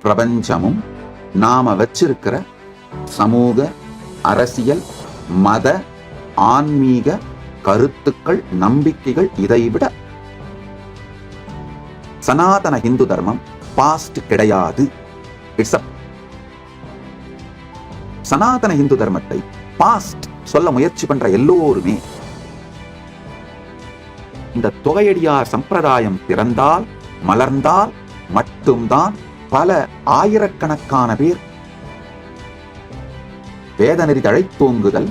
பிரபஞ்சமும் நாம வச்சிருக்கிற சமூக, அரசியல், மத, ஆன்மீக கருத்துக்கள், நம்பிக்கைகள் இதைவிட சனாதன இந்து தர்மம் பாஸ்ட் கிடையாது. சனாதன இந்து தர்மத்தை பாஸ்ட் சொல்ல முயற்சி பண்ற எல்லோருமே இந்த தொகையடியார் சம்பிரதாயம் திறந்தால் மலர்ந்தால் மட்டும்தான் பல ஆயிரக்கணக்கான பேர் வேதநெறி தழைத்தோங்குதல்,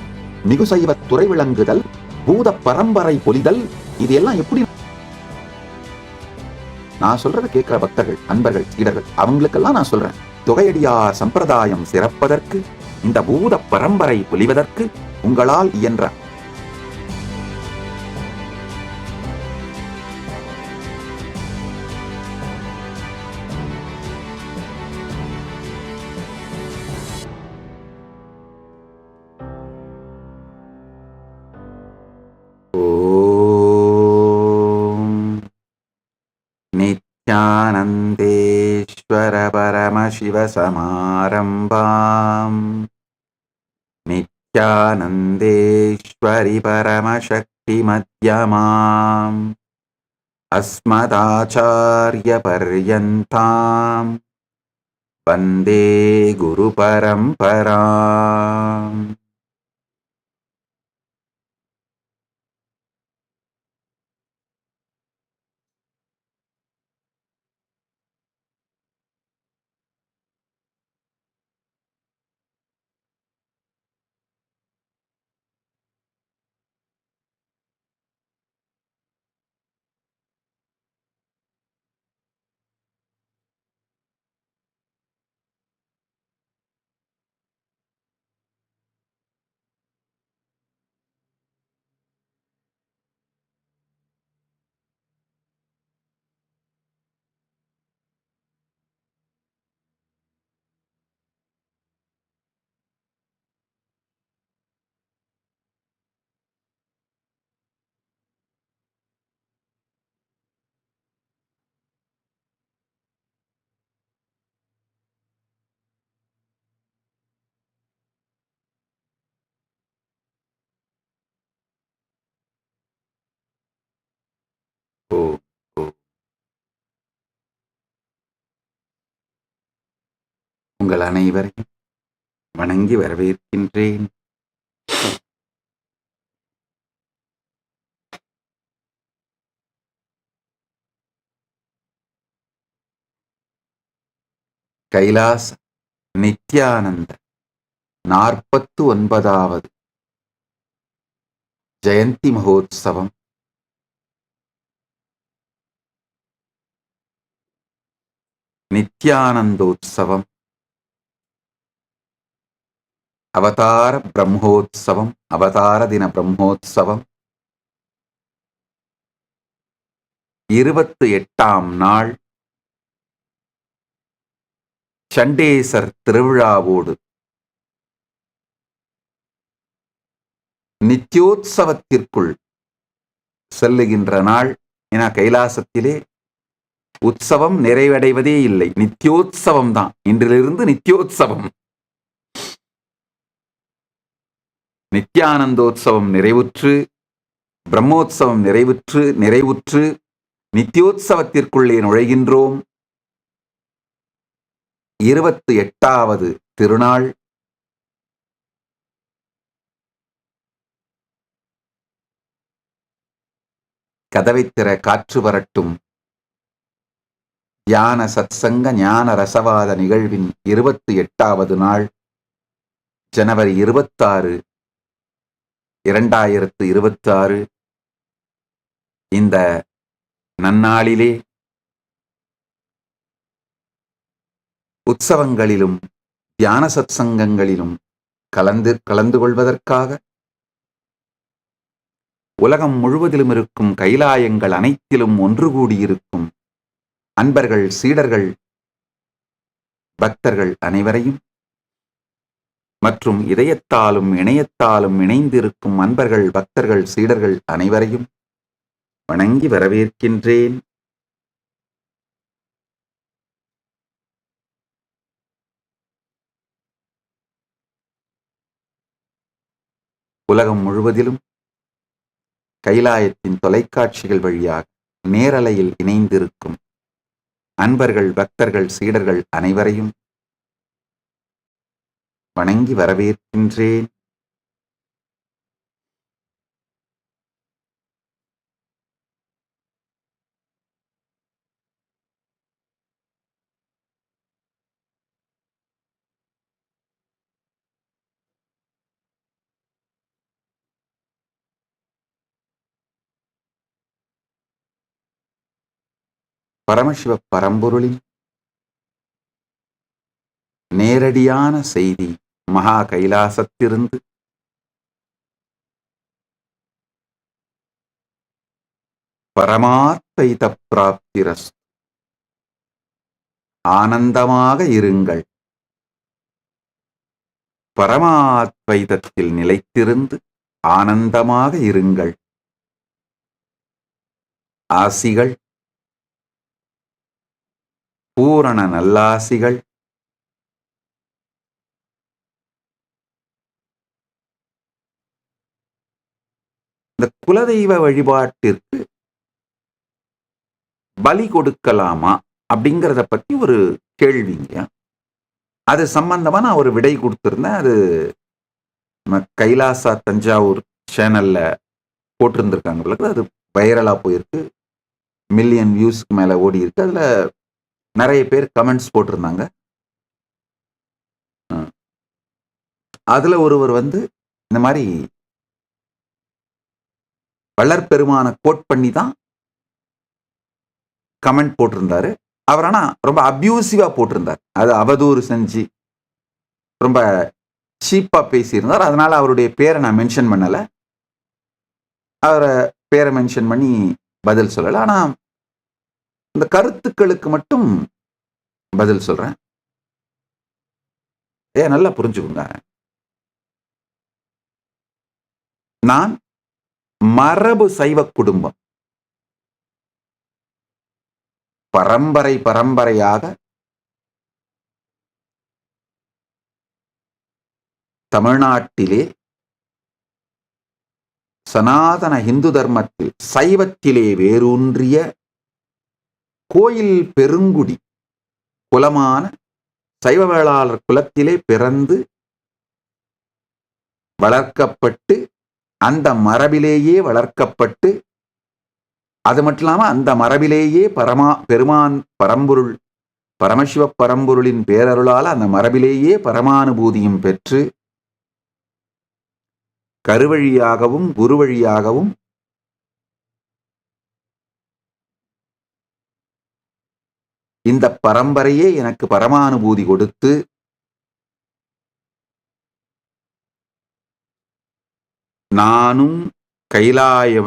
மிகுசைவ துறை விளங்குதல், பூத பரம்பரை பொலிதல், இது எல்லாம் எப்படி? நான் சொல்றத கேட்கிற பக்தர்கள், அன்பர்கள், சீடர்கள் அவங்களுக்கெல்லாம் நான் சொல்றேன், தொகையடியார் சம்பிரதாயம் சிறப்பதற்கு, இந்த பூத பரம்பரை பொலிவதற்கு உங்களால் இயன்ற நித்யானந்தேஸ்வர பரமசிவ சமாரம்பாம் நித்யானந்தேஸ்வரி பரமசக்தி மத்யமாம் அஸ்மதாச்சார்ய பர்யந்தாம் வந்தே குரு பரம்பராம். உங்கள் அனைவரையும் வணங்கி வரவேற்கின்றேன். கைலாச நித்யானந்த 49வது ஜெயந்தி மகோத்சவம் நித்யானந்தோத்சவம் அவதார பிரம்மோத்சவம் அவதார தின பிரம்மோத்சவம் 28ஆம் நாள் சண்டேசர் திருவிழாவோடு நித்யோத்சவத்திற்குள் செல்லுகின்ற நாள். என கைலாசத்திலே உற்சவம் நிறைவடைவதே இல்லை, நித்யோத்சவம் தான். இன்றிலிருந்து நித்யோத்சவம். நித்யானந்தோத்சவம் நிறைவுற்று, பிரம்மோத்சவம் நிறைவுற்று நித்யோத்சவத்திற்குள்ளே நுழைகின்றோம். 28வது திருநாள். கதவைத் திற காற்று வரட்டும் தியான சத்சங்க ஞான ரசவாத நிகழ்வின் 28வது நாள், ஜனவரி 26, 2026. இந்த நன்னாளிலே உற்சவங்களிலும் தியான சத்சங்கங்களிலும் கலந்து கொள்வதற்காக உலகம் முழுவதிலும் இருக்கும் கைலாயங்கள் அனைத்திலும் ஒன்று கூடியிருக்கும் அன்பர்கள், சீடர்கள், பக்தர்கள் அனைவரையும் மற்றும் இதயத்தாலும் இணையத்தாலும் இணைந்திருக்கும் அன்பர்கள், பக்தர்கள், சீடர்கள் அனைவரையும் வணங்கி வரவேற்கின்றேன். உலகம் முழுவதிலும் கைலாயத்தின் தொலைக்காட்சிகள் வழியாக நேரலையில் இணைந்திருக்கும் அன்பர்கள், பக்தர்கள், சீடர்கள் அனைவரையும் வணங்கி வரவேற்கின்றேன். பரமசிவ பரம்பொருளின் நேரடியான செய்தி மகா கைலாசத்திலிருந்து பரமாத்வைத பிராப்திரஸ்து. ஆனந்தமாக இருங்கள். பரமாத்வைதத்தில் நிலைத்திருந்து ஆனந்தமாக இருங்கள். ஆசிகள், பூரண நல்லாசிகள் இந்த குலதெய்வ வழிபாட்டிற்கு பலி கொடுக்கலாமா அப்படிங்கிறத பத்தி ஒரு கேள்விங்க. அது சம்பந்தமா நான் ஒரு விடை கொடுத்திருந்தேன். அது கைலாசா தஞ்சாவூர் சேனல்ல போட்டிருந்திருக்காங்க. அது வைரலா போயிருக்கு. மில்லியன் வியூஸ்க்கு மேல ஓடி இருக்கு. அதுல நிறைய பேர் கமெண்ட்ஸ் போட்டிருந்தாங்க. அதுல ஒருவர் இந்த மாதிரி வள்ளற்பெருமான கோட் பண்ணி தான் கமெண்ட் போட்டிருந்தாரு. அவர் ஆனா ரொம்ப அபியூசிவா போட்டிருந்தார். அது அவதூறு செஞ்சு ரொம்ப சீப்பா பேசியிருந்தார். அதனால அவருடைய பேரை நான் மென்ஷன் பண்ணல. அவரை பேரை மென்ஷன் பண்ணி பதில் சொல்லல. ஆனா இந்த கருத்துக்களுக்கு மட்டும் பதில் சொல்றேன். நல்லா புரிஞ்சுக்குங்க. நான் மரபு சைவ குடும்பம். பரம்பரை பரம்பரையாக தமிழ்நாட்டிலே சனாதன இந்து தர்மத்தில் சைவத்திலே வேரூன்றிய கோயில் பெருங்குடி குலமான சைவ வேளாளர் குலத்திலே பிறந்து வளர்க்கப்பட்டு, அந்த மரபிலேயே வளர்க்கப்பட்டு, அது மட்டும் இல்லாம அந்த மரபிலேயே பெருமான் பரம்பொருள் பரமசிவ பரம்பொருளின் பேரருளால் அந்த மரபிலேயே பரமானுபூதியும் பெற்று கருவழியாகவும் குரு வழியாகவும் இந்த பரம்பரையே எனக்கு பரமானுபூதி கொடுத்து நானும் கைலாய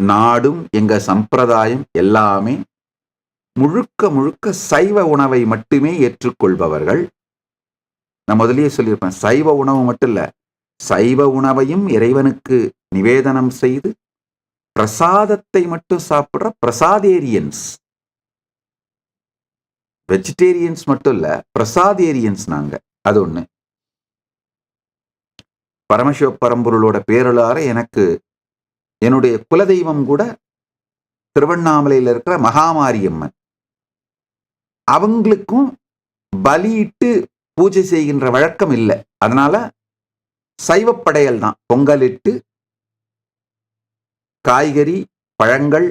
நாடும் எங்க சம்பிரதாயம் எல்லாமே முழுக்க முழுக்க சைவ உணவை மட்டுமே ஏற்றுக்கொள்பவர்கள். நான் முதலியே சொல்லியிருப்பேன், சைவ உணவு மட்டும் இல்ல, சைவ உணவையும் இறைவனுக்கு நிவேதனம் செய்து பிரசாதத்தை மட்டும் சாப்பிடுற பிரசாதேரியன்ஸ். வெஜிடேரியன்ஸ் மட்டும் இல்ல, பிரசாதேரியன்ஸ் நாங்க. அது ஒண்ணு. பரமசிவ பரம்பொருளோட பேரலார எனக்கு என்னுடைய குலதெய்வம் கூட திருவண்ணாமலையில் இருக்கிற மகாமாரியம்மன். அவங்களுக்கும் பலியிட்டு பூஜை செய்கின்ற வழக்கம் இல்லை. அதனால சைவப்படையல் தான். பொங்கலிட்டு காய்கறி, பழங்கள்,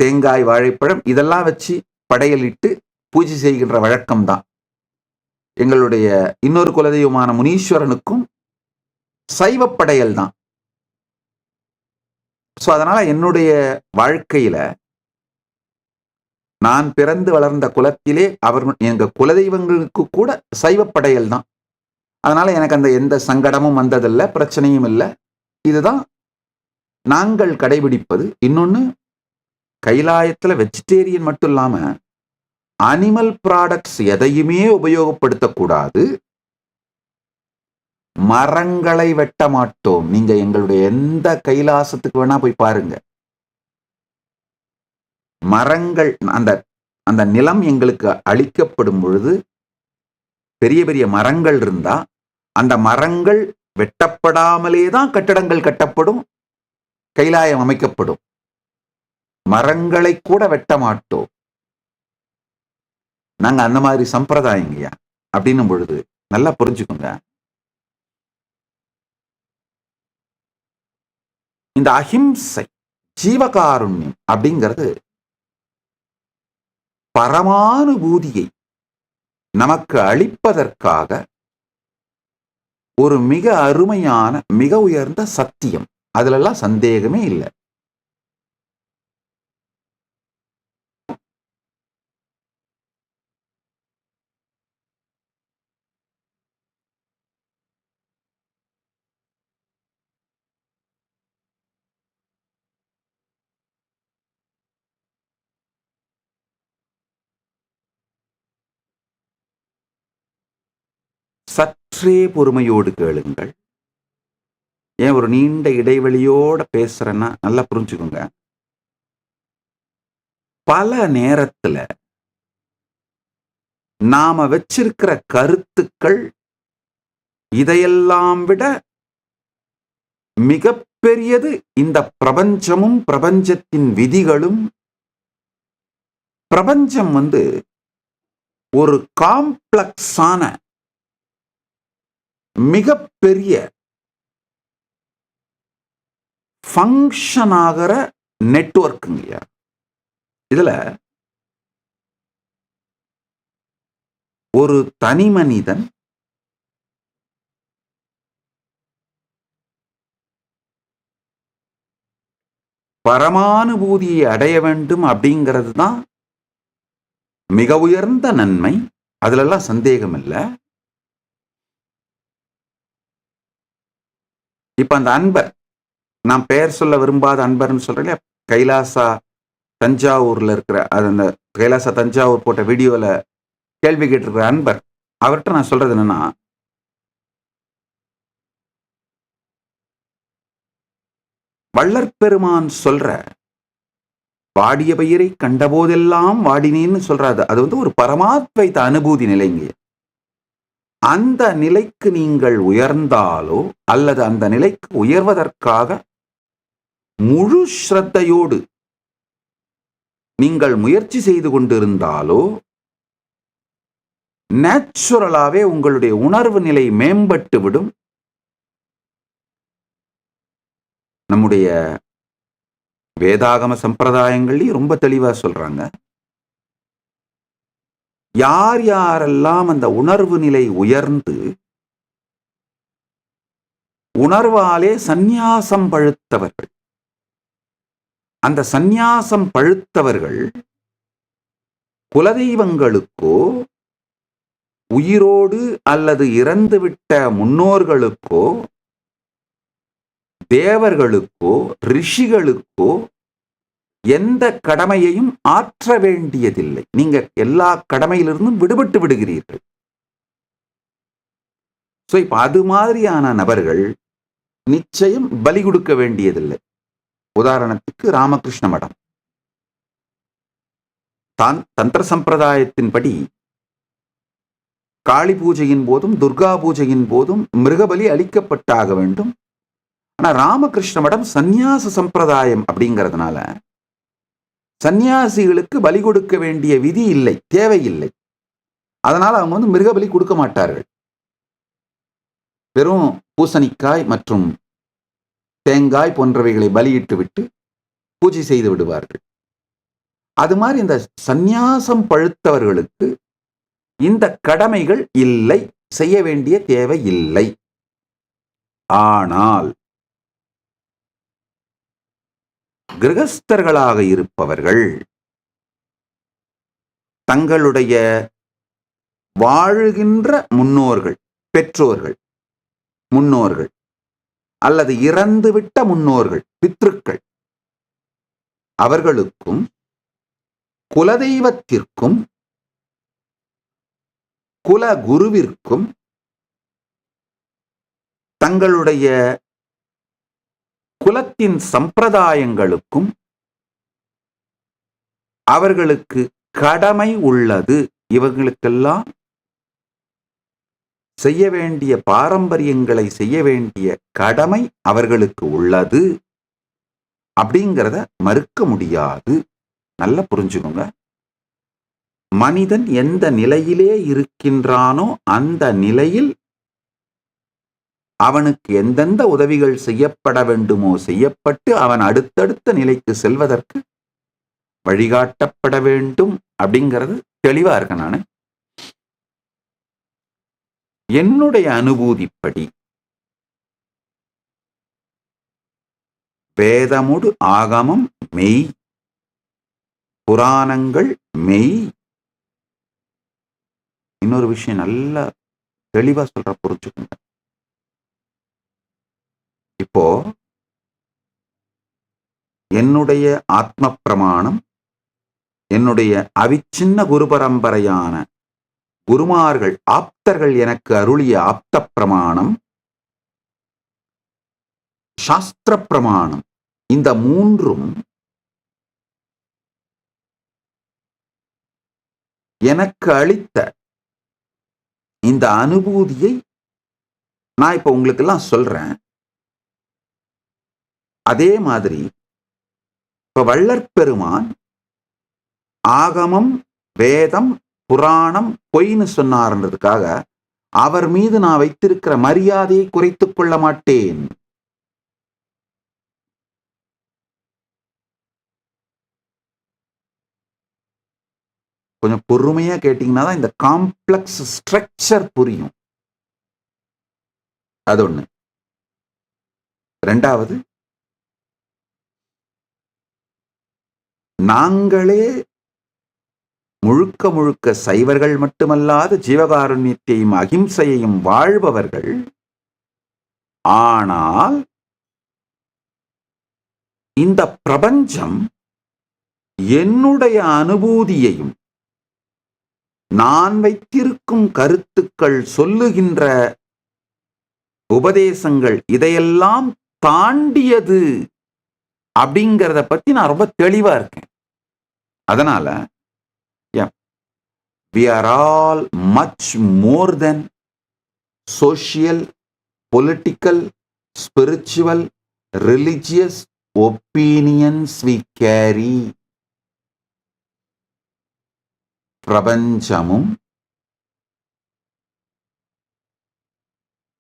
தேங்காய், வாழைப்பழம் இதெல்லாம் வச்சு படையலிட்டு பூஜை செய்கின்ற வழக்கம் தான். எங்களுடைய இன்னொரு குலதெய்வமான முனீஸ்வரனுக்கும் சைவப்படையல் தான். ஸோ அதனால என்னுடைய வாழ்க்கையில நான் பிறந்து வளர்ந்த குலத்திலே எங்க குலதெய்வங்களுக்கு கூட சைவப்படையல் தான். அதனால எனக்கு அந்த எந்த சங்கடமும் வந்ததில்லை, பிரச்சனையும் இல்லை. இதுதான் நாங்கள் கடைபிடிப்பது. இன்னொன்னு, கைலாயத்துல வெஜிடேரியன் மட்டும் இல்லாம அனிமல் ப்ராடக்ட்ஸ் எதையுமே உபயோகப்படுத்தக்கூடாது. மரங்களை வெட்ட மாட்டோம். நீங்க எங்களுடைய எந்த கைலாசத்துக்கு வேணா போய் பாருங்க. மரங்கள், அந்த நிலம் எங்களுக்கு அளிக்கப்படும் பொழுது பெரிய பெரிய மரங்கள் இருந்தா அந்த மரங்கள் வெட்டப்படாமலே தான் கட்டடங்கள் கட்டப்படும், கைலாயம் அமைக்கப்படும். மரங்களை கூட வெட்ட மாட்டோம். நாங்க அந்த மாதிரி சம்பிரதாயங்கய்யா அப்படின்னும் பொழுது நல்லா புரிஞ்சுக்கோங்க. இந்த அஹிம்சை, ஜீவகாருண்யம் அப்படிங்கிறது பரமானுபூதியை நமக்கு அளிப்பதற்காக ஒரு மிக அருமையான, மிக உயர்ந்த சத்தியம். அதுலெல்லாம் சந்தேகமே இல்லை. சற்றே பொறுமையோடு கேளுங்கள். ஏன் ஒரு நீண்ட இடைவெளியோட பேசுறேன்னா நல்லா புரிஞ்சுக்கோங்க. பல நேரத்துல நாம வச்சிருக்கிற கருத்துக்கள் இதையெல்லாம் விட மிகப்பெரியது. இந்த பிரபஞ்சமும் பிரபஞ்சத்தின் விதிகளும். பிரபஞ்சம் ஒரு காம்ப்ளெக்ஸான மிகப்பெரிய ஃபங்க்ஷன் ஆகிற நெட்வொர்க்குங்க. இதுல ஒரு தனி மனிதன் பரமானுபூதியை அடைய வேண்டும் அப்படிங்கிறது தான் மிக உயர்ந்த நன்மை. அதுலெல்லாம் சந்தேகம் இல்லை. இப்ப அந்த அன்பர், நான் பெயர் சொல்ல விரும்பாத அன்பர்னு சொல்றேன், கைலாசா தஞ்சாவூர்ல இருக்கிற அந்த கைலாசா தஞ்சாவூர் போட்ட வீடியோல கேள்வி கேட்டிருக்கிற அன்பர், அவர்கிட்ட நான் சொல்றது என்னன்னா, வள்ளற்பெருமான் சொல்ற வாடிய பயிரை கண்டபோதெல்லாம் வாடினேன்னு சொல்றாரு. அது ஒரு பரமாத்வைத அனுபூதி நிலைங்க. அந்த நிலைக்கு நீங்கள் உயர்ந்தாலோ அல்லது அந்த நிலைக்கு உயர்வதற்காக முழு ஸ்ரத்தையோடு நீங்கள் முயற்சி செய்து கொண்டிருந்தாலோ நேச்சுரலாவே உங்களுடைய உணர்வு நிலை மேம்பட்டு விடும். நம்முடைய வேதாகம சம்பிரதாயங்கள்லயும் ரொம்ப தெளிவா சொல்றாங்க, யார் யாரெல்லாம் அந்த உணர்வு நிலை உயர்ந்து உணர்வாலே சந்நியாசம் பழுத்தவர்கள், அந்த சந்நியாசம் பழுத்தவர்கள் குலதெய்வங்களுக்கோ உயிரோடு அல்லது இறந்துவிட்ட முன்னோர்களுக்கோ தேவர்களுக்கோ ரிஷிகளுக்கோ எந்த கடமையையும் ஆற்ற வேண்டியதில்லை. நீங்க எல்லா கடமையிலிருந்தும் விடுபட்டு விடுகிறீர்கள். இப்ப அது மாதிரியான நபர்கள் நிச்சயம் பலி கொடுக்க வேண்டியதில்லை. உதாரணத்துக்கு ராமகிருஷ்ண மடம், தந்திர சம்பிரதாயத்தின்படி காளி பூஜையின் போதும் துர்கா பூஜையின் போதும் மிருகபலி அளிக்கப்பட்டாக வேண்டும். ஆனா ராமகிருஷ்ண மடம் சந்நியாச சம்பிரதாயம் அப்படிங்கிறதுனால சந்நியாசிகளுக்கு பலி கொடுக்க வேண்டிய விதி இல்லை, தேவையில்லை. அதனால அவங்க மிருகபலி கொடுக்க மாட்டார்கள். வெறும் பூசணிக்காய் மற்றும் தேங்காய் போன்றவைகளை பலியிட்டு விட்டு பூஜை செய்து விடுவார்கள். அது மாதிரி இந்த சந்நியாசம் பழுத்தவர்களுக்கு இந்த கடமைகள் இல்லை, செய்ய வேண்டிய தேவை இல்லை. ஆனால் கிரகஸ்தர்களாக இருப்பவர்கள் தங்களுடைய வாழுகின்ற முன்னோர்கள், பெற்றோர்கள், முன்னோர்கள் அல்லது இறந்துவிட்ட முன்னோர்கள், பித்ருக்கள், அவர்களுக்கும் குலதெய்வத்திற்கும் குலகுருவிற்கும் தங்களுடைய குலத்தின் சம்பிரதாயங்களுக்கும் அவர்களுக்கு கடமை உள்ளது. இவர்களுக்கெல்லாம் செய்ய வேண்டிய பாரம்பரியங்களை செய்ய வேண்டிய கடமை அவர்களுக்கு உள்ளது அப்படிங்கிறத மறுக்க முடியாது. நல்லா புரிஞ்சுக்கோங்க. மனிதன் எந்த நிலையிலே இருக்கின்றானோ அந்த நிலையில் அவனுக்கு எந்தெந்த உதவிகள் செய்யப்பட வேண்டுமோ செய்யப்பட்டு அவன் அடுத்தடுத்த நிலைக்கு செல்வதற்கு வழிகாட்டப்பட வேண்டும் அப்படிங்கிறது தெளிவா இருக்க. நான் என்னுடைய அனுபூதிப்படி வேதமுடு ஆகமம் மெய், புராணங்கள் மெய். இன்னொரு விஷயம் நல்லா தெளிவா சொல்ற, புரிஞ்சுக்கோங்க. இப்போ என்னுடைய ஆத்ம பிரமாணம், என்னுடைய அவிச்சின்ன குரு பரம்பரையான குருமார்கள் ஆப்தர்கள் எனக்கு அருளிய ஆப்த பிரமாணம், சாஸ்திர பிரமாணம், இந்த மூன்றும் எனக்கு அளித்த இந்த அனுபூதியை நான் இப்ப உங்களுக்கு எல்லாம் சொல்றேன். அதே மாதிரி இப்ப வள்ளற்பெருமான் ஆகமம், வேதம், புராணம் பொய்ன்னு சொன்னார்ன்றதுக்காக அவர் மீது நான் வைத்திருக்கிற மரியாதையை குறைத்துக் கொள்ள மாட்டேன். கொஞ்சம் பொறுமையா கேட்டீங்கன்னா தான் இந்த காம்ப்ளெக்ஸ் ஸ்ட்ரக்சர் புரியும். அது ஒண்ணு. ரெண்டாவது, நாங்களே முழுக்க முழுக்க சைவர்கள் மட்டுமல்லாது ஜீவகாருண்யத்தையும் அகிம்சையையும் வாழ்பவர்கள். ஆனால் இந்த பிரபஞ்சம் என்னுடைய அனுபூதியையும் நான் வைத்திருக்கும் கருத்துக்கள் சொல்லுகின்ற உபதேசங்கள் இதையெல்லாம் தாண்டியது அப்படிங்கிறத பத்தி நான் ரொம்ப தெளிவா இருக்கேன். அதனால we are all much more than social, political, spiritual, religious opinions we carry. பிரபஞ்சமும்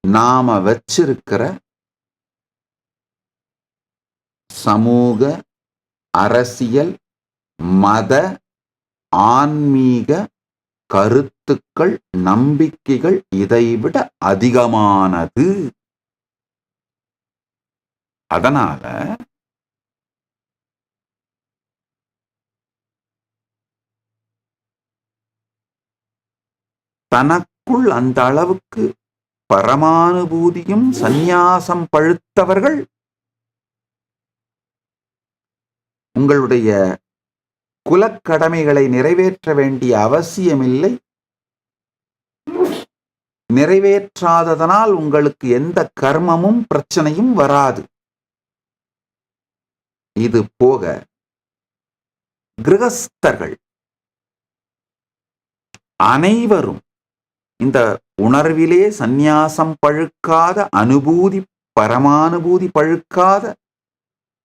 நாம வச்சிருக்கிற சமூக, அரசியல், மத, ஆன்மீக கருத்துக்கள், நம்பிக்கைகள் இதைவிட அதிகமானது. அதனால தனக்குள் அந்த அளவுக்கு பரமானுபூதியும் சந்நியாசம் பழுத்தவர்கள் உங்களுடைய குலக்கடமைகளை நிறைவேற்ற வேண்டிய அவசியமில்லை. நிறைவேற்றாததனால் உங்களுக்கு எந்த கர்மமும் பிரச்சனையும் வராது. இது போக கிரகஸ்தர்கள் அனைவரும் இந்த உணர்விலே சந்நியாசம் பழுக்காத, அனுபூதி பரமானுபூதி பழுக்காத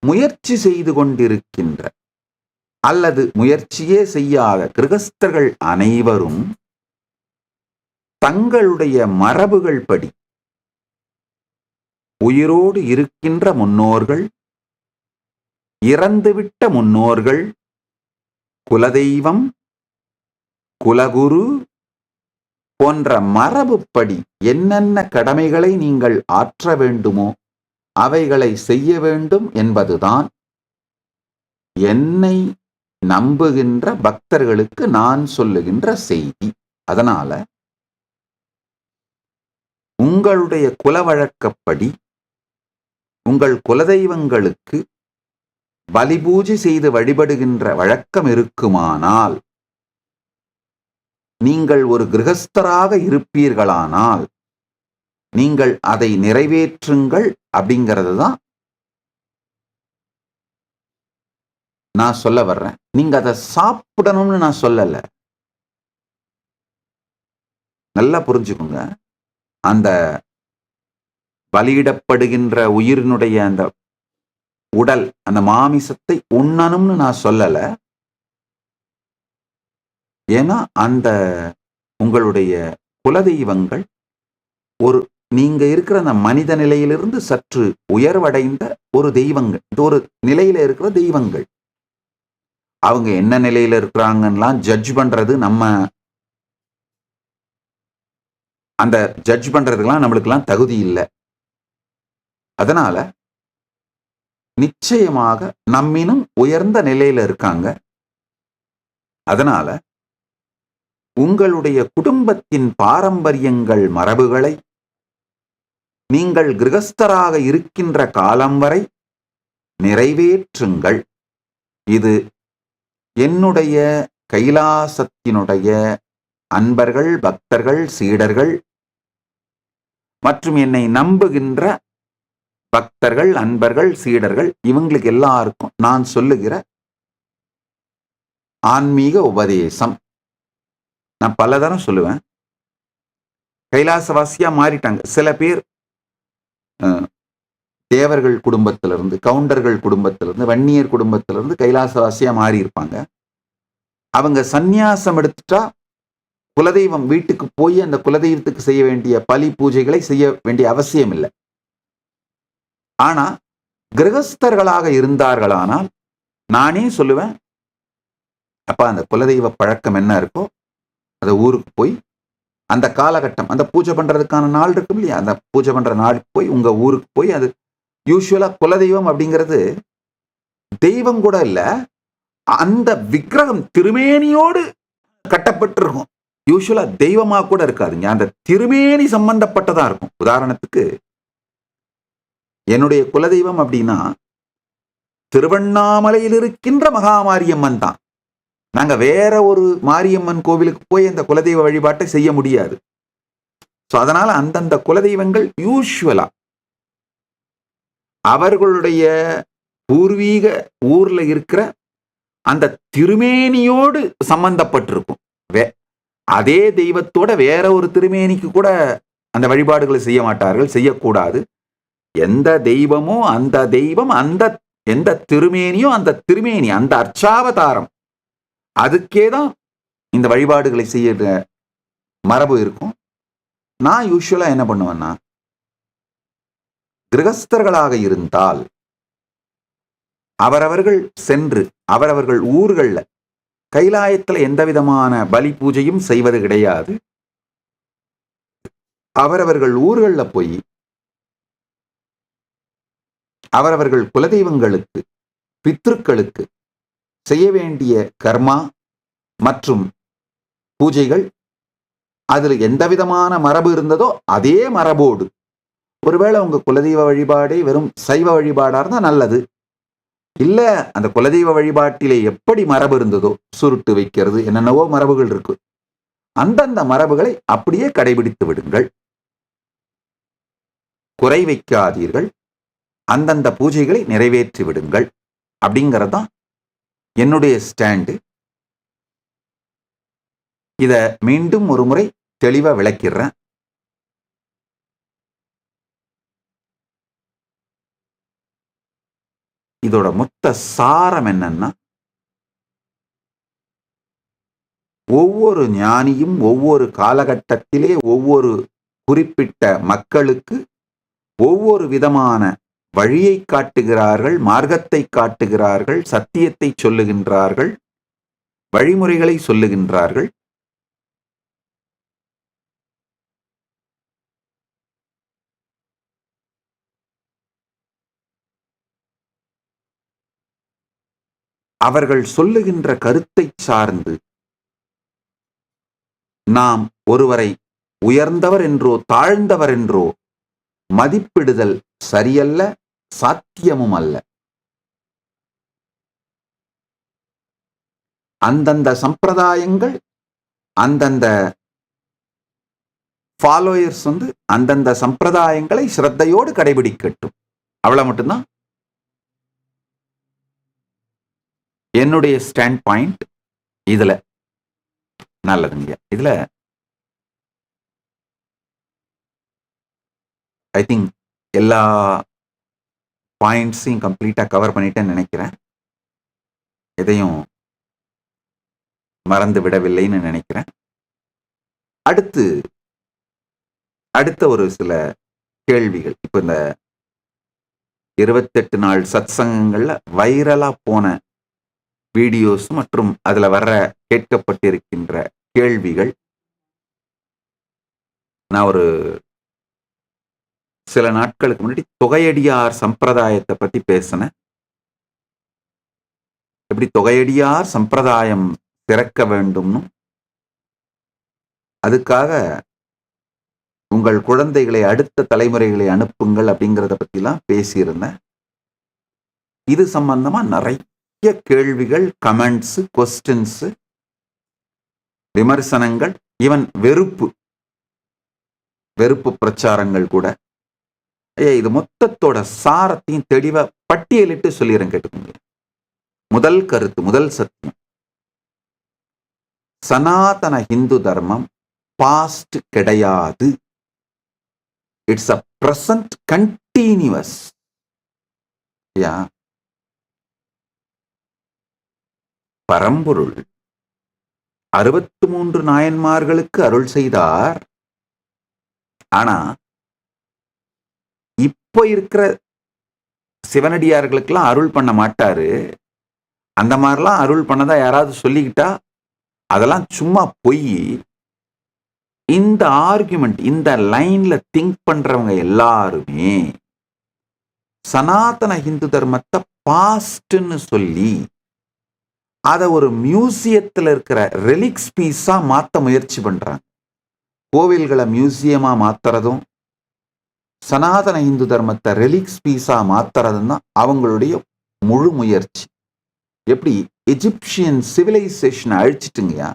முயற்சி செய்து கொண்டிருக்கின்ற அல்லது முயற்சியே செய்யாத கிரகஸ்தர்கள் அனைவரும் தங்களுடைய மரபுகள் படி உயிரோடு இருக்கின்ற முன்னோர்கள், இறந்துவிட்ட முன்னோர்கள், குலதெய்வம், குலகுரு போன்ற மரபுப்படி என்னென்ன கடமைகளை நீங்கள் ஆற்ற வேண்டுமோ அவைகளை செய்ய வேண்டும் என்பதுதான் என்னை நம்புகின்ற பக்தர்களுக்கு நான் சொல்லுகின்ற செய்தி. அதனால உங்களுடைய குல வழக்கப்படி உங்கள் குலதெய்வங்களுக்கு பலி பூஜை செய்து வழிபடுகின்ற வழக்கம் இருக்குமானால், நீங்கள் ஒரு கிரகஸ்தராக இருப்பீர்களானால் நீங்கள் அதை நிறைவேற்றுங்கள். அப்படிங்கிறது தான் நான் சொல்ல வர்றேன். நீங்க அதை சாப்பிடணும்னு நான் சொல்லல. நல்லா புரிஞ்சுக்கோங்க. அந்த பலியிடப்படுகின்ற உயிரினுடைய அந்த உடல், அந்த மாமிசத்தை உண்ணணும்னு நான் சொல்லல. ஏன்னா அந்த உங்களுடைய குலதெய்வங்கள் ஒரு நீங்க இருக்கிற அந்த மனித நிலையிலிருந்து சற்று உயர்வடைந்த ஒரு தெய்வங்கள், ஒரு நிலையில இருக்கிற தெய்வங்கள். அவங்க என்ன நிலையில இருக்கிறாங்கலாம் ஜட்ஜ் பண்றது அந்த ஜட்ஜ் பண்றதுக்கெல்லாம் நம்மளுக்கெல்லாம் தகுதி இல்லை. அதனால நிச்சயமாக நம்மினும் உயர்ந்த நிலையில இருக்காங்க. அதனால உங்களுடைய குடும்பத்தின் பாரம்பரியங்கள், மரபுகளை நீங்கள் கிரகஸ்தராக இருக்கின்ற காலம் வரை நிறைவேற்றுங்கள். இது என்னுடைய கைலாசத்தினுடைய அன்பர்கள், பக்தர்கள், சீடர்கள் மற்றும் என்னை நம்புகின்ற பக்தர்கள், அன்பர்கள், சீடர்கள் இவங்களுக்கு எல்லாருக்கும் நான் சொல்லுகிற ஆன்மீக உபதேசம். நான் பலதரம் சொல்லுவேன். கைலாசவாசியா மாறிட்டாங்க சில பேர். தேவர்கள் குடும்பத்திலிருந்து, கவுண்டர்கள் குடும்பத்திலிருந்து, வன்னியர் குடும்பத்திலிருந்து கைலாசவாசியா மாறி இருப்பாங்க. அவங்க சந்நியாசம் எடுத்துட்டா குலதெய்வம் வீட்டுக்கு போய் அந்த குலதெய்வத்துக்கு செய்ய வேண்டிய பலி பூஜைகளை செய்ய வேண்டிய அவசியம் இல்லை. ஆனா கிரகஸ்தர்களாக இருந்தார்களானால் நானே சொல்லுவேன், அப்ப அந்த குலதெய்வ பழக்கம் என்ன இருக்கோ அந்த ஊருக்கு போய் அந்த காலகட்டம், அந்த பூஜை பண்றதுக்கான நாள் இருக்கும் இல்லையா, அந்த பூஜை பண்ற நாளுக்கு போய் உங்க ஊருக்கு போய், அது யூஸ்வலா குலதெய்வம் அப்படிங்கிறது தெய்வம் கூட இல்ல, அந்த விக்கிரகம் திருமேனியோடு கட்டப்பட்டிருக்கும். யூஸ்வலா தெய்வமா கூட இருக்காதுங்க, அந்த திருமேனி சம்பந்தப்பட்டதா இருக்கும். உதாரணத்துக்கு என்னுடைய குலதெய்வம் அப்படின்னா திருவண்ணாமலையில் இருக்கின்ற மகாமாரியம்மன் தான். நாங்க வேற ஒரு மாரியம்மன் கோவிலுக்கு போய் அந்த குலதெய்வ வழிபாட்டை செய்ய முடியாது. அதனால அந்தந்த குலதெய்வங்கள் யூஸ்வலா அவர்களுடைய பூர்வீக ஊர்ல இருக்கிற அந்த திருமேனியோடு சம்பந்தப்பட்டிருக்கும். அதே தெய்வத்தோட வேற ஒரு திருமேனிக்கு கூட அந்த வழிபாடுகளை செய்ய மாட்டார்கள், செய்யக்கூடாது. எந்த தெய்வமோ அந்த தெய்வம், அந்த எந்த திருமேனியோ அந்த திருமேனி, அந்த அர்ச்சாவதாரம், அதுக்கேதான் இந்த வழிபாடுகளை செய்ய மரபு இருக்கும். நான் யூஸ்வலா என்ன பண்ணுவேன்னா, கிரகஸ்தர்களாக இருந்தால் அவரவர்கள் சென்று அவரவர்கள் ஊர்கள்ல, கைலாயத்துல எந்த விதமான பலி பூஜையும் செய்வது கிடையாது. அவரவர்கள் ஊர்கள்ல போய் அவரவர்கள் குலதெய்வங்களுக்கு, பித்ருக்களுக்கு செய்ய வேண்டிய கர்மா மற்றும் பூஜைகள், அதுல எந்த விதமான மரபு இருந்ததோ அதே மரபோடு, ஒருவேளை உங்க குலதெய்வ வழிபாடே வெறும் சைவ வழிபாடா இருந்தா நல்லது, இல்ல அந்த குலதெய்வ வழிபாட்டிலே எப்படி மரபு இருந்ததோ, சுருட்டு வைக்கிறது, என்னென்னவோ மரபுகள் இருக்கு, அந்தந்த மரபுகளை அப்படியே கடைபிடித்து விடுங்கள், குறை வைக்காதீர்கள், அந்தந்த பூஜைகளை நிறைவேற்றி விடுங்கள். அப்படிங்கறதான் என்னுடைய ஸ்டாண்டு. இத மீண்டும் ஒரு முறை தெளிவா விளக்கிறேன். இதோட மொத்த சாரம் என்னன்னா, ஒவ்வொரு ஞானியும் ஒவ்வொரு காலகட்டத்திலே ஒவ்வொரு குறிப்பிட்ட மக்களுக்கு ஒவ்வொரு விதமான வழியை காட்டுகிறார்கள், மார்க்கத்தை காட்டுகிறார்கள், சத்தியத்தை சொல்லுகின்றார்கள், வழிமுறைகளை சொல்லுகின்றார்கள். அவர்கள் சொல்லுகின்ற கருத்தை சார்ந்து நாம் ஒருவரை உயர்ந்தவர் என்றோ தாழ்ந்தவர் என்றோ மதிப்பிடுதல் சரியல்ல, சாத்தியமும் அல்ல. அந்தந்த சம்பிரதாயங்கள், அந்தந்த ஃபாலோயர்ஸ் அந்தந்த சம்பிரதாயங்களை சிரத்தையோடு கடைபிடிக்கட்டும். அவ்வளவு மட்டும்தான் என்னுடைய ஸ்டாண்ட் பாயிண்ட். இதுல நல்லதுங்க. இதுல ஐ திங்க் எல்லா பாயிண்ட்ஸையும் கம்ப்ளீட்டாக கவர் பண்ணிட்டேன்னு நினைக்கிறேன். எதையும் மறந்து விடவில்லைன்னு நினைக்கிறேன். அடுத்த ஒரு சில கேள்விகள். இப்போ இந்த 28 நாள் சத்சங்கங்கள்ல வைரலா போன வீடியோஸ் மற்றும் அதுல வர்ற கேட்கப்பட்டிருக்கின்ற கேள்விகள், நான் ஒரு சில நாட்களுக்கு முன்னாடி தொகையடியார் சம்பிரதாயத்தை பத்தி பேசினேன். எப்படி தொகையடியார் சம்பிரதாயம் திறக்க வேண்டும்னு, அதுக்காக உங்கள் குழந்தைகளை அடுத்த தலைமுறைகளை அனுப்புங்கள் அப்படிங்கிறத பத்திலாம் பேசியிருந்தேன். இது சம்பந்தமா நிறைய கேள்விகள், கமெண்ட்ஸ், கொஸ்டின்ஸ், விமர்சனங்கள், ஈவன் வெறுப்பு பிரச்சாரங்கள் கூட. இது மொத்தத்தோட சாரத்தையும் தெளிவா பட்டியலிட்டு சொல்லிடுறேன், கேட்டுக்கோங்க. முதல் கருத்து, முதல் சத்தியம், சனாதன ஹிந்து தர்மம் பாஸ்ட் கிடையாது. It's a present continuous. பரம்பொருள் 63 நாயன்மார்களுக்கு அருள் செய்தார். ஆனா இப்போ இருக்கிற சிவனடியார்களுக்கெல்லாம் அருள் பண்ண மாட்டாரு. அந்த மாதிரிலாம் அருள் பண்ணதா யாராவது சொல்லிக்கிட்டா அதெல்லாம் சும்மா பொய். இந்த ஆர்குமெண்ட், இந்த லைன்ல திங்க் பண்றவங்க எல்லாருமே சனாதன ஹிந்து தர்மத்தை பாஸ்ட்னு சொல்லி அதை ஒரு மியூசியத்தில் இருக்கிற ரெலிக்ஸ் பீஸா மாத்த முயற்சி பண்றாங்க. கோவில்களை மியூசியமா மாத்துறதும் சனாதன இந்து தர்மத்தை ரெலிக்ஸ் பீஸா மாத்துறதும் தான் அவங்களுடைய முழு முயற்சி. எப்படி எஜிப்சியன் சிவிலைசேஷனை அழிச்சிட்டுங்கயா,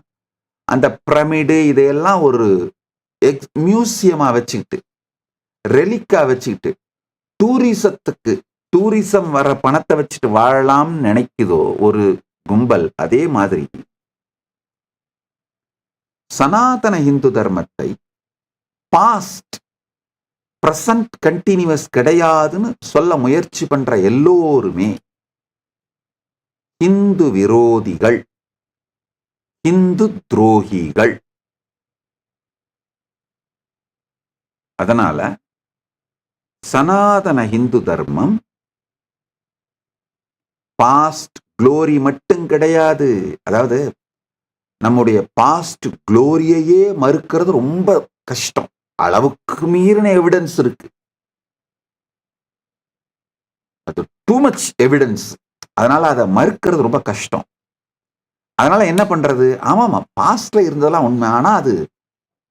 அந்த பிரமிடு இதையெல்லாம் ஒரு மியூசியமா வச்சுக்கிட்டு, ரெலிக்கா வச்சுக்கிட்டு, டூரிசம் வர பணத்தை வச்சுட்டு வாழலாம்னு நினைக்குதோ ஒரு கும்பல், அதே மாதிரி சனாதன இந்து தர்மத்தை பாஸ்ட் பிரசன்ட் கண்டினியூஸ் கிடையாதுன்னு சொல்ல முயற்சி பண்ற எல்லோருமே இந்து விரோதிகள், இந்து துரோகிகள். அதனால சனாதன இந்து தர்மம் பாஸ்ட் குளோரி மட்டும் கிடையாது. அதாவது நம்முடைய பாஸ்ட் குளோரியையே மறுக்கிறது ரொம்ப கஷ்டம். அளவுக்கு மீறின எவிடன்ஸ் இருக்கு. அது டூ மச் எவிடன்ஸ். அதனால அதை மறுக்கிறது ரொம்ப கஷ்டம். அதனால என்ன பண்றது? ஆமாமா, பாஸ்ட்ல இருந்ததெல்லாம் உண்மை. ஆனா அது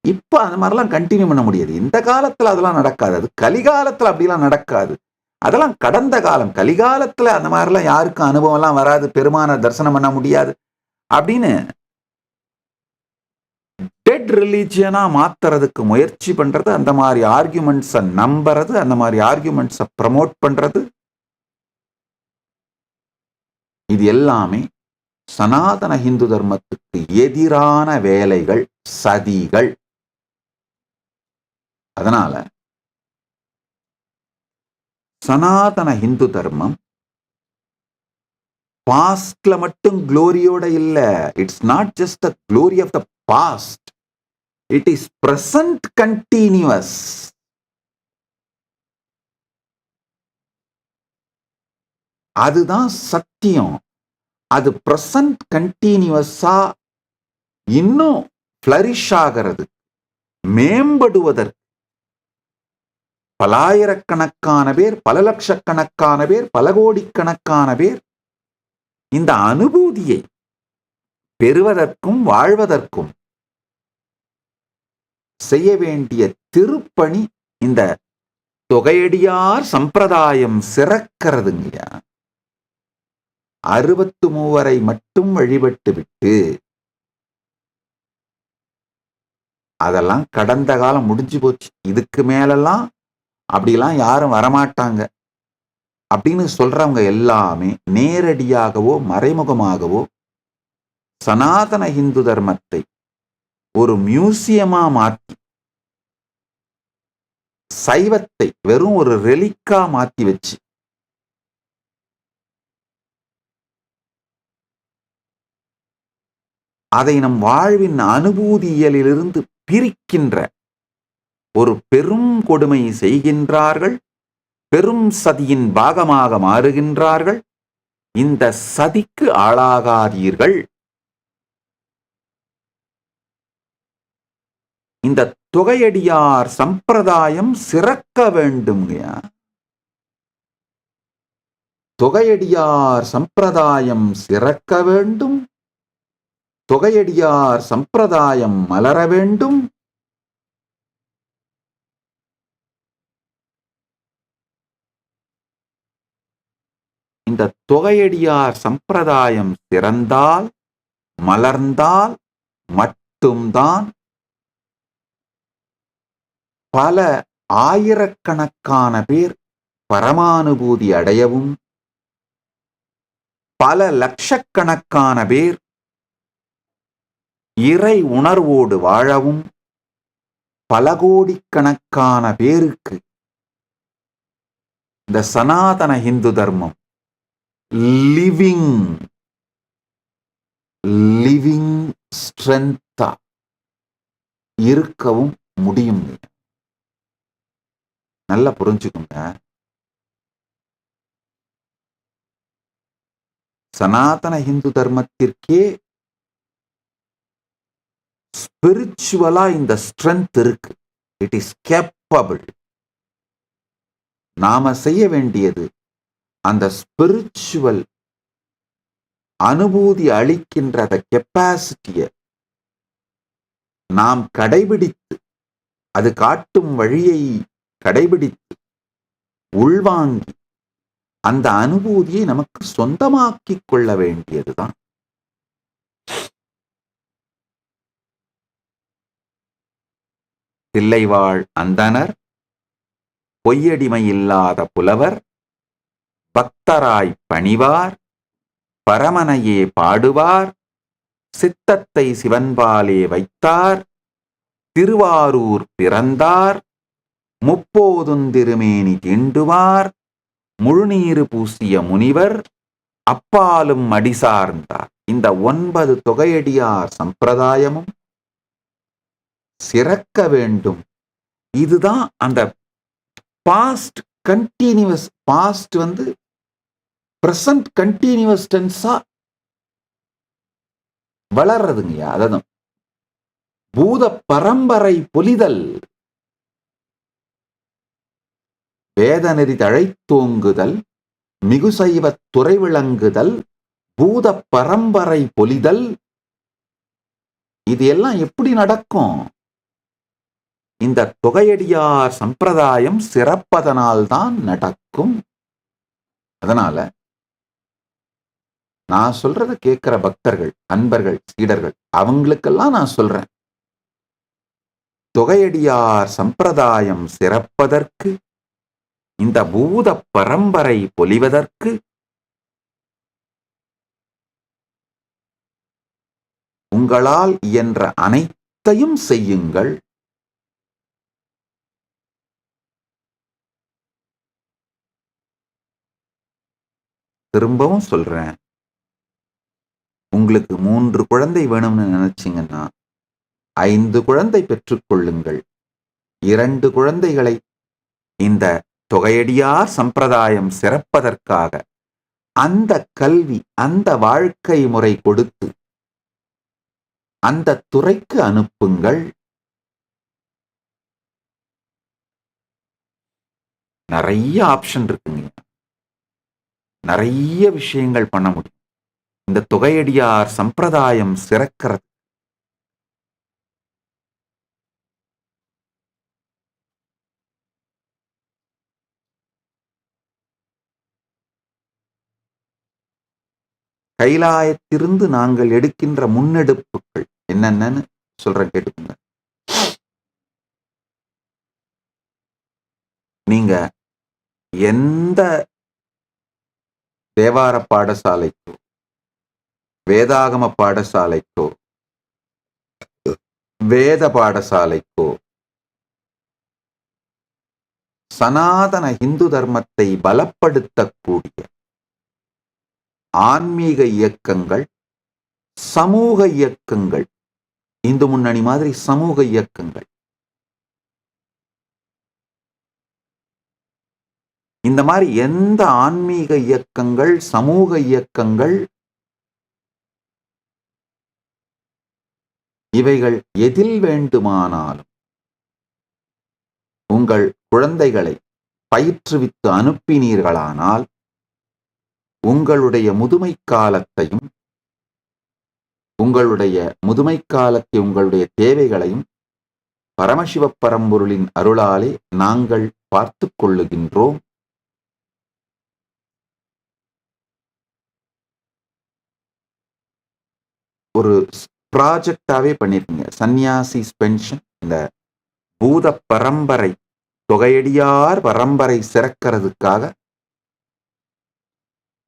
இப்ப அந்த மாதிரிலாம் கண்டினியூ பண்ண முடியாது. இந்த காலத்துல அதெல்லாம் நடக்காது. அது கலிகாலத்துல அப்படிலாம் நடக்காது. அதெல்லாம் கடந்த காலம். கலிகாலத்துல அந்த மாதிரிலாம் யாருக்கும் அனுபவம் எல்லாம் வராது, பெருமான தரிசனம் பண்ண முடியாது அப்படின்னு டெட் ரிலீஜியனா மாத்துறதுக்கு முயற்சி பண்றது, அந்த மாதிரி ஆர்குமெண்ட்ஸை நம்புறது, அந்த மாதிரி ஆர்குமெண்ட்ஸை ப்ரமோட் பண்றது, இது எல்லாமே சனாதன ஹிந்து தர்மத்துக்கு எதிரான வேலைகள், சதிகள். அதனால சனாதன ஹிந்து தர்மம் பாஸ்ட்ல மட்டும் குளோரியோட இல்ல. It's not just the glory of the past, it is present continuous. அதுதான் சத்தியம். அது பிரசன்ட் கண்டினியூஸா இன்னும் ஃபிளரிஷ் ஆகிறது, மேம்படுவதற்கு பலாயிரக்கணக்கான பேர், பல லட்சக்கணக்கான பேர், பல கோடிக்கணக்கான பேர் இந்த அனுபூதியை பெறுவதற்கும் வாழ்வதற்கும் செய்ய வேண்டிய திருப்பணி இந்த தொகையடியார் சம்பிரதாயம் சிறக்கிறதுங்க. 63 மட்டும் வழிபட்டு விட்டு அதெல்லாம் கடந்த காலம் முடிஞ்சு போச்சு, இதுக்கு மேலெல்லாம் அப்படிலாம் யாரும் வரமாட்டாங்க அப்படின்னு சொல்றவங்க எல்லாமே நேரடியாகவோ மறைமுகமாகவோ சனாதன இந்து தர்மத்தை ஒரு மியூசியமா மாற்றி சைவத்தை வெறும் ஒரு ரெலிக்கா மாத்தி வச்சு அதை நம் வாழ்வின் அனுபூதியியலிலிருந்து பிரிக்கின்ற ஒரு பெரும் கொடுமை செய்கின்றார்கள். பெரும் சதியின் பாகமாக மாறுகின்றார்கள். இந்த சதிக்கு ஆளாகாதீர்கள். இந்த தொகையடியார் சம்பிரதாயம் சிறக்க வேண்டும்யா. தொகையடியார் சம்பிரதாயம் சிறக்க வேண்டும். தொகையடியார் சம்பிரதாயம் மலர வேண்டும். இந்த தொகையடியார் சம்பிரதாயம் சிறந்தால் மலர்ந்தால் மட்டும்தான் பல ஆயிரக்கணக்கான பேர் பரமானுபூதி அடையவும், பல லட்சக்கணக்கான பேர் இறை உணர்வோடு வாழவும், பல கோடிக்கணக்கான பேருக்கு இந்த சனாதன இந்து தர்மம் லிவிங் ஸ்ட்ரென்த்தா இருக்கவும் முடியும். நல்லா புரிஞ்சுக்குங்க. சனாதன இந்து தர்மத்திற்கே ஸ்பிரிச்சுவலா இந்த ஸ்ட்ரென்த் இருக்கு. It is capable. நாம செய்ய வேண்டியது அந்த ஸ்பிரிச்சுவல் அனுபூதி அளிக்கின்ற அந்த கெப்பாசிட்டியை நாம் கடைபிடித்து, அது காட்டும் வழியை கடைபிடித்து உள்வாங்கி அந்த அனுபூதியை நமக்கு சொந்தமாக்கிக் கொள்ள வேண்டியதுதான். தில்லைவாழ் அந்தணர், பொய்யடிமை இல்லாத புலவர், பக்தராய் பணிவார், பரமனையே பாடுவார், சித்தத்தை சிவன்பாலே வைத்தார், திருவாரூர் பிறந்தார், முப்போதுந்திருமேனி தீண்டுவார், முழுநீரு பூசிய முனிவர், அப்பாலும் அடிசார்ந்தார். இந்த 9 தொகையடியார் சம்பிரதாயமும் சிறக்க வேண்டும். இதுதான் அந்த past continuous, past present continuous டென்ஸா வளர்றதுங்க. அதான் பூத பரம்பரை பொலிதல், வேதநெறி தழைத்தோங்குதல், மிகுசைவத் துறை விளங்குதல், பூத பரம்பரை பொலிதல். இது எல்லாம் எப்படி நடக்கும்? இந்த தொகையடியார் சம்பிரதாயம் சிறப்பதனால்தான் நடக்கும். அதனால நான் சொல்றத கேட்கிற பக்தர்கள், அன்பர்கள், சீடர்கள், அவங்களுக்கெல்லாம் நான் சொல்றேன், தொகையடியார் சம்பிரதாயம் சிறப்பதற்கு, இந்த பூத பரம்பரை பொலிவதற்கு உங்களால் இயன்ற அனைத்தையும் செய்யுங்கள். திரும்பவும் சொல்றேன், உங்களுக்கு 3 குழந்தை வேணும்னு நினைச்சீங்கன்னா 5 குழந்தை பெற்றுக்கொள்ளுங்கள். 2 குழந்தைகளை இந்த தொகையடியார் சம்பிரதாயம் சிறப்பதற்காக அந்த கல்வி, அந்த வாழ்க்கை முறை கொடுத்து அந்த துறைக்கு அனுப்புங்கள். நிறைய ஆப்ஷன் இருக்குங்க, நிறைய விஷயங்கள் பண்ண முடியும். இந்த தொகையடியார் சம்பிரதாயம் சிறக்கிறது. கைலாயத்திலிருந்து நாங்கள் எடுக்கின்ற முன்னெடுப்புகள் என்னென்னு சொல்றேன், கேட்டுக்கோங்க. நீங்க எந்த தேவார பாடசாலைக்கோ, வேதாகம பாடசாலைக்கோ, வேத பாடசாலைக்கோ சனாதன இந்து தர்மத்தை பலப்படுத்தக்கூடிய ஆன்மீக இயக்கங்கள், சமூக இயக்கங்கள், இந்து முன்னணி மாதிரி சமூக இயக்கங்கள், இந்த மாதிரி எந்த ஆன்மீக இயக்கங்கள், சமூக இயக்கங்கள், இவைகள் எதில் வேண்டுமானாலும் உங்கள் குழந்தைகளை பயிற்றுவித்து அனுப்பினீர்களானால் உங்களுடைய முதுமை காலத்தையும் உங்களுடைய தேவைகளையும் பரமசிவ பரம்பொருளின் அருளாலே நாங்கள் பார்த்து கொள்ளுகின்றோம். ஒரு ப்ராஜெக்டாவே பண்ணிருக்கீங்க. சன்னியாசிஸ் பென்ஷன், இந்த பூத பரம்பரை தொகையடியார் பரம்பரை சிறக்கிறதுக்காக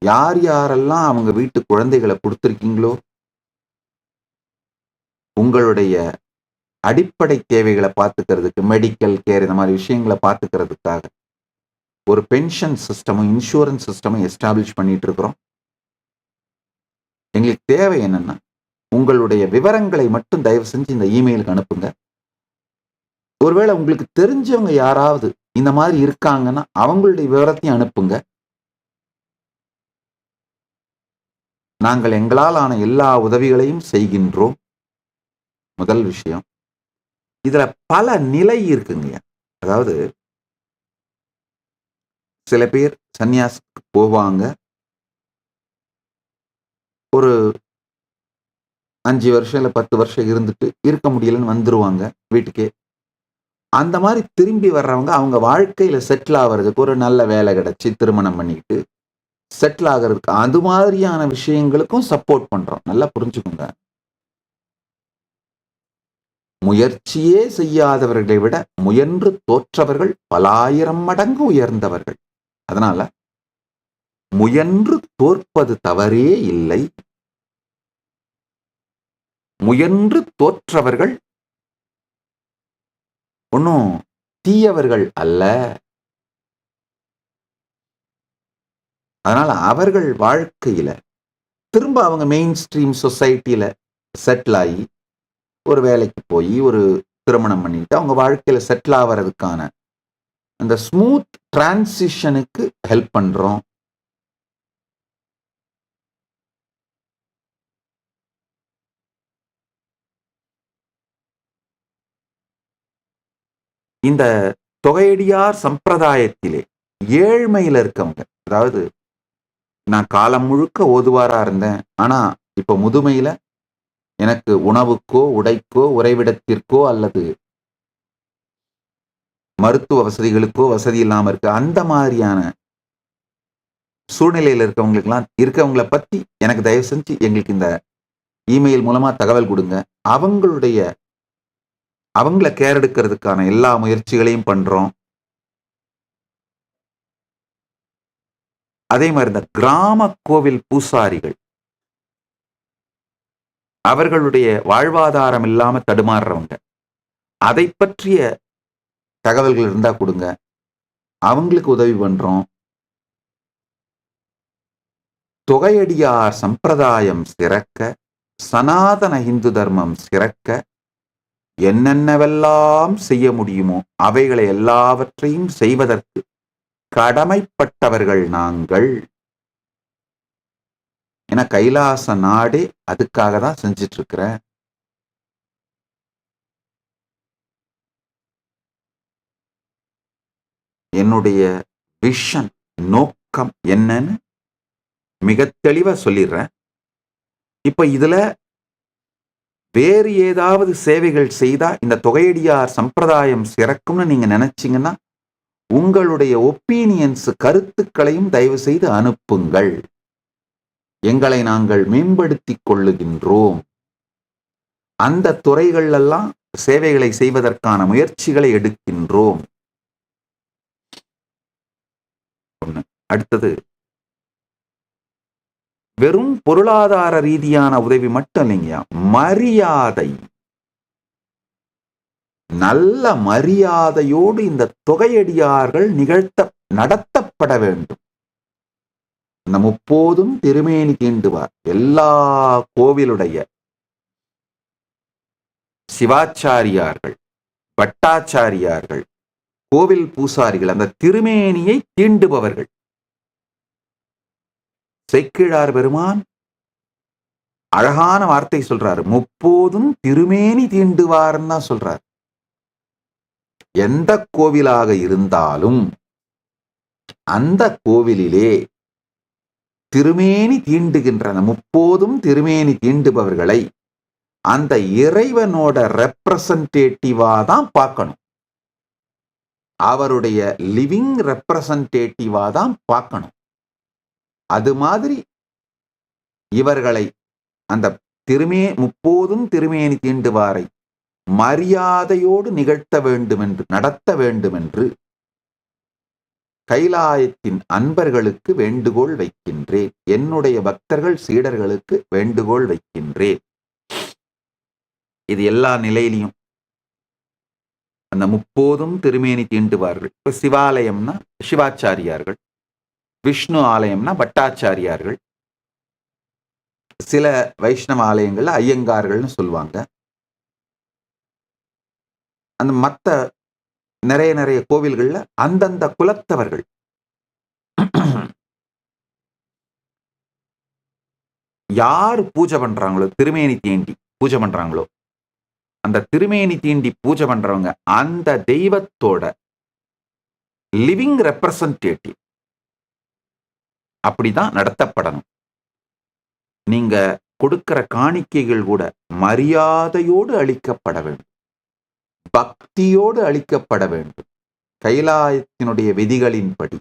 யார் யாரெல்லாம் அவங்க வீட்டு குழந்தைகளை கொடுத்துருக்கீங்களோ உங்களுடைய அடிப்படை தேவைகளை பார்த்துக்கிறதுக்கு, மெடிக்கல் கேர், இந்த மாதிரி விஷயங்களை பார்த்துக்கிறதுக்காக ஒரு பென்ஷன் சிஸ்டமும் இன்சூரன்ஸ் சிஸ்டமும் எஸ்டாப்ளிஷ் பண்ணிட்டு இருக்கிறோம். எங்களுக்கு தேவை என்னன்னா, உங்களுடைய விவரங்களை மட்டும் தயவு செஞ்சு இந்த இமெயிலுக்கு அனுப்புங்க. ஒருவேளை உங்களுக்கு தெரிஞ்சவங்க யாராவது இந்த மாதிரி இருக்காங்கன்னா அவங்களுடைய விவரத்தையும் அனுப்புங்க. நாங்கள் எங்களால் ஆன எல்லா உதவிகளையும் செய்கின்றோம். முதல் விஷயம். இதுல பல நிலை இருக்குங்க. அதாவது சில பேர் சன்னியாசுக்கு போவாங்க, ஒரு 5 வருஷம் இல்ல 10 வருஷம் இருந்துட்டு இருக்க முடியலன்னு வந்துருவாங்க வீட்டுக்கே. அந்த மாதிரி திரும்பி வர்றவங்க அவங்க வாழ்க்கையில செட்டில் ஆகிறதுக்கு, ஒரு நல்ல வேலை கிடைச்சி திருமணம் பண்ணிக்கிட்டு செட்டில் ஆகிறதுக்கு, அது மாதிரியான விஷயங்களுக்கும் சப்போர்ட் பண்றோம். நல்லா புரிஞ்சுக்கோங்க. முயற்சியே செய்யாதவர்களை விட முயன்று தோற்றவர்கள் பலாயிரம் மடங்கு உயர்ந்தவர்கள். அதனால முயன்று தோற்பது தவறே இல்லை. முயன்று தோற்றவர்கள் ஒன்னும் தீயவர்கள் அல்ல. அதனால அவர்கள் வாழ்க்கையில திரும்ப அவங்க மெயின் ஸ்ட்ரீம் சொசைட்டில செட்டில் ஆகி ஒரு வேலைக்கு போய் ஒரு திருமணம் பண்ணிட்டு அவங்க வாழ்க்கையில செட்டில் ஆகிறதுக்கான அந்த ஸ்மூத் டிரான்சிஷனுக்கு ஹெல்ப் பண்றோம். இந்த தொகையடியார் சம்பிரதாயத்திலே ஏழ்மையில இருக்கவங்க, அதாவது நான் காலம் முழுக்க ஓதுவாரா இருந்தேன், ஆனா இப்ப முதுமையில எனக்கு உணவுக்கோ உடைக்கோ உறைவிடத்திற்கோ அல்லது மருத்துவ வசதிகளுக்கோ வசதி இல்லாம இருக்கு, அந்த மாதிரியான சூழ்நிலையில இருக்கவங்களை பத்தி எனக்கு தயவு செஞ்சு எங்களுக்கு இந்த இமெயில் மூலமா தகவல் கொடுங்க. அவங்கள கேர் எடுக்கிறதுக்கான எல்லா முயற்சிகளையும் பண்றோம். அதே மாதிரி இந்த கிராம கோவில் பூசாரிகள், அவர்களுடைய வாழ்வாதாரம் இல்லாம தடுமாறுறவங்க, அதை பற்றிய தகவல்கள் இருந்தா கொடுங்க, அவங்களுக்கு உதவி பண்றோம். தொகையடியார் சம்பிரதாயம் சிறக்க, சனாதன இந்து தர்மம் சிறக்க என்னென்னவெல்லாம் செய்ய முடியுமோ அவைகளை எல்லாவற்றையும் செய்வதற்கு கடமைப்பட்டவர்கள் நாங்கள். ஏன்னா கைலாச நாடே அதுக்காக தான் செஞ்சிட்டு இருக்கிறேன். என்னுடைய விஷன், நோக்கம் என்னன்னு மிக தெளிவா சொல்லிடுறேன். இப்ப இதுல வேறு ஏதாவது சேவைகள் செய்தா இந்த தொகையடியார் சம்பிரதாயம் சிறக்கும்னு நீங்க நினைச்சீங்கன்னா உங்களுடைய ஒப்பீனியன்ஸ், கருத்துக்களையும் தயவு செய்து அனுப்புங்கள். எங்களை நாங்கள் மேம்படுத்திக் கொள்ளுகின்றோம். அந்த துறைகளெல்லாம் சேவைகளை செய்வதற்கான முயற்சிகளை எடுக்கின்றோம். அடுத்தது, வெறும் பொருளாதார ரீதியான உதவி மட்டும் இல்லைங்க, மரியாதை. நல்ல மரியாதையோடு இந்த தொகையடியார்கள் நடத்தப்பட வேண்டும். இந்த 30 திருமேனி தீண்டுவார் எல்லா கோவிலுடைய சிவாச்சாரியார்கள், பட்டாச்சாரியார்கள், கோவில் பூசாரிகள், அந்த திருமேனியை தீண்டுபவர்கள். சேக்கிழார் பெருமான் அழகான வார்த்தை சொல்றாரு, 30 திருமேனி தீண்டுவார்ன்னு தான் சொல்றார். எந்த கோவிலாக இருந்தாலும் அந்த கோவிலிலே திருமேனி தீண்டுகின்ற 30 திருமேனி தீண்டுபவர்களை அந்த இறைவனோட ரெப்ரசன்டேட்டிவா தான் பார்க்கணும். அவருடைய லிவிங் ரெப்ரசன்டேட்டிவா தான் பார்க்கணும். அது மாதிரி இவர்களை அந்த 30 திருமேனி தீண்டுவாரை மரியாதையோடு நிகழ்த்த வேண்டும் என்று, நடத்த வேண்டும் என்று கைலாயத்தின் அன்பர்களுக்கு வேண்டுகோள் வைக்கின்றேன். என்னுடைய பக்தர்கள் சீடர்களுக்கு வேண்டுகோள் வைக்கின்றேன். இது எல்லா நிலையிலையும் அந்த 30 திருமேனி தீண்டுவார்கள். இப்ப சிவாலயம்னா சிவாச்சாரியார்கள், விஷ்ணு ஆலயம்னா பட்டாச்சாரியார்கள், சில வைஷ்ணவ ஆலயங்கள்ல ஐயங்கார்கள்னு சொல்லுவாங்க. அந்த மற்ற நிறைய கோவில்கள்ல அந்தந்த குலத்தவர்கள். யார் பூஜை பண்றாங்களோ, திருமேனி தீண்டி பூஜை பண்றாங்களோ, அந்த திருமேனி தீண்டி பூஜை பண்றவங்க அந்த தெய்வத்தோட லிவிங் ரெப்ரசன்டேட்டிவ். அப்படிதான் நடத்தப்படணும். நீங்க கொடுக்கிற காணிக்கைகள் கூட மரியாதையோடு அளிக்கப்பட வேண்டும், பக்தியோடு அளிக்கப்பட வேண்டும். கைலாயத்தினுடைய விதிகளின்படி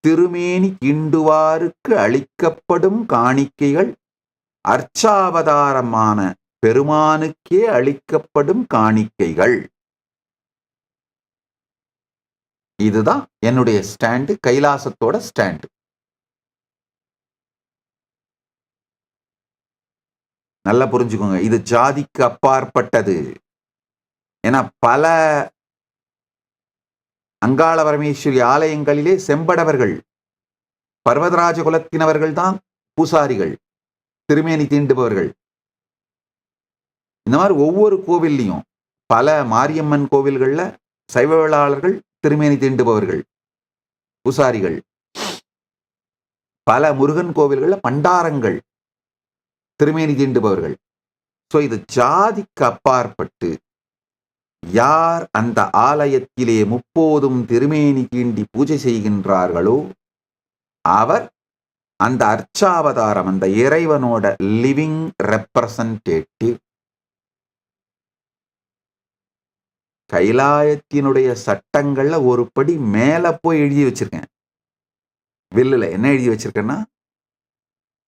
திருமேனி தீண்டுவாருக்கு அளிக்கப்படும் காணிக்கைகள் அர்ச்சாவதாரமான பெருமானுக்கே அளிக்கப்படும் காணிக்கைகள். இதுதான் என்னுடைய ஸ்டாண்டு, கைலாசத்தோட ஸ்டாண்டு. நல்லா புரிஞ்சுக்கோங்க, இது ஜாதிக்கு அப்பாற்பட்டது. ஏன்னா பல அங்காள பரமேஸ்வரி ஆலயங்களிலே செம்படவர்கள், பர்வதராஜ குலத்தினவர்கள் தான் பூசாரிகள், திருமேனி தீண்டுபவர்கள். இந்த மாதிரி ஒவ்வொரு கோவில்லையும் பல மாரியம்மன் கோவில்கள்ல சைவ வேளாளர்கள் திருமேனி தீண்டுபவர்கள், பூசாரிகள். பல முருகன் கோவில்கள்ல பண்டாரங்கள் திருமேனி தீண்டுபவர்கள். சோ இது ஜாதிக்கு அப்பாற்பட்டு யார் அந்த ஆலயத்திலே 30 திருமேனி தீண்டி பூஜை செய்கின்றார்களோ அவர் அந்த அர்ச்சாவதாரம், அந்த இறைவனோட லிவிங் ரெப்ரசன்டேட்டிவ். கைலாயத்தினுடைய சட்டங்கள்ல ஒரு படி மேல போய் எழுதி வச்சிருக்கேன். வில்லுல என்ன எழுதி வச்சிருக்கேன்னா,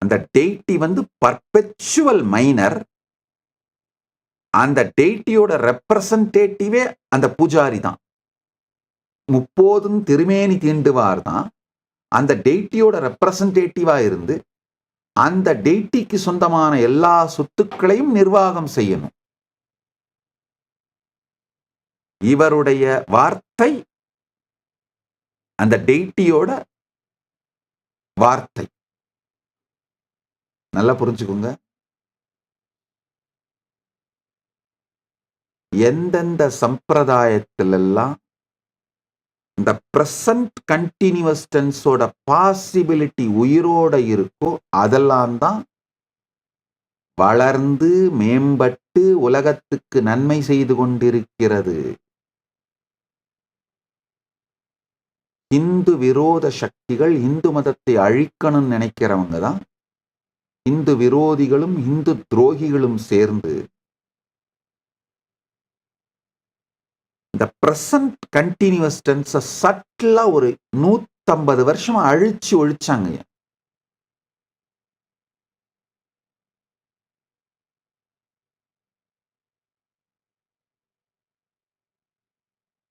அந்த டெய்டி பர்பெச்சுவல் மைனர், அந்த டெய்டியோட ரெப்ரசன்டேட்டிவே அந்த பூஜாரி தான். 30 திருமேனி தீண்டுவார் தான் அந்த டெய்டியோட ரெப்ரசன்டேட்டிவா இருந்து அந்த டெய்டிக்கு சொந்தமான எல்லா சொத்துக்களையும் நிர்வாகம் செய்யணும். இவருடைய வார்த்தை அந்த டெய்டியோட வார்த்தை. நல்லா புரிஞ்சுக்கோங்க. எந்தெந்த சம்பிரதாயத்திலெல்லாம் இந்த பிரசன்ட் கண்டினியூஸ் டென்ஸோட பாசிபிலிட்டி உயிரோட இருக்கோ அதெல்லாம் தான் வளர்ந்து மேம்பட்டு உலகத்துக்கு நன்மை செய்து கொண்டிருக்கிறது. இந்து விரோத சக்திகள், இந்து மதத்தை அழிக்கணும்னு நினைக்கிறவங்க தான் இந்து விரோதிகளும் இந்து துரோகிகளும் சேர்ந்து இந்த பிரசன்ட் கண்டினியூஸ் டென்ஸை சட்டிலா ஒரு 150 வருஷமா அழிச்சு ஒழிச்சாங்க.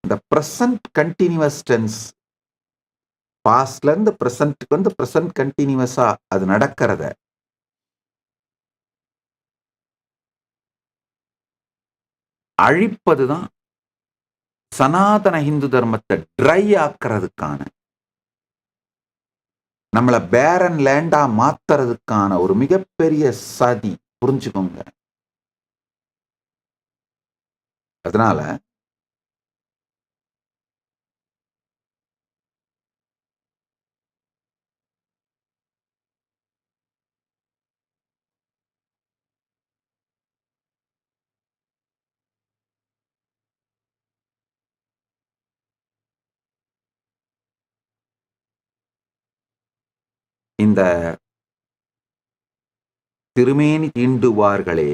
இந்த பிரசன்ட் கண்டினியூஸ் டென்ஸ் பாஸ்ட்ல இருந்து பிரசன்ட்க்கு பிரசன்ட் கண்டினியூஸா அது நடக்கிறத அழிப்பதுதான் சனாதன இந்து தர்மத்தை ட்ரை ஆக்குறதுக்கான, நம்மளை பேரன் லேண்டா மாத்துறதுக்கான ஒரு மிகப்பெரிய சதி. புரிஞ்சுக்கோங்க. அதனால இந்த திருமேனி தீண்டுவார்களே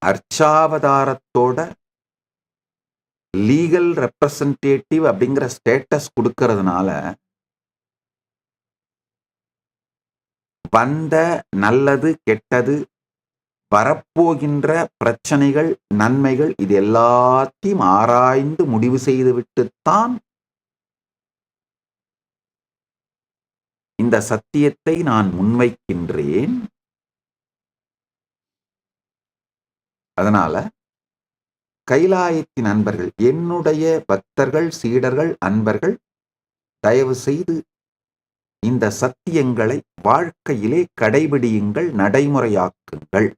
அர்ச்சாவதாரத்தோட லீகல் ரெப்ரசன்டேட்டிவ் அப்படிங்கிற ஸ்டேட்டஸ் கொடுக்கறதுனால வந்த நல்லது கெட்டது, வரப்போகின்ற பிரச்சனைகள் நன்மைகள், இது எல்லாத்தையும் ஆராய்ந்து முடிவு செய்துவிட்டுத்தான் இந்த சத்தியத்தை நான் முன்வைக்கின்றேன். அதனால கைலாயத்தின் அன்பர்கள், என்னுடைய பக்தர்கள், சீடர்கள், அன்பர்கள், தயவு செய்து இந்த சத்தியங்களை வாழ்க்கையிலே கடைபிடியுங்கள், நடைமுறையாக்குங்கள்.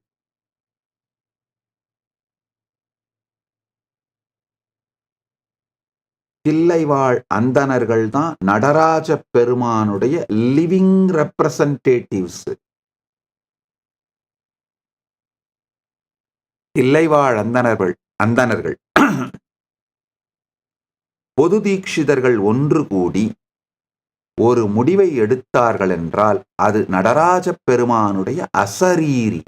தில்லைவாழ் அந்தணர்கள் தான் நடராஜ பெருமானுடைய லிவிங் ரெப்ரசன்டேட்டிவ்ஸ். தில்லைவாழ் அந்தணர்கள் பொது தீட்சிதர்கள் ஒன்று கூடி ஒரு முடிவை எடுத்தார்கள் என்றால் அது நடராஜ பெருமானுடைய அசரீரி.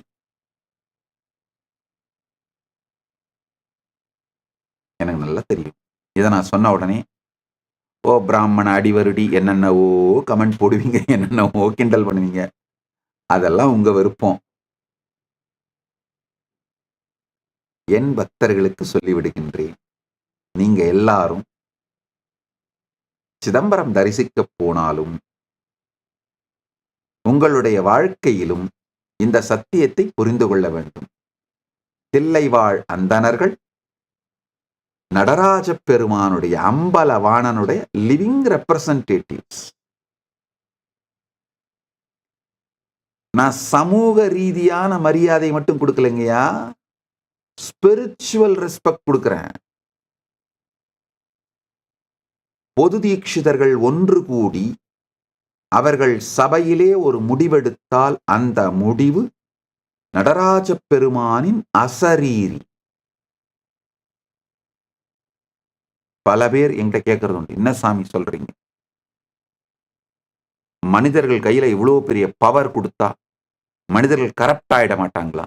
எனக்கு நல்லா தெரியும். இதை நான் சொன்ன உடனே ஓ பிராமண அடிவருடி என்னென்னவோ கமெண்ட் போடுவீங்க, என்னென்னவோ கிண்டல் பண்ணுவீங்க. அதெல்லாம் உங்க விருப்பம். என் பக்தர்களுக்கு சொல்லிவிடுகின்றேன், நீங்க எல்லாரும் சிதம்பரம் தரிசிக்க போனாலும் உங்களுடைய வாழ்க்கையிலும் இந்த சத்தியத்தை புரிந்து கொள்ள வேண்டும். தில்லைவாழ் அந்தணர்கள் நடராஜ பெருமானுடைய அம்பலவாணனுடைய லிவிங் ரெப்ரசன்டேட்டிவ்ஸ். நான் சமூக ரீதியான மரியாதை மட்டும் கொடுக்கலைங்கயா, ஸ்பிரிச்சுவல் ரெஸ்பெக்ட் கொடுக்கிறேன். பொது தீட்சிதர்கள் ஒன்று கூடி அவர்கள் சபையிலே ஒரு முடிவெடுத்தால் அந்த முடிவு நடராஜ பெருமானின் அசரீரி. பல பேர் என்கிட்ட கேட்கறது உண்டு, என்ன சாமி சொல்றீங்க, மனிதர்கள் கையில இவ்வளவு பெரிய பவர் கொடுத்தா மனிதர்கள் கரப்ட் ஆயிட மாட்டாங்களா?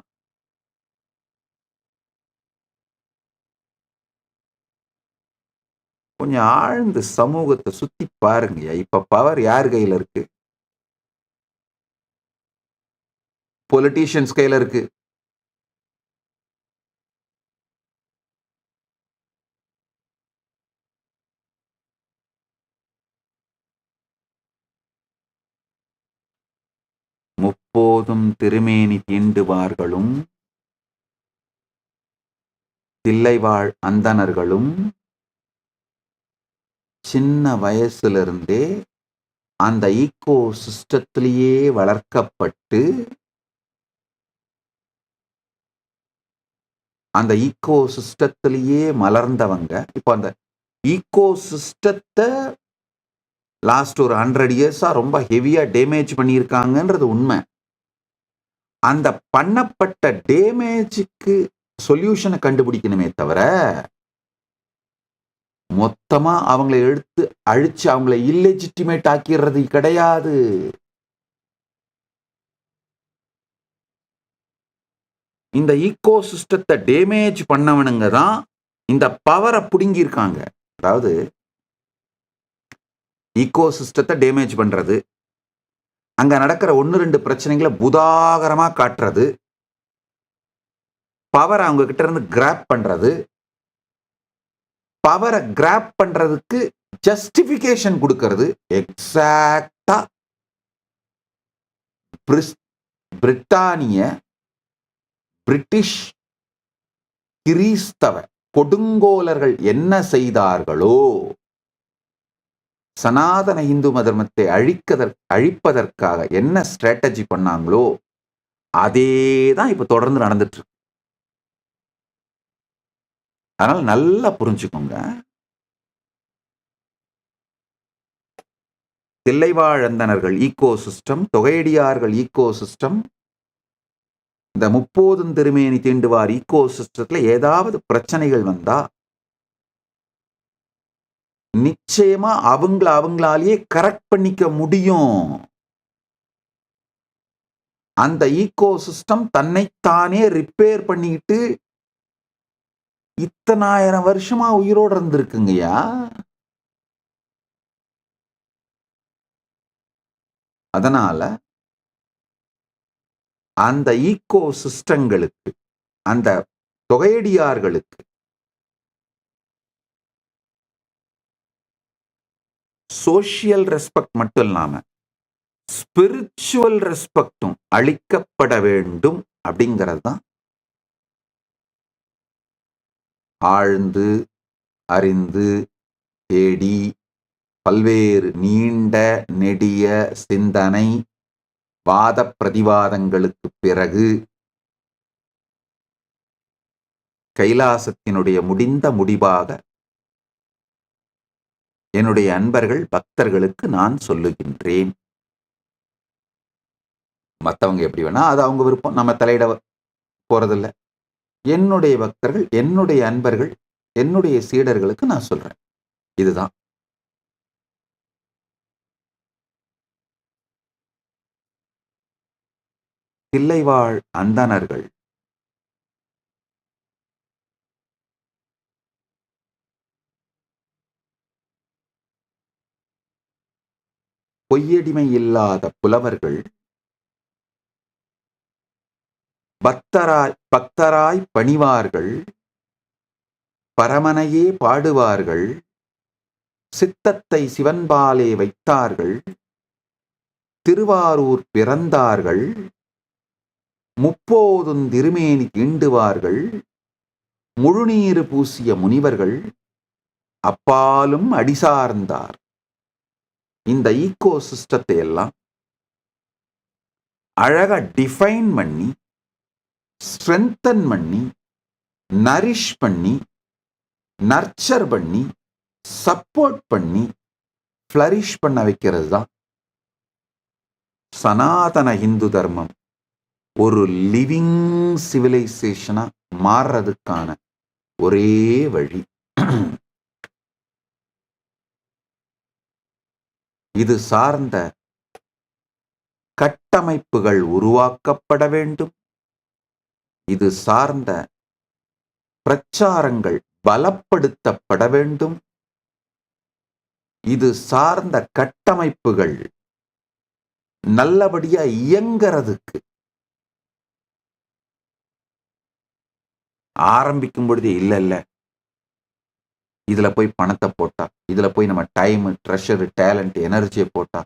கொஞ்சம் ஆழ்ந்து சமூகத்தை சுத்தி பாருங்க. இப்ப பவர் யார் கையில இருக்கு? பொலிட்டீஷியன்ஸ் கையில இருக்கு. முப்போதும் திருமேனி தீண்டுவார்களும் தில்லைவாழ் அந்தணர்களும் சின்ன வயசுல அந்த ஈகோ சிஸ்டத்திலேயே வளர்க்கப்பட்டு அந்த ஈகோ சிஸ்டத்திலேயே மலர்ந்தவங்க. இப்போ அந்த ஈகோ சிஸ்டத்தை லாஸ்ட் ஒரு 100 இயர்ஸா ரொம்ப ஹெவியா டேமேஜ் பண்ணியிருக்காங்கன்றது உண்மை. அந்த பண்ணப்பட்ட டேமேஜுக்கு சொல்யூஷனை கண்டுபிடிக்கணுமே தவிர மொத்தமா அவங்களை எடுத்து அழிச்சு அவங்களை இல்லெஜிட்டிமேட் ஆக்கிடுறது கிடையாது. இந்த ஈகோ சிஸ்டத்தை டேமேஜ் பண்ணவனுங்க தான் இந்த பவரை புடுங்கி இருக்காங்க. அதாவது ஈகோ சிஸ்டத்தை டேமேஜ் பண்றது, அங்க நடக்கிற 1-2 பிரச்சனைகளை புதாகரமா காட்டுறது, பவரை அவங்க கிட்ட இருந்து கிராப் பண்றது, பவரை கிராப் பண்றதுக்கு ஜஸ்டிபிகேஷன் கொடுக்கிறது. எக்ஸாக்டா பிரிட்டானிய பிரிட்டிஷ் கிறிஸ்தவ கொடுங்கோலர்கள் என்ன செய்தார்களோ, சனாதன இந்து மதத்தை அழிப்பதற்காக என்ன ஸ்ட்ராட்டஜி பண்ணாங்களோ அதேதான் இப்ப தொடர்ந்து நடந்துட்டு இருக்கு. அதனால நல்லா புரிஞ்சுக்கோங்க. தில்லைவாழந்தனர்கள் ஈகோ சிஸ்டம், தொகையடியார்கள் ஈகோ சிஸ்டம், இந்த முப்போதும் திருமேனி தீண்டுவார் ஈகோ சிஸ்டத்துல ஏதாவது பிரச்சனைகள் வந்தா நிச்சயமா அவங்களாலேயே கரெக்ட் பண்ணிக்க முடியும். அந்த ஈகோ சிஸ்டம் தன்னைத்தானே ரிப்பேர் பண்ணிட்டு இத்தனாயிரம் வருஷமா உயிரோடு இருந்திருக்குங்கய்யா. அதனால அந்த ஈகோ சிஸ்டங்களுக்கு, அந்த தொகையடியார்களுக்கு சோசியல் ரெஸ்பெக்ட் மட்டும் இல்லாம ஸ்பிரிச்சுவல் ரெஸ்பெக்டும் அளிக்கப்பட வேண்டும் அப்படிங்கிறது தான் ஆழ்ந்து அறிந்து தேடி பல்வேறு நீண்ட நெடிய சிந்தனை வாத பிரதிவாதங்களுக்கு பிறகு கைலாசத்தினுடைய முடிந்த முடிவாக என்னுடைய அன்பர்கள் பக்தர்களுக்கு நான் சொல்லுகின்றேன். மற்றவங்க எப்படி வேணா அது அவங்க விருப்பம், நம்ம தலையிட போறதில்லை. என்னுடைய பக்தர்கள், என்னுடைய அன்பர்கள், என்னுடைய சீடர்களுக்கு நான் சொல்றேன். இதுதான். தில்லைவாழ் அந்தணர்கள் பொய்யடிமை இல்லாத புலவர்கள் பக்தராய் பணிவார்கள், பரமனையே பாடுவார்கள், சித்தத்தை சிவன்பாலே வைத்தார்கள், திருவாரூர் பிறந்தார்கள், முப்போதும் திருமேனி தீண்டுவார்கள், முழுநீரு பூசிய முனிவர்கள், அப்பாலும் அடிசார்ந்தார். இந்த ஈகோ சிஸ்டத்தை எல்லாம் அழகா டிஃபைன் பண்ணி, ஸ்ட்ரென்தன் பண்ணி, நரிஷ் பண்ணி, நர்ச்சர் பண்ணி, சப்போர்ட் பண்ணி, ஃப்ளரிஷ் பண்ண வைக்கிறது தான் சனாதன இந்து தர்மம் ஒரு லிவிங் சிவிலைசேஷனா மாறுறதுக்கான ஒரே வழி. இது சார்ந்த கட்டமைப்புகள் உருவாக்கப்பட வேண்டும். இது சார்ந்த பிரச்சாரங்கள் பலப்படுத்தப்பட வேண்டும். இது சார்ந்த கட்டமைப்புகள் நல்லபடியா இயங்கிறதுக்கு ஆரம்பிக்கும் பொழுதே இல்ல இதுல போய் பணத்தை போட்டா, இதுல போய் நம்ம டைம், ட்ரெஷர், டேலண்ட், எனர்ஜியை போட்டா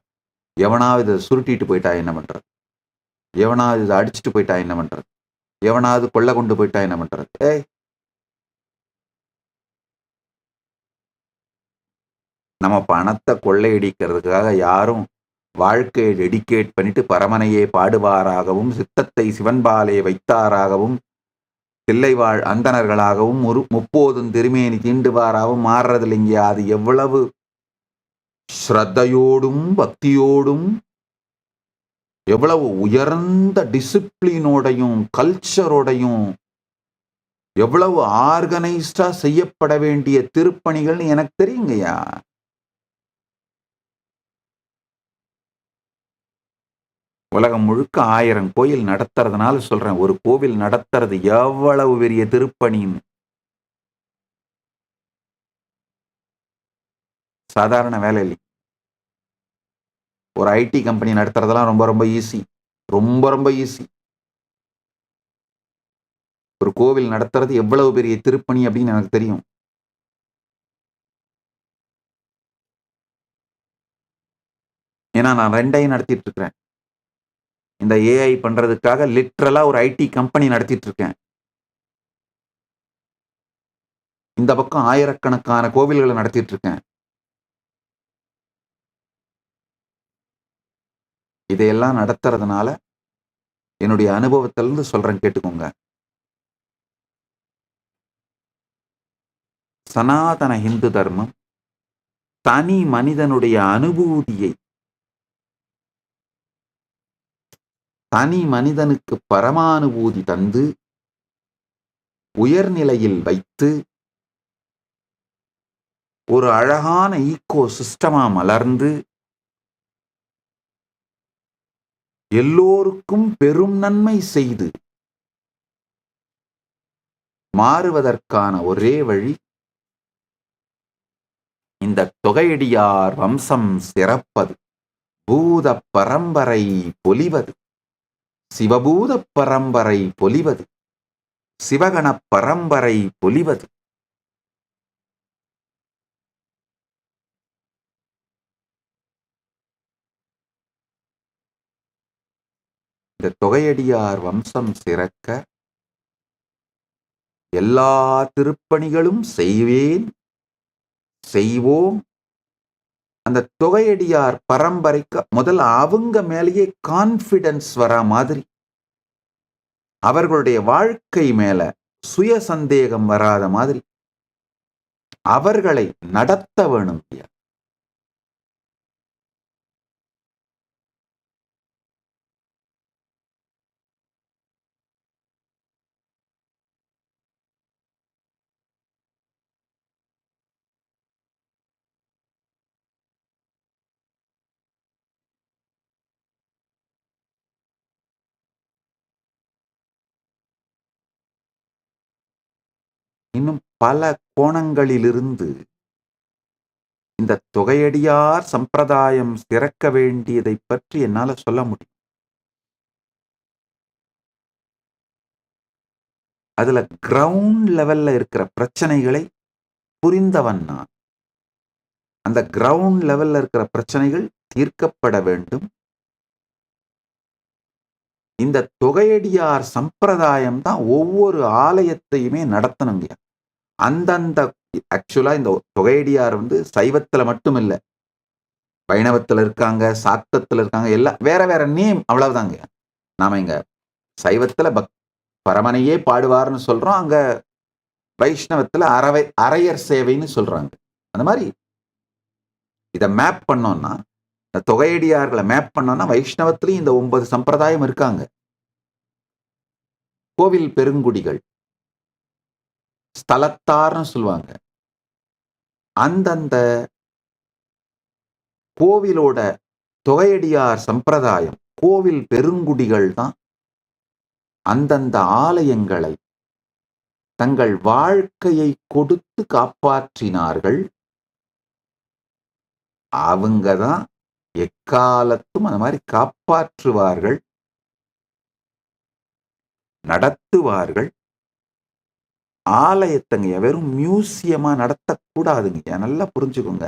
எவனாவது இதை சுருட்டிட்டு போயிட்டா என்ன பண்றது, எவனாவது இதை அடிச்சுட்டு போயிட்டா என்ன பண்றது, எவனாவது கொள்ள கொண்டு போயிட்டா என்ன பண்றது. நம்ம பணத்தை கொள்ளையடிக்கிறதுக்காக யாரும் வாழ்க்கையை டெடிகேட் பண்ணிட்டு பரமனையே பாடுவாராகவும், சித்தத்தை சிவன்பாலே வைத்தாராகவும், தில்லைவாழ் அந்தணர்களாகவும், முப்போதும் திருமேனி தீண்டுவாராகவும் மாறுறது இல்லைங்க. அது எவ்வளவு ஸ்ரத்தையோடும் பக்தியோடும் எவ்வளவு உயர்ந்த டிசிப்ளினோடையும் கல்ச்சரோடையும் எவ்வளவு ஆர்கனைஸ்டா செய்யப்பட வேண்டிய திருப்பணிகள்னு எனக்கு தெரியுங்கய்யா. உலகம் முழுக்க 1000 கோயில் நடத்துறதுனால சொல்றேன், ஒரு கோவில் நடத்துறது எவ்வளவு பெரிய திருப்பணின்னு. சாதாரண வேலை இல்லை. ஒரு ஐடி கம்பெனி நடத்துறதெல்லாம் ரொம்ப ரொம்ப ஈஸி, ரொம்ப ரொம்ப ஈஸி. ஒரு கோவில் நடத்துறது எவ்வளவு பெரிய திருப்பணி அப்படின்னு எனக்கு தெரியும். ஏன்னா நான் 2ஐயும் நடத்திட்டு இருக்கிறேன். இந்த ஏஐ பண்றதுக்காக லிட்ரலா ஒரு ஐடி கம்பெனி நடத்திட்டு இருக்கேன். இந்த பக்கம் ஆயிரக்கணக்கான கோவில்களை நடத்திட்டு இருக்கேன். இதையெல்லாம் நடத்துறதுனால என்னுடைய அனுபவத்திலிருந்து சொல்றேன், கேட்டுக்கோங்க. சனாதன இந்து தர்மம் தனி மனிதனுடைய அனுபூதியை, தனி மனிதனுக்கு பரமானுபூதி தந்து உயர்நிலையில் வைத்து ஒரு அழகான ஈகோ சிஸ்டமா மலர்ந்து எல்லோருக்கும் பெரும் நன்மை செய்து மாறுவதற்கான ஒரே வழி இந்த தொகையடியார் வம்சம் சிறப்பது, பூத பரம்பரை பொலிவது, சிவபூத பரம்பரை பொலிவது, சிவகண பரம்பரை பொலிவது. இந்த தொகையடியார் வம்சம் சிறக்க எல்லா திருப்பணிகளும் செய்வேன், செய்வோம். அந்த தொகையடியார் பரம்பரைக்கு முதல்ல அவங்க மேலேயே கான்பிடன்ஸ் வர மாதிரி, அவர்களுடைய வாழ்க்கை மேல சுய சந்தேகம் வராத மாதிரி அவர்களை நடத்த வேணும். இன்னும் பல கோணங்களிலிருந்து இந்த தொகையடியார் சம்பிரதாயம் சிறக்க வேண்டியதை பற்றி என்னால சொல்ல முடியும். அதுல கிரவுண்ட் லெவல்ல இருக்கிற பிரச்சனைகளை புரிந்தவன் நான். அந்த கிரவுண்ட் லெவல்ல இருக்கிற பிரச்சனைகள் தீர்க்கப்பட வேண்டும். இந்த தொகையடியார் சம்பிரதாயம் தான் ஒவ்வொரு ஆலயத்தையுமே நடத்தணுங்க. அந்தந்த ஆக்சுவலா இந்த தொகையடியார் சைவத்துல மட்டும் இல்ல, வைணவத்துல இருக்காங்க, சாக்தத்துல இருக்காங்க, எல்லாம் வேற வேற நேம், அவ்வளவுதாங்க. நாம இங்க சைவத்துல பரமனையே பாடுவார்னு சொல்றோம், அங்க வைஷ்ணவத்துல அரையர் சேவைன்னு சொல்றாங்க. அந்த மாதிரி இதை மேப் பண்ணோம்னா, இந்த தொகையடியார்களை மேப் பண்ணோம்னா வைஷ்ணவத்திலையும் இந்த 9 சம்பிரதாயம் இருக்காங்க. கோவில் பெருங்குடிகள், ஸ்தலத்தார்னு சொல்லுவாங்க. அந்தந்த கோவிலோட தொகையடியார் சம்பிரதாயம், கோவில் பெருங்குடிகள் தான் அந்தந்த ஆலயங்களை தங்கள் வாழ்க்கையை கொடுத்து காப்பாற்றினார்கள். அவங்க தான் எக்காலத்தும் அந்த மாதிரி காப்பாற்றுவார்கள், நடத்துவார்கள். ஆலயத்தங்க வெறும் மியூசியமா நடத்தக்கூடாதுங்க, நல்லா புரிஞ்சுக்கோங்க.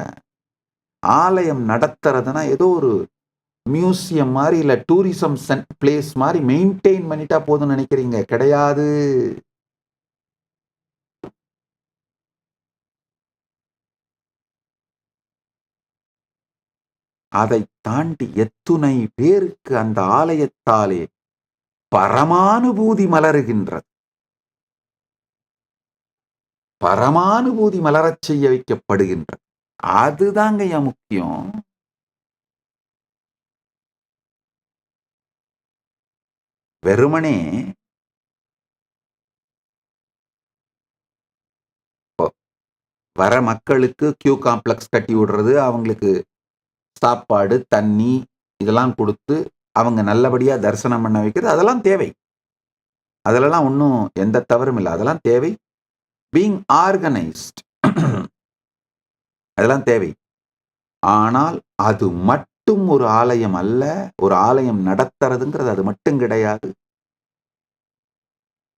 ஆலயம் நடத்துறதுனா ஏதோ ஒரு மியூசியம் மாதிரி இல்ல டூரிசம் பிளேஸ் மாதிரி மெயின்டைன் பண்ணிட்டா போதும்னு நினைக்கிறீங்க, கிடையாது. அதை தாண்டி எத்துணை பேருக்கு அந்த ஆலயத்தாலே பரமானுபூதி மலருகின்றது. பரமானுபூதி மலரச் செய்ய வைக்கப்படுகின்றது. அதுதாங்க முக்கியம். வெறுமனே வர மக்களுக்கு கியூ காம்ப்ளெக்ஸ் கட்டி விடுறது, அவங்களுக்கு சாப்பாடு தண்ணி இதெல்லாம் கொடுத்து அவங்க நல்லபடியா தரிசனம் பண்ண வைக்கிறது, அதெல்லாம் தேவை. அதெல்லாம் ஒன்றும் எந்த தவறும் இல்லை, அதெல்லாம் தேவை. பீயிங் ஆர்கனைஸ்ட் அதெல்லாம் தேவை. ஆனால் அது மட்டும் ஒரு ஆலயம் அல்ல. ஒரு ஆலயம் நடத்துறதுங்கிறது அது மட்டும் கிடையாது.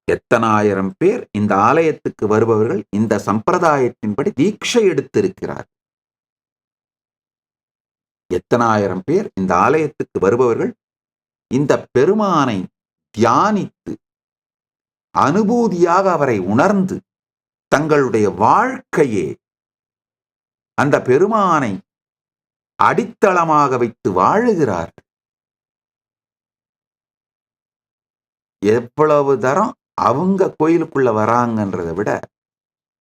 எத்தனாயிரம் பேர் இந்த ஆலயத்துக்கு வருபவர்கள் இந்த சம்பிரதாயத்தின்படி தீட்சை எடுத்திருக்கிறார். எத்தனாயிரம் பேர் இந்த ஆலயத்துக்கு வருபவர்கள் இந்த பெருமானை தியானித்து அனுபூதியாக அவரை உணர்ந்து தங்களுடைய வாழ்க்கையே அந்த பெருமானை அடித்தளமாக வைத்து வாழுகிறார்கள். எவ்வளவு தரம் அவங்க கோயிலுக்குள்ள வராங்கன்றதை விட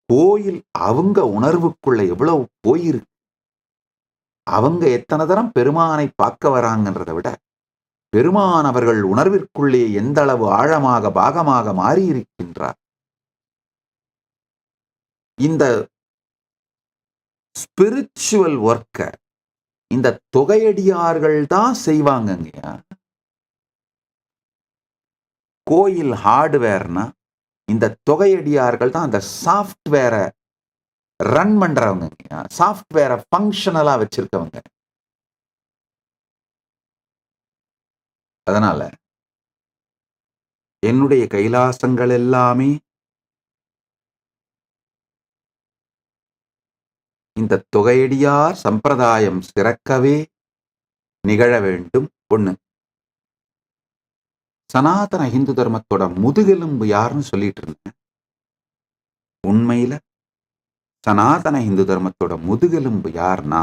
கோயில் அவங்க உணர்வுக்குள்ள எவ்வளவு போயிருக்கு. அவங்க எத்தனை தரம் பெருமானை பார்க்க வராங்கன்றதை விட பெருமான் அவர்கள் உணர்விற்குள்ளே எந்த அளவு ஆழமாக பாகமாக மாறியிருக்கின்றார். இந்த ஸ்பிரிச்சுவல் ஒர்க்க இந்த தொகையடியார்கள் தான் செய்வாங்கங்கய்யா. கோயில் ஹார்ட்வேர்னா இந்த தொகையடியார்கள் தான் அந்த சாஃப்ட்வேரை ரன் பண்றவங்க, சாஃப்ட்வேரை ஃபங்க்ஷனலா வச்சிருக்கவங்க. அதனால என்னுடைய கைலாசங்கள் எல்லாமே இந்த தொகையடியார் சம்பிரதாயம் சிறக்கவே நிகழ வேண்டும். ஒண்ணு, சனாதன இந்து தர்மத்தோட முதுகெலும்பு யாருன்னு சொல்லிட்டு இருந்தேன். உண்மையில சனாதன இந்து தர்மத்தோட முதுகெலும்பு யாருன்னா,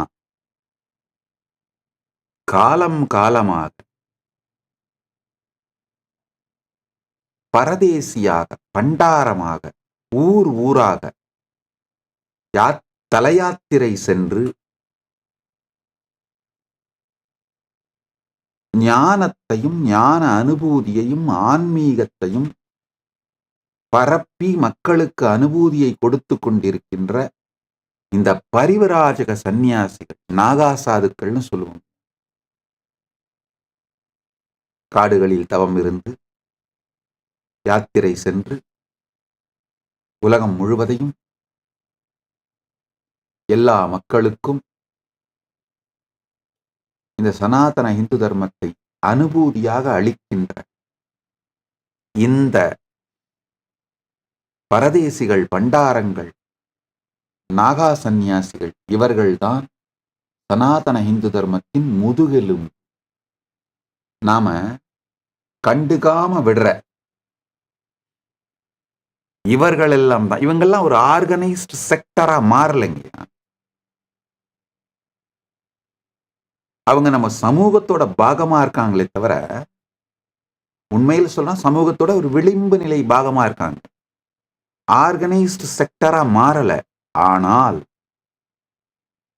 காலம் காலமாக பரதேசியாக பண்டாரமாக ஊர் ஊராக தலையாத்திரை சென்று ஞானத்தையும் ஞான அனுபூதியையும் ஆன்மீகத்தையும் பரப்பி மக்களுக்கு அனுபூதியை கொடுத்து கொண்டிருக்கின்ற இந்த பரிவராஜக சந்நியாசிகள், நாகா சாதுக்கள்னு சொல்லுவோம். காடுகளில் தவம் இருந்து யாத்திரை சென்று உலகம் முழுவதையும் எல்லா மக்களுக்கும் இந்த சனாதன இந்து தர்மத்தை அனுபூதியாக அளிக்கின்ற இந்த பரதேசிகள், பண்டாரங்கள், நாகா சந்நியாசிகள், இவர்கள்தான் சனாதன இந்து தர்மத்தின் முதுகெலும்பு. நாம கண்டுக்காம விடுற இவர்கள் எல்லாம் தான், இவங்கெல்லாம் ஒரு ஆர்கனைஸ்டு செக்டரா மாறலைங்க. அவங்க நம்ம சமூகத்தோட பாகமா இருக்காங்களே தவிர, உண்மையில் சொன்னா சமூகத்தோட ஒரு விளிம்பு நிலை பாகமா இருக்காங்க. ஆர்கனைஸ்டு செக்டரா மாறல. ஆனால்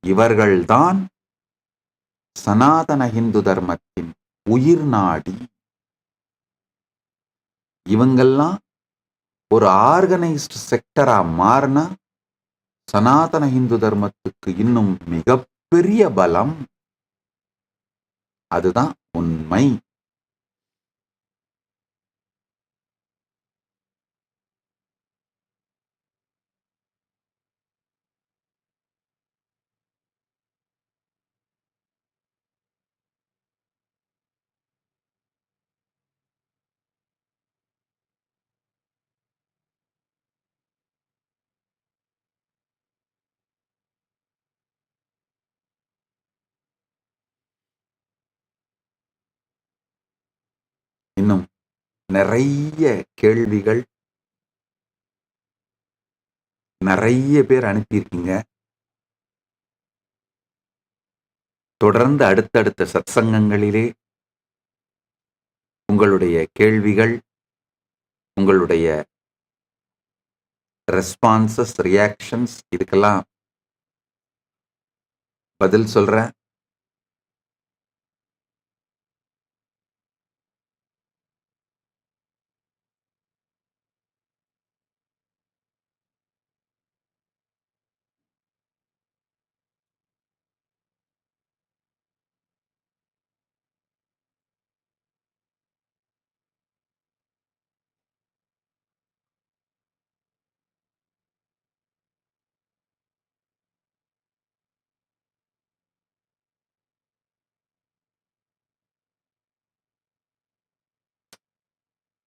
இவர்கள்தான் சனாதன இந்து தர்மத்தின் உயிர் நாடி. இவங்கெல்லாம் ஒரு ஆர்கனைஸ்டு செக்டரா மாறினா சனாதன இந்து தர்மத்துக்கு இன்னும் மிகப்பெரிய பலம். அதுதான் உண்மை. இன்னும் நிறைய கேள்விகள் நிறைய பேர் அனுப்பியிருக்கீங்க. தொடர்ந்து அடுத்தடுத்த சத்சங்கங்களிலே உங்களுடைய கேள்விகள், உங்களுடைய ரெஸ்பான்சஸ், ரியாக்ஷன்ஸ், இதுக்கெல்லாம் பதில் சொல்றேன்.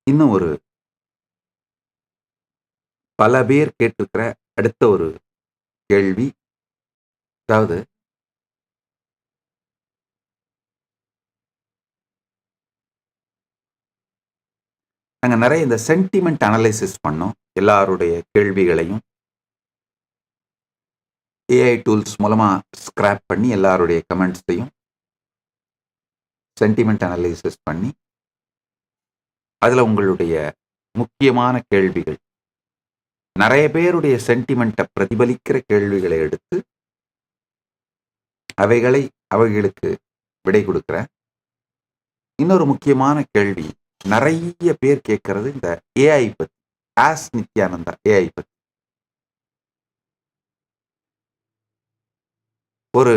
இன்னும் ஒரு பல பேர் கேட்டிருக்கிற அடுத்த ஒரு கேள்வி, அதாவது நாங்க நிறைய இந்த சென்டிமெண்ட் அனலைசிஸ் பண்ணோம் எல்லாருடைய கேள்விகளையும். ஏஐ டூல்ஸ் மூலமா ஸ்கிராப் பண்ணி எல்லாருடைய கமெண்ட்ஸையும் சென்டிமெண்ட் அனலைசிஸ் பண்ணி அதுல உங்களுடைய முக்கியமான கேள்விகள், நிறைய பேருடைய சென்டிமெண்ட்டை பிரதிபலிக்கிற கேள்விகளை எடுத்து அவைகளுக்கு விடை கொடுக்கிறேன். இன்னொரு முக்கியமான கேள்வி நிறைய பேர் கேட்கறது இந்த ஏஐ பத்தி, ஆஸ் நித்யானந்தா ஏஐ பத்தி. ஒரு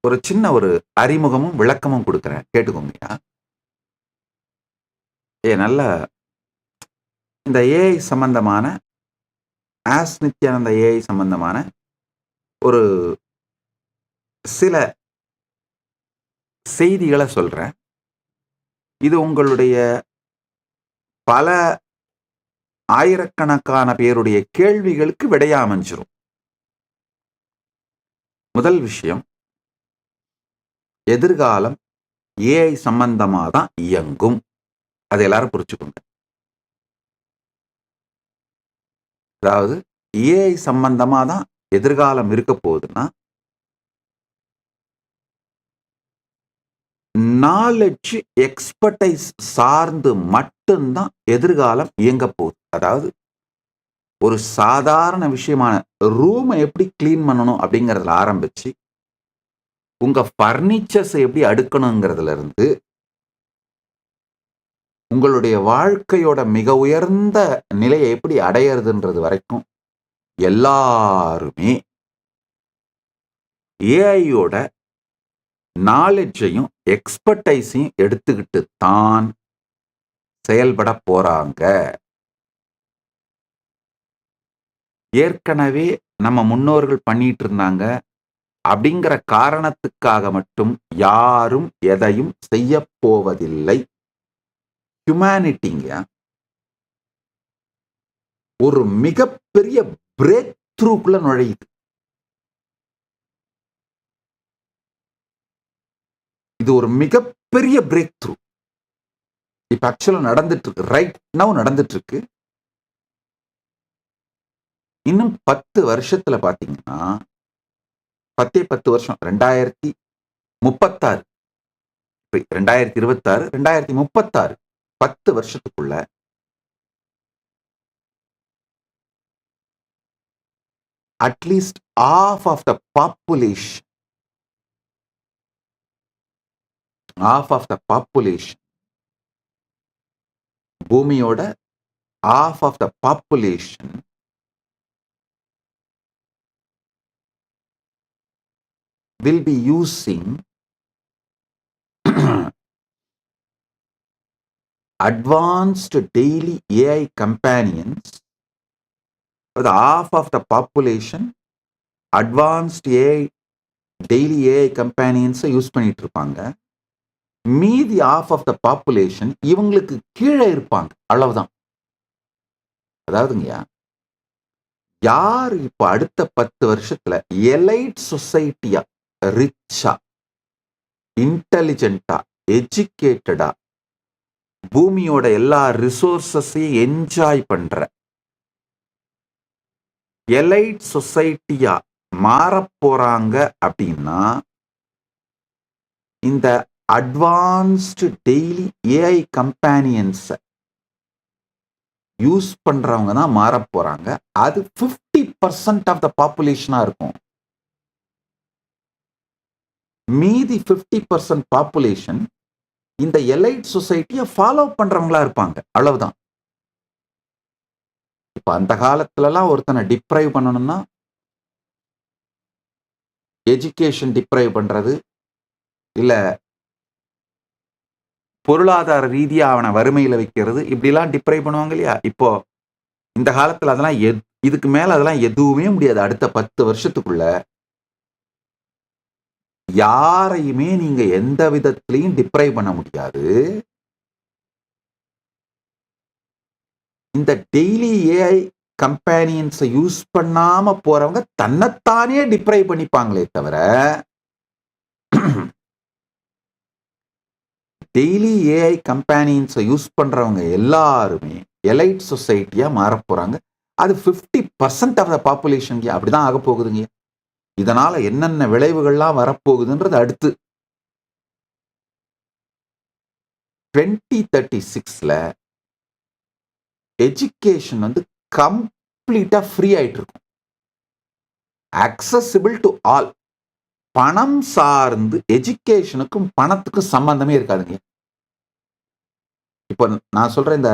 ஒரு சின்ன ஒரு அறிமுகமும் விளக்கமும் கொடுக்குறேன், கேட்டுக்கோங்கய்யா. நல்ல இந்த ஏஐ சம்பந்தமான, ஆஸ் நித்யானந்தா ஏஐ சம்பந்தமான ஒரு சில செய்திகளை சொல்றேன். இது உங்களுடைய பல ஆயிரக்கணக்கான பேருடைய கேள்விகளுக்கு விடையா அமைஞ்சிரும். முதல் விஷயம், எதிர்காலம் ஏஐ சம்பந்தமா தான் இயங்கும். அதை எல்லாரும் புரிச்சுக்கோங்க. அதாவது ஏஐ சம்பந்தமா தான் எதிர்காலம் இருக்க போகுதுன்னா, நாலெட்ஜ் எக்ஸ்பர்டைஸ் சார்ந்து மட்டும்தான் எதிர்காலம் இயங்க போகுது. அதாவது ஒரு சாதாரண விஷயமான ரூமை எப்படி கிளீன் பண்ணணும் அப்படிங்கிறதுல ஆரம்பிச்சு, உங்க பர்னிச்சர்ஸ் எப்படி அடுக்கணுங்கிறதுல இருந்து, உங்களுடைய வாழ்க்கையோட மிக உயர்ந்த நிலையை எப்படி அடையிறதுன்றது வரைக்கும் எல்லாருமே ஏஐயோட நாலேஜையும் எக்ஸ்பர்டைஸையும் எடுத்துக்கிட்டு தான் செயல்பட போறாங்க. ஏற்கனவே நம்ம முன்னோர்கள் பண்ணிட்டு இருந்தாங்க அப்படிங்கிற காரணத்துக்காக மட்டும் யாரும் எதையும் செய்ய போவதில்லை. ஹியூமனிட்டிங்க ஒரு மிகப்பெரிய பிரேக் த்ரூக்குள்ள நுழையுது. இது ஒரு மிகப்பெரிய பிரேக் த்ரூ. இப்ப ஆக்சுவலா நடந்துட்டு இருக்கு, ரைட் நவ் நடந்துட்டு இருக்கு. இன்னும் 10 வருஷத்துல பாத்தீங்கன்னா, 10 வருஷம், 2036, 2026, 2036, 10 வருஷத்துக்குள்ள at least half of the population, பூமியோட half of the population will be using advanced daily AI companions. The half of the population advanced daily AI companions use பண்ணிட்டு இருப்பாங்க. மீதி half of the population இவங்களுக்கு கீழே இருப்பாங்க. அவ்வளவுதான். அதாவதுங்கய்யா, யார் இப்ப அடுத்த 10 வருஷத்துல எலைட் சொசைட்டியா, ரிச்சா, இன்டெலிஜென்டா, எஜுகேட்டடா, பூமியோட எல்லா ரிசோர்சஸையும் என்ஜாய் பண்ற எலைட் சொசைட்டியா மாற போறாங்க அப்படின்னா, இந்த advanced daily AI companions use பண்றவங்க தான் மாற போறாங்க. அது 50% ஆஃப் த பாப்புலேஷனா இருக்கும். மீதி 50% பாப்புலேஷன் இந்த எலைட் சொசைட்டியை ஃபாலோ பண்றவங்களா இருப்பாங்க. அவ்வளவுதான். இப்ப அந்த காலத்துலலாம் ஒருத்தனை டிப்ரைவ் பண்ணணும்னா, எஜுகேஷன் டிப்ரைவ் பண்றது, இல்ல பொருளாதார ரீதியா அவனை வறுமையில வைக்கிறது, இப்படிலாம் டிப்ரைவ் பண்ணுவாங்க இல்லையா? இப்போ இந்த காலத்துல அதெல்லாம் இதுக்கு மேல அதெல்லாம் எதுவுமே முடியாது. அடுத்த 10 வருஷத்துக்குள்ள யாரையுமே நீங்க எந்த விதத்திலையும் டிப்ரைவ் பண்ண முடியாது. இந்த டெய்லி ஏஐ கம்பேனியன்ஸை யூஸ் பண்ணாம போறவங்க தன்னைத்தானே டிப்ரைவ் பண்ணிப்பாங்களே தவிர, டெய்லி ஏஐ கம்பேனியன்ஸை யூஸ் பண்றவங்க எல்லாருமே எலைட் சொசைட்டியா மாற போறாங்க. அது 50% ஆஃப் த பாப்புலேஷன் அப்படிதான் ஆக போகுதுங்க. இதனால என்னென்ன விளைவுகள்லாம் வரப்போகுதுன்றது அடுத்து. 2036ல எஜுகேஷன் கம்ப்ளீட்டா ஃப்ரீ ஆயிட்டு இருக்கும். Accessible to all. பணம் சார்ந்து எஜுகேஷனுக்கும் பணத்துக்கும் சம்பந்தமே இருக்காதுங்க. இப்போ நான் சொல்றேன், இந்த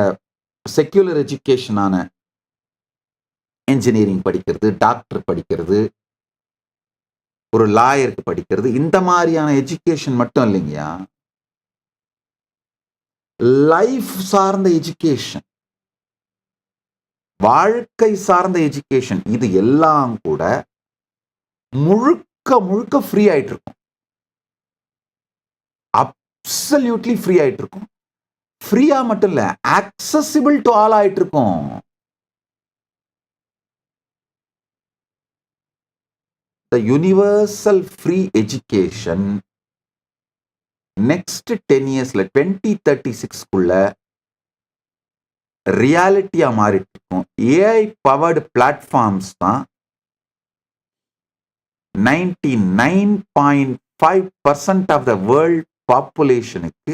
செக்யூலர் எஜுகேஷனான இன்ஜினியரிங் படிக்கிறது, டாக்டர் படிக்கிறது, ஒரு லாயருக்கு படிக்கிறது, இந்த மாதிரியான எஜுகேஷன் மட்டும் இல்லைங்கயா. லைஃப் சார்ந்த எஜுகேஷன், வாழ்க்கை சார்ந்த எஜுகேஷன், இது எல்லாம் கூட முழுக்க முழுக்க ஃப்ரீ ஆயிட்டு இருக்கும். அப்சல்யூட்லி ஃப்ரீ ஆயிட்டு இருக்கும். ஃப்ரீயா மட்டும் இல்ல, அக்சசிபிள் டு ஆல் ஆயிட்டு இருக்கும். The universal free education next 10 yearsல 2036க்குள்ள ரியாலிட்டியா மாறிட்டு இருக்கும். ஏஐ பவர்டு பிளாட்ஃபார்ம்ஸ் தான் 99.5% ஆஃப் த வேர்ல்ட் பாப்புலேஷனுக்கு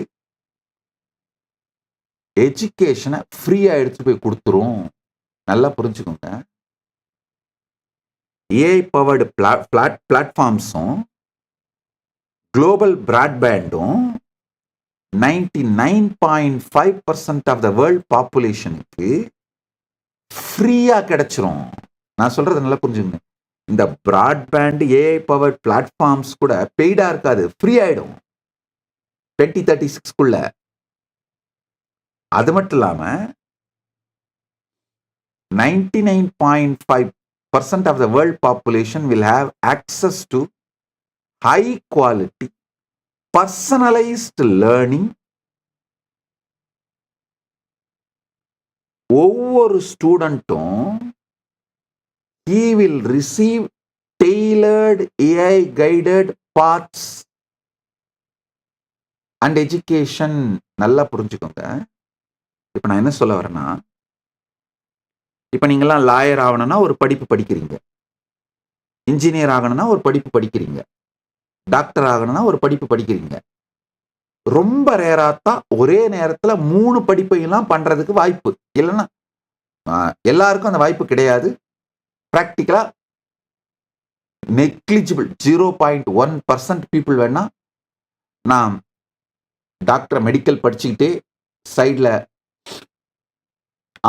எஜுகேஷனை ஃப்ரீயா எடுத்து போய் கொடுத்துரும். நல்லா புரிஞ்சுக்கோங்க. ஏஐ பவர்டு பிளாட்ஃபார்ம்ஸும் குளோபல் பிராட்பேண்டும் 99.5% ஆஃப் த வேர்ல்ட் பாப்புலேஷனுக்கு ஃப்ரீயா கிடைச்சிரும். நான் சொல்றது நல்லா புரிஞ்சுக்கோங்க. இந்த பிராட்பேண்ட் ஏஐ பவர் பிளாட்ஃபார்ம்ஸ் கூட பெய்டா இருக்காது, ஃப்ரீ ஆயிடும் 2036க்குள்ள. அது மட்டும் இல்லாம 99.5% of the world population will have access to high quality personalized learning. ஒவ்வொரு ஸ்டூடெண்ட்டும் he will receive tailored AI guided paths and education. நல்லா புரிஞ்சுக்கோங்க. இப்ப நான் என்ன சொல்ல வரேன்னா, இப்ப நீங்கெல்லாம் லாயர் ஆகணும்னா ஒரு படிப்பு படிக்கிறீங்க, இன்ஜினியர் ஆகணும்னா ஒரு படிப்பு படிக்கிறீங்க, டாக்டர் ஆகணும்னா ஒரு படிப்பு படிக்கிறீங்க. ரொம்ப ரேராத்தான் ஒரே நேரத்துல 3 படிப்பையெல்லாம் பண்றதுக்கு வாய்ப்பு. இல்லைன்னா எல்லாருக்கும் அந்த வாய்ப்பு கிடையாது. பிராக்டிக்கலா நெக்லிஜிபிள் 0.1% பீப்புள் வேணா நான் டாக்டர் மெடிக்கல் படிச்சுக்கிட்டே சைட்ல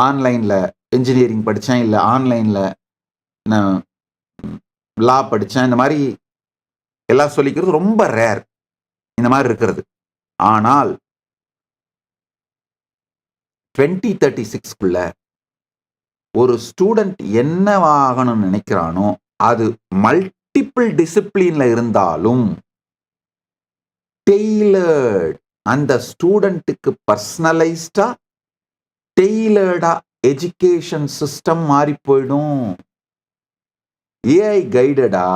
ஆன்லைன்ல இன்ஜினியரிங் படித்தேன், இல்லை ஆன்லைன்ல நான் லா படித்தேன், இந்த மாதிரி எல்லாம் சொல்லிக்கிறது ரொம்ப ரேர் இந்த மாதிரி இருக்கிறது. ஆனால் 2036க்குள்ள ஒரு ஸ்டூடெண்ட் என்னவாகணும்னு நினைக்கிறானோ அது மல்டிபிள் டிசிப்ளின்ல இருந்தாலும் டெய்லர்ட், அந்த ஸ்டூடெண்ட்டுக்கு பர்சனலைஸ்டா டெய்லர்டா எஜுகேஷன் சிஸ்டம் மாறி போயிடும். ஏஐ கைடடா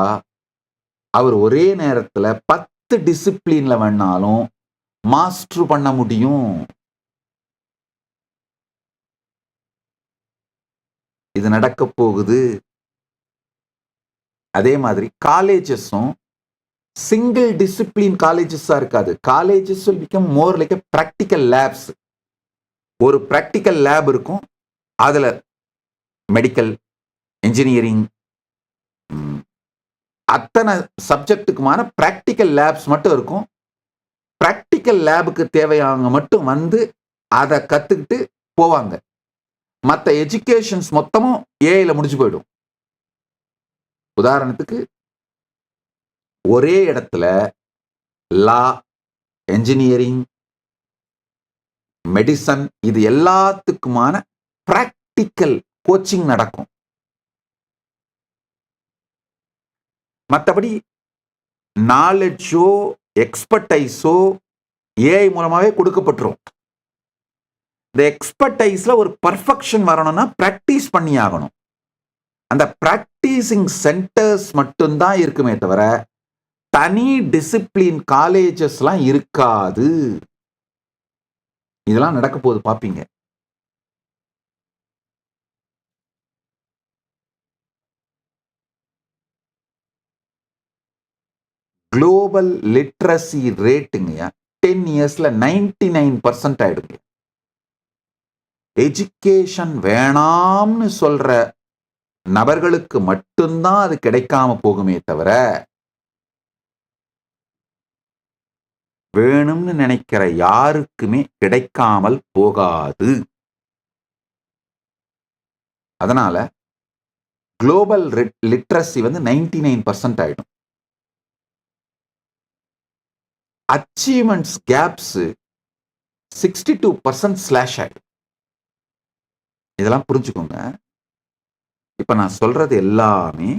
அவர் ஒரே நேரத்துல 10 டிசிப்ளின்ல வேணாலும் மாஸ்டர் பண்ண முடியும். இது நடக்க போகுது. அதே மாதிரி காலேஜஸும் சிங்கிள் டிசிப்ளின் காலேஜஸா இருக்காது. Colleges will become more like a practical labs. ஒரு பிராக்டிக்கல் லேப் இருக்கும், அதுல மெடிக்கல், இன்ஜினியரிங், அத்தனை சப்ஜெக்டுக்குமான பிராக்டிக்கல் லேப்ஸ் மட்டும் இருக்கும். பிராக்டிக்கல் லேபுக்கு தேவையானவங்க மட்டும் வந்து அதை கத்துக்கிட்டு போவாங்க. மற்ற எஜுகேஷன்ஸ் மொத்தமும் ஏஐல முடிஞ்சு போயிடும். உதாரணத்துக்கு ஒரே இடத்துல லா, என்ஜினியரிங், மெடிசன், இது எல்லாத்துக்குமான பிராக்டிக்கல் கோச்சிங் நடக்கும். மற்றபடி நாலேஜோ எக்ஸ்பர்டைஸோ ஏஐ மூலமாவே கொடுக்கப்பட்டுரும். இந்த எக்ஸ்பர்டைஸ்ல ஒரு பர்ஃபெக்ஷன் வரணும்னா பிராக்டிஸ் பண்ணி ஆகணும். அந்த பிராக்டிசிங் சென்டர்ஸ் மட்டும்தான் இருக்குமே தவிர தனி டிசிப்ளின் காலேஜஸ்லாம் இருக்காது. இதெல்லாம் நடக்க போகுது, பாப்பீங்க. குளோபல் லிட்ரஸி ரேட்டுங்க 10 இயர்ஸ்ல 99% ஆயிடுங்க. எஜுகேஷன் வேணாம்னு சொல்ற நபர்களுக்கு மட்டும்தான் அது கிடைக்காம போகுமே தவிர, வேணும்னு நினைக்கிற யாருக்குமே கிடைக்காமல் போகாது. அதனால குளோபல் லிட்ரஸி 99% ஆயிடும். அச்சீவ்மெண்ட்ஸ் கேப்ஸ் 62% ஸ்லாஷ் ஆயிடும். இதெல்லாம் புரிஞ்சுக்கோங்க. இப்ப நான் சொல்றது எல்லாமே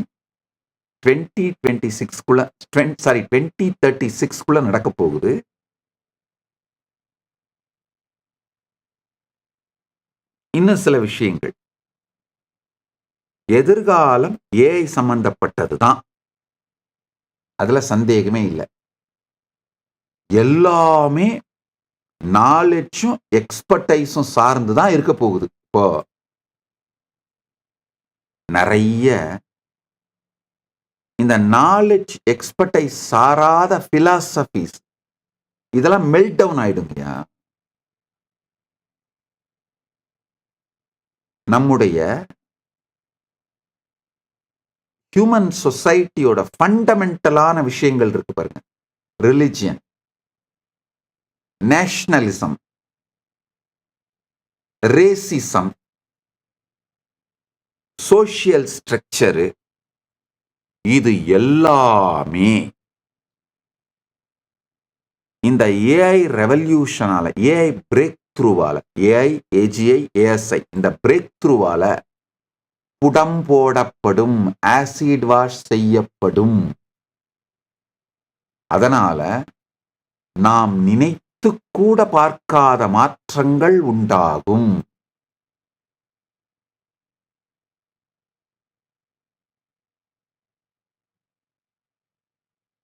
2036 நடக்க போகுது. இன்னும் சில விஷயங்கள் எதிர்காலம் ஏஐ சம்பந்தப்பட்டதுதான், அதுல சந்தேகமே இல்லை. எல்லாமே நாலேஜும் எக்ஸ்பர்டைஸும் சார்ந்துதான் இருக்க போகுது. இப்போ நிறைய இந்த நாலேஜ் எக்ஸ்பர்டைஸ் சாராத பிலாசபிஸ் இதெல்லாம் மெல்ட் டவுன் ஆயிடுங்க. நம்முடைய ஹியூமன் சொசைட்டியோட ஃபண்டமெண்டலான விஷயங்கள் இருக்கு பாருங்க. Religion, nationalism, racism, social structure, இது எல்லாமே இந்த ஏஐ ரெவல்யூஷனால, ஏஐ பிரேக் த்ரூவால, ஏஐ, ஏஜிஐ, ஏஎஸ்ஐ இந்த பிரேக் த்ரூவால புடம் போடப்படும், ஆசிட் வாஷ் செய்யப்படும். அதனால நாம் நினைத்து கூட பார்க்காத மாற்றங்கள் உண்டாகும்.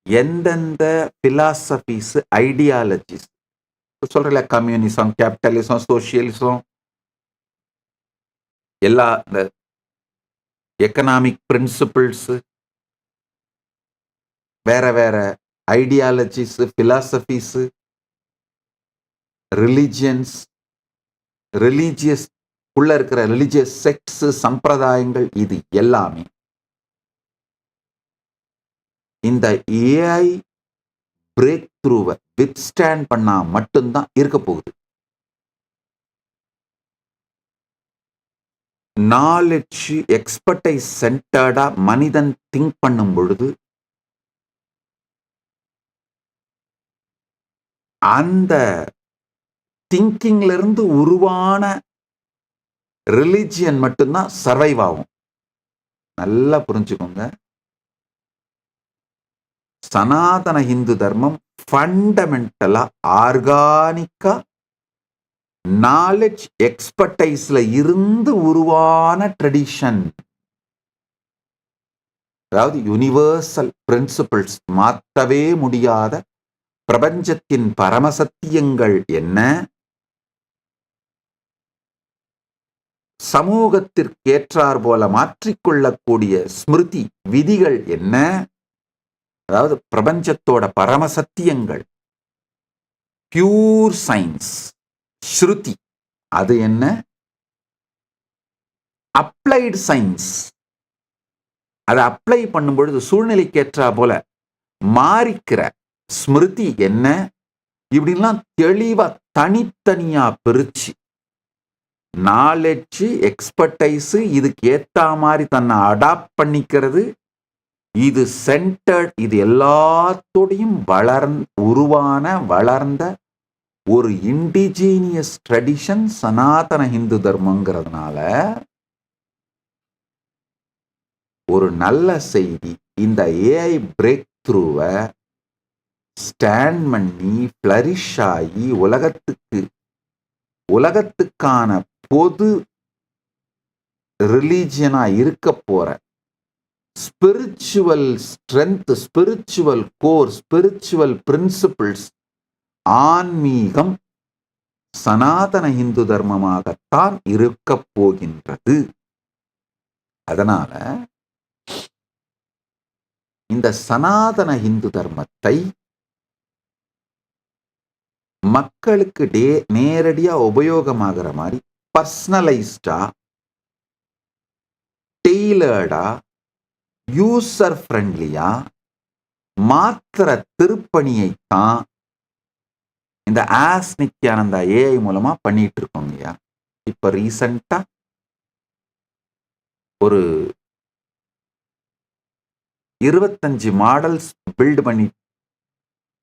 எந்தெந்த பிலாசபிஸ், ஐடியாலஜிஸ் சொல்றல, கம்யூனிசம், கேபிட்டலிசம், சோசியலிசம், எல்லா இந்த எக்கனாமிக் பிரின்சிபிள்ஸ், வேற வேற ஐடியாலஜிஸ், பிலாசபிஸ், ரிலிஜியன்ஸ், ரிலீஜியஸ் உள்ள இருக்கிற ரிலிஜியஸ் செக்ட்ஸ், சம்பிரதாயங்கள், இது எல்லாமே இந்த ஏஐ பிரேக் த்ரூவை வித்ஸ்டாண்ட் பண்ணா மட்டும்தான் இருக்க போகுது. நாலேஜ் எக்ஸ்பர்டைஸ் சென்டர்டா மனிதன் திங்க் பண்ணும் பொழுது அந்த திங்கிங்ல இருந்து உருவான ரிலிஜியன் மட்டும்தான் சர்வைவ் ஆகும். நல்லா புரிஞ்சுக்கோங்க. சனாதன இந்து தர்மம் ஃபண்டமெண்டலா, ஆர்கானிக்கா நாலேஜ் எக்ஸ்பர்டைஸ்ல இருந்து உருவான ட்ரெடிஷன். அதாவது யூனிவர்சல் பிரின்சிபிள்ஸ், மாற்றவே முடியாத பிரபஞ்சத்தின் பரமசத்தியங்கள் என்ன, சமூகத்திற்கேற்றார் போல மாற்றிக்கொள்ளக்கூடிய ஸ்மிருதி விதிகள் என்ன, அதாவது பிரபஞ்சத்தோட பரமசத்தியங்கள், பியூர் சயின்ஸ், ஸ்ருதி, அது என்ன, அப்ளைடு சயின்ஸ், அதை அப்ளை பண்ணும் பொழுது சூழ்நிலைக்கேற்றா போல மாறிக்கிற ஸ்மிருதி என்ன, இப்படிலாம் தெளிவா தனித்தனியா பிரிச்சு நாலேஜ் எக்ஸ்பர்டைஸ் இதுக்கு ஏத்த மாதிரி தன்னை அடாப்ட் பண்ணிக்கிறது, இது சென்டர்ட், இது எல்லாத்தோடையும் வளர்ந்த ஒரு இண்டிஜீனியஸ் ட்ரெடிஷன் சனாதன இந்து தர்மங்கிறதுனால ஒரு நல்ல செய்தி. இந்த ஏஐ பிரேக் த்ரூவை ஸ்டாண்ட் பண்ணி ஃப்ளரிஷ் ஆகி உலகத்துக்கான பொது ரிலீஜியனா இருக்க போற spiritual strength, spiritual core, spiritual principles, ஆன்மீகம் சனாதன இந்து தர்மமாகத்தான் இருக்க போகின்றது. அதனால இந்த சனாதன இந்து தர்மத்தை மக்களுக்கு நேரடியா உபயோகமாகிற மாதிரி பர்சனலைஸ்டா, டெய்லர்டா, யூசர் ஃப்ரெண்ட்லியா மாத்திர திருப்பணியைத்தான் இந்த ஆஸ் நித்யானந்தா ஏஐ மூலமா பண்ணிட்டு இருக்கோங்கய்யா. இப்ப ரீசண்டா ஒரு 25 மாடல்ஸ் பில்ட் பண்ணி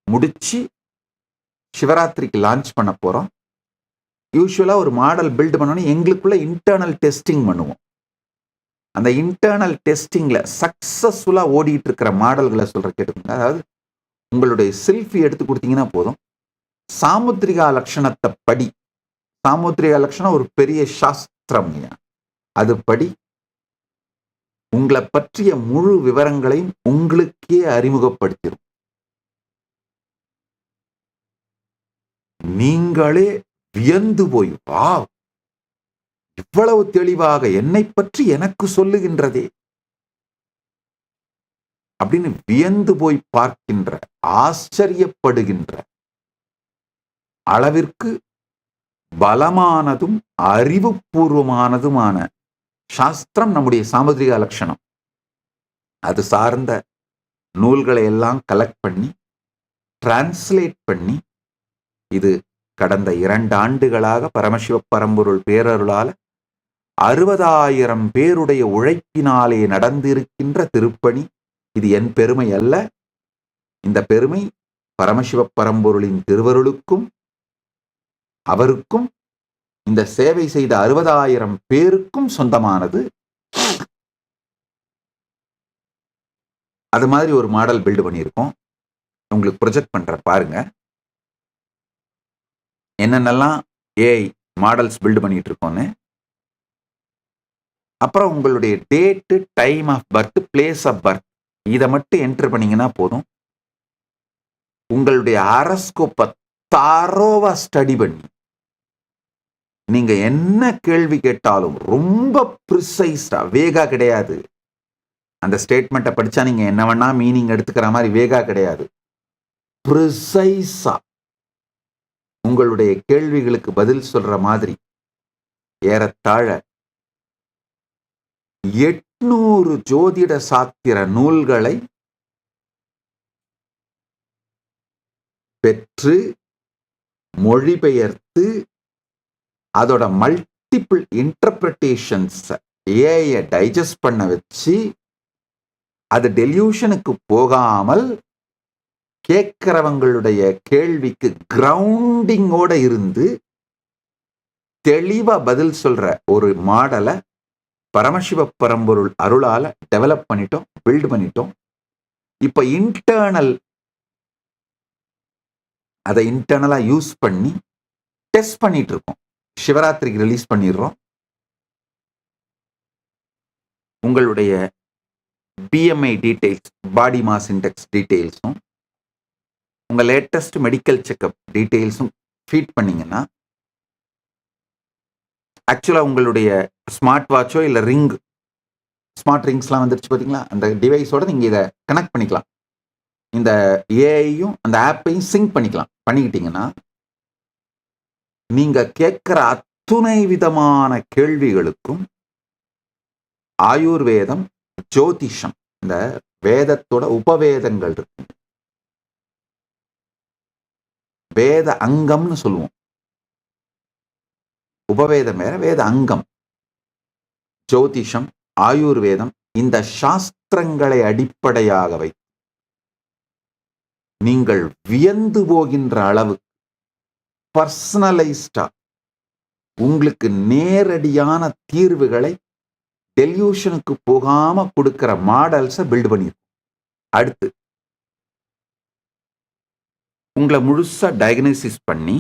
முடிச்சு சிவராத்திரிக்கு லான்ச் பண்ண போறோம். யூஸ்வலா ஒரு மாடல் பில்ட் பண்ணோன்னு எங்களுக்குள்ள இன்டர்னல் டெஸ்டிங் பண்ணுவோம். அந்த இன்டர்னல் டெஸ்டிங்ல சக்சஸ்ஃபுல்லா ஓடிட்டு இருக்கிற மாடல்களை சொல்ற கேட்டுக்கோங்க. அதாவது உங்களுடைய செல்ஃபி எடுத்து கொடுத்தீங்கன்னா போதும், சாமுத்திரிகா லட்சணத்தை படி, சாமுத்திரிகா லட்சணம் ஒரு பெரிய சாஸ்திரம், அது படி உங்களை பற்றிய முழு விவரங்களையும் உங்களுக்கே அறிமுகப்படுத்திடும். நீங்களே வியந்து போய், வா, இவ்வளவு தெளிவாக என்னை பற்றி எனக்கு சொல்லுகின்றதே அப்படின்னு வியந்து போய் பார்க்கின்ற, ஆச்சரியப்படுகின்ற அளவிற்கு பலமானதும் அறிவுபூர்வமானதுமான சாஸ்திரம் நம்முடைய சாமுத்திரிகா லட்சணம். அது சார்ந்த நூல்களை எல்லாம் கலெக்ட் பண்ணி டிரான்ஸ்லேட் பண்ணி, இது கடந்த 2 ஆண்டுகளாக பரமசிவ பரம்பொருள் பேரருளால 60,000 பேருடைய உழைப்பினாலே நடந்திருக்கின்ற திருப்பணி. இது என் பெருமை அல்ல. இந்த பெருமை பரமசிவ பரம்பொருளின் திருவருளுக்கும் அவருக்கும் இந்த சேவை செய்த 60,000 பேருக்கும் சொந்தமானது. அது மாதிரி ஒரு மாடல் பில்டு பண்ணியிருக்கோம். உங்களுக்கு ப்ரொஜெக்ட் பண்ற பாருங்க. என்னென்னலாம் ஏஐ மாடல்ஸ் பில்டு பண்ணிட்டு இருக்கோன்னு. அப்புறம் உங்களுடைய date, time of birth, place of birth இதை மட்டும் என்டர் பண்ணீங்கன்னா போதும். உங்களுடைய ஹாரோஸ்கோப்பை தரோவா ஸ்டடி பண்ணி நீங்க என்ன கேள்வி கேட்டாலும் ரொம்ப ப்ரிசைஸ்டா, வேகா கிடையாது. அந்த ஸ்டேட்மெண்ட்டை படிச்சா நீங்க என்ன வேணா மீனிங் எடுத்துக்கிற மாதிரி வேகா கிடையாது. ப்ரிசைஸா உங்களுடைய கேள்விகளுக்கு பதில் சொல்ற மாதிரி ஏறத்தாழ 800 ஜோதிட சாத்திர நூல்களை பெற்று மொழிபெயர்த்து அதோட மல்டிபிள் இன்டர்பிரேஷன்ஸ் ஏஐ டைஜஸ்ட் பண்ண வச்சு அது டெல்யூஷனுக்கு போகாமல் கேட்கிறவங்களுடைய கேள்விக்கு கிரவுண்டிங்கோட இருந்து தெளிவா பதில் சொல்ற ஒரு மாடலை பரமசிவ பரம்பொருள் அருளால டெவலப் பண்ணிட்டோம், பில்ட் பண்ணிட்டோம். இப்ப அதை இன்டர்னலா யூஸ் பண்ணி டெஸ்ட் பண்ணிட்டு இருக்கோம். சிவராத்திரிக்கு ரிலீஸ் பண்ணிடுறோம். உங்களுடைய BMI details, body mass index டீடைல்ஸும் உங்க லேட்டஸ்ட் மெடிக்கல் செக்அப் டீடைல்ஸும் ஃபீட் பண்ணீங்கன்னா, ஆக்சுவலா உங்களுடைய ஸ்மார்ட் வாட்சோ இல்ல ரிங், ஸ்மார்ட் ரிங்ஸ்லாம் வந்துருச்சு பார்த்தீங்களா, அந்த டிவைஸோட நீங்க இதை கனெக்ட் பண்ணிக்கலாம். இந்த ஏஐயும் அந்த ஆப்பையும் சிங்க் பண்ணிக்கிட்டீங்கன்னா நீங்க கேட்கிற அத்துணை விதமான கேள்விகளுக்கும் ஆயுர்வேதம், ஜோதிஷம், இந்த வேதத்தோட உபவேதங்கள் இருக்கு, வேத அங்கம்னு சொல்லுவோம். உபவேதம் வேற, வேத அங்கம். ஜோதிஷம், ஆயுர்வேதம், இந்த சாஸ்திரங்களை அடிப்படையாக வைத்து நீங்கள் வியந்து போகின்ற அளவு பர்சனலைஸ்டா உங்களுக்கு நேரடியான தீர்வுகளை டெல்யூஷனுக்கு போகாம கொடுக்கிற மாடல்ஸை பில்ட் பண்ணிருக்கோம். அடுத்து உங்களை முழுசா டயக்னோசிஸ் பண்ணி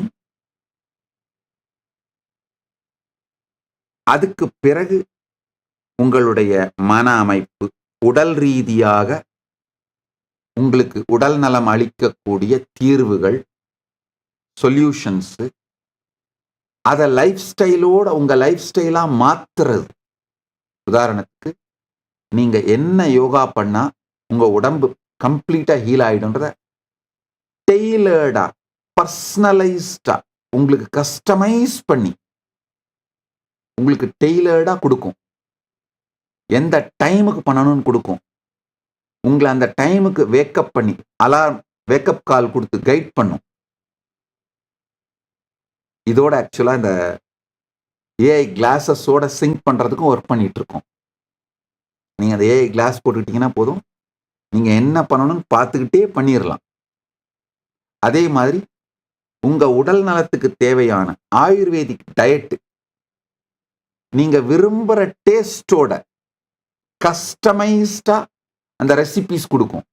அதுக்கு பிறகு உங்களுடைய மன அமைப்பு, உடல் ரீதியாக உங்களுக்கு உடல் நலம் அளிக்கக்கூடிய தீர்வுகள், சொல்யூஷன்ஸ், அதை லைஃப் ஸ்டைலோட உங்க லைஃப் ஸ்டைலா மாத்துறது. உதாரணத்துக்கு நீங்க என்ன யோகா பண்ணா உங்க உடம்பு கம்ப்ளீட்டா ஹீல் ஆயிடும்ன்றத டெய்லர்டா, பர்சனலைஸ்டா, உங்களுக்கு கஸ்டமைஸ் பண்ணி உங்களுக்கு டெய்லர்டா கொடுக்கும். எந்த டைமுக்கு பண்ணணும்னு கொடுக்கும். உங்களை அந்த டைமுக்கு வேக்கப் பண்ணி அலார்ம் வேக்கப் கால் கொடுத்து கைட் பண்ணும். இதோட ஆக்சுவலா இந்த ஏஐ கிளாஸஸோட சிங்க் பண்றதுக்கும் ஒர்க் பண்ணிட்டு இருக்கோம். நீங்க அந்த ஏஐ கிளாஸ் போட்டுக்கிட்டீங்கன்னா போதும், நீங்க என்ன பண்ணணும்னு பார்த்துக்கிட்டே பண்ணிடலாம். அதே மாதிரி உங்க உடல் நலத்துக்கு தேவையான ஆயுர்வேதிக் டயட் நீங்க விரும்புற டேஸ்டோட கஸ்டமைஸ்டா அந்த ரெசிபிஸ் கொடுக்கும்.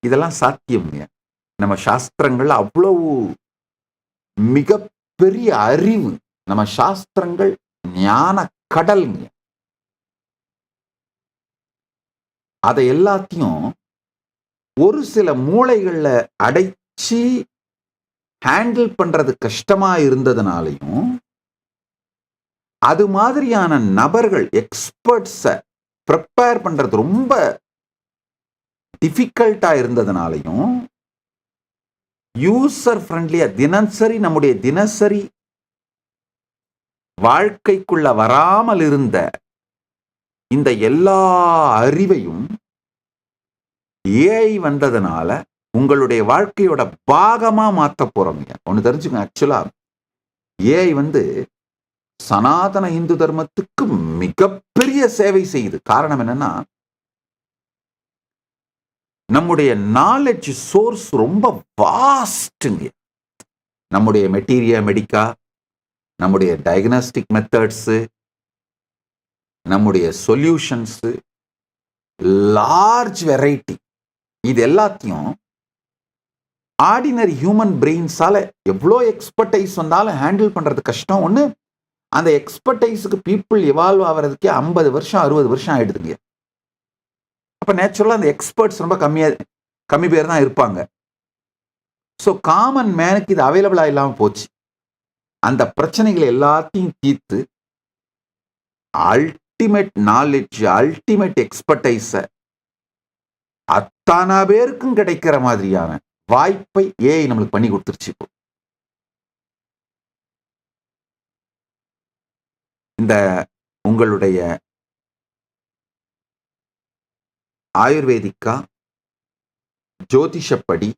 இதெல்லாம் சாத்தியம்ங்க. நம்ம சாஸ்திரங்கள் அவ்வளவு மிகப்பெரிய அறிவு. நம்ம சாஸ்திரங்கள் ஞான கடல்ங்க. அதை எல்லாத்தையும் ஒரு சில மூளைகள்ல அடைச்சி ஹேண்டில் பண்றது கஷ்டமா இருந்ததுனாலையும், அது மாதிரியான நபர்கள் எக்ஸ்பர்ட்ஸை ப்ரிப்பேர் பண்றது ரொம்ப டிஃபிகல்ட்டா இருந்ததுனாலையும், யூசர் ஃப்ரெண்ட்லியா தினசரி நம்முடைய தினசரி வாழ்க்கைக்குள்ள வராமல் இருந்த இந்த எல்லா அறிவையும் ஏஐ வந்ததுனால உங்களுடைய வாழ்க்கையோட பாகமா மாத்த போறோம். ஒன்னு தெரிஞ்சுக்கோங்க, ஆக்சுவலா ஏஐ சனாதன இந்து தர்மத்துக்கு மிகப்பெரிய சேவை செய்யுது. காரணம் என்னன்னா, நம்முடைய நாலேஜ் சோர்ஸ் ரொம்ப வாஸ்ட்ங்க. நம்முடைய மெட்டீரியா மெடிக்கா, நம்முடைய டயக்னாஸ்டிக் மெத்தட்ஸ், நம்முடைய சொல்யூஷன்ஸ், லார்ஜ் வெரைட்டி. இது எல்லாத்தையும் ஆர்டினரி ஹியூமன் பிரெயின்ஸால எவ்வளோ எக்ஸ்பர்டைஸ் வந்தாலும் ஹேண்டில் பண்றது கஷ்டம். ஒன்று, அந்த எக்ஸ்பர்டைஸுக்கு பீப்புள் எவால்வ் ஆகிறதுக்கே 50 வருஷம் 60 வருஷம் ஆயிடுதுங்க. அப்ப நேச்சுரலா அந்த எக்ஸ்பர்ட்ஸ் ரொம்ப கம்மி பேர் தான் இருப்பாங்க. ஸோ காமன் மேனுக்கு இது அவைலபிளா இல்லாம போச்சு. அந்த பிரச்சனைகளை எல்லாத்தையும் தீர்த்து அல்டிமேட் நாலேஜ், அல்டிமேட் எக்ஸ்பர்டைஸ அத்தனை பேருக்கும் கிடைக்கிற மாதிரியான வாய்ப்பை ஏஐ நம்மளுக்கு பண்ணி கொடுத்துருச்சு. இப்போ இந்த உங்களுடைய ஆயுர்வேதிக்கா, ஜோதிஷப்படி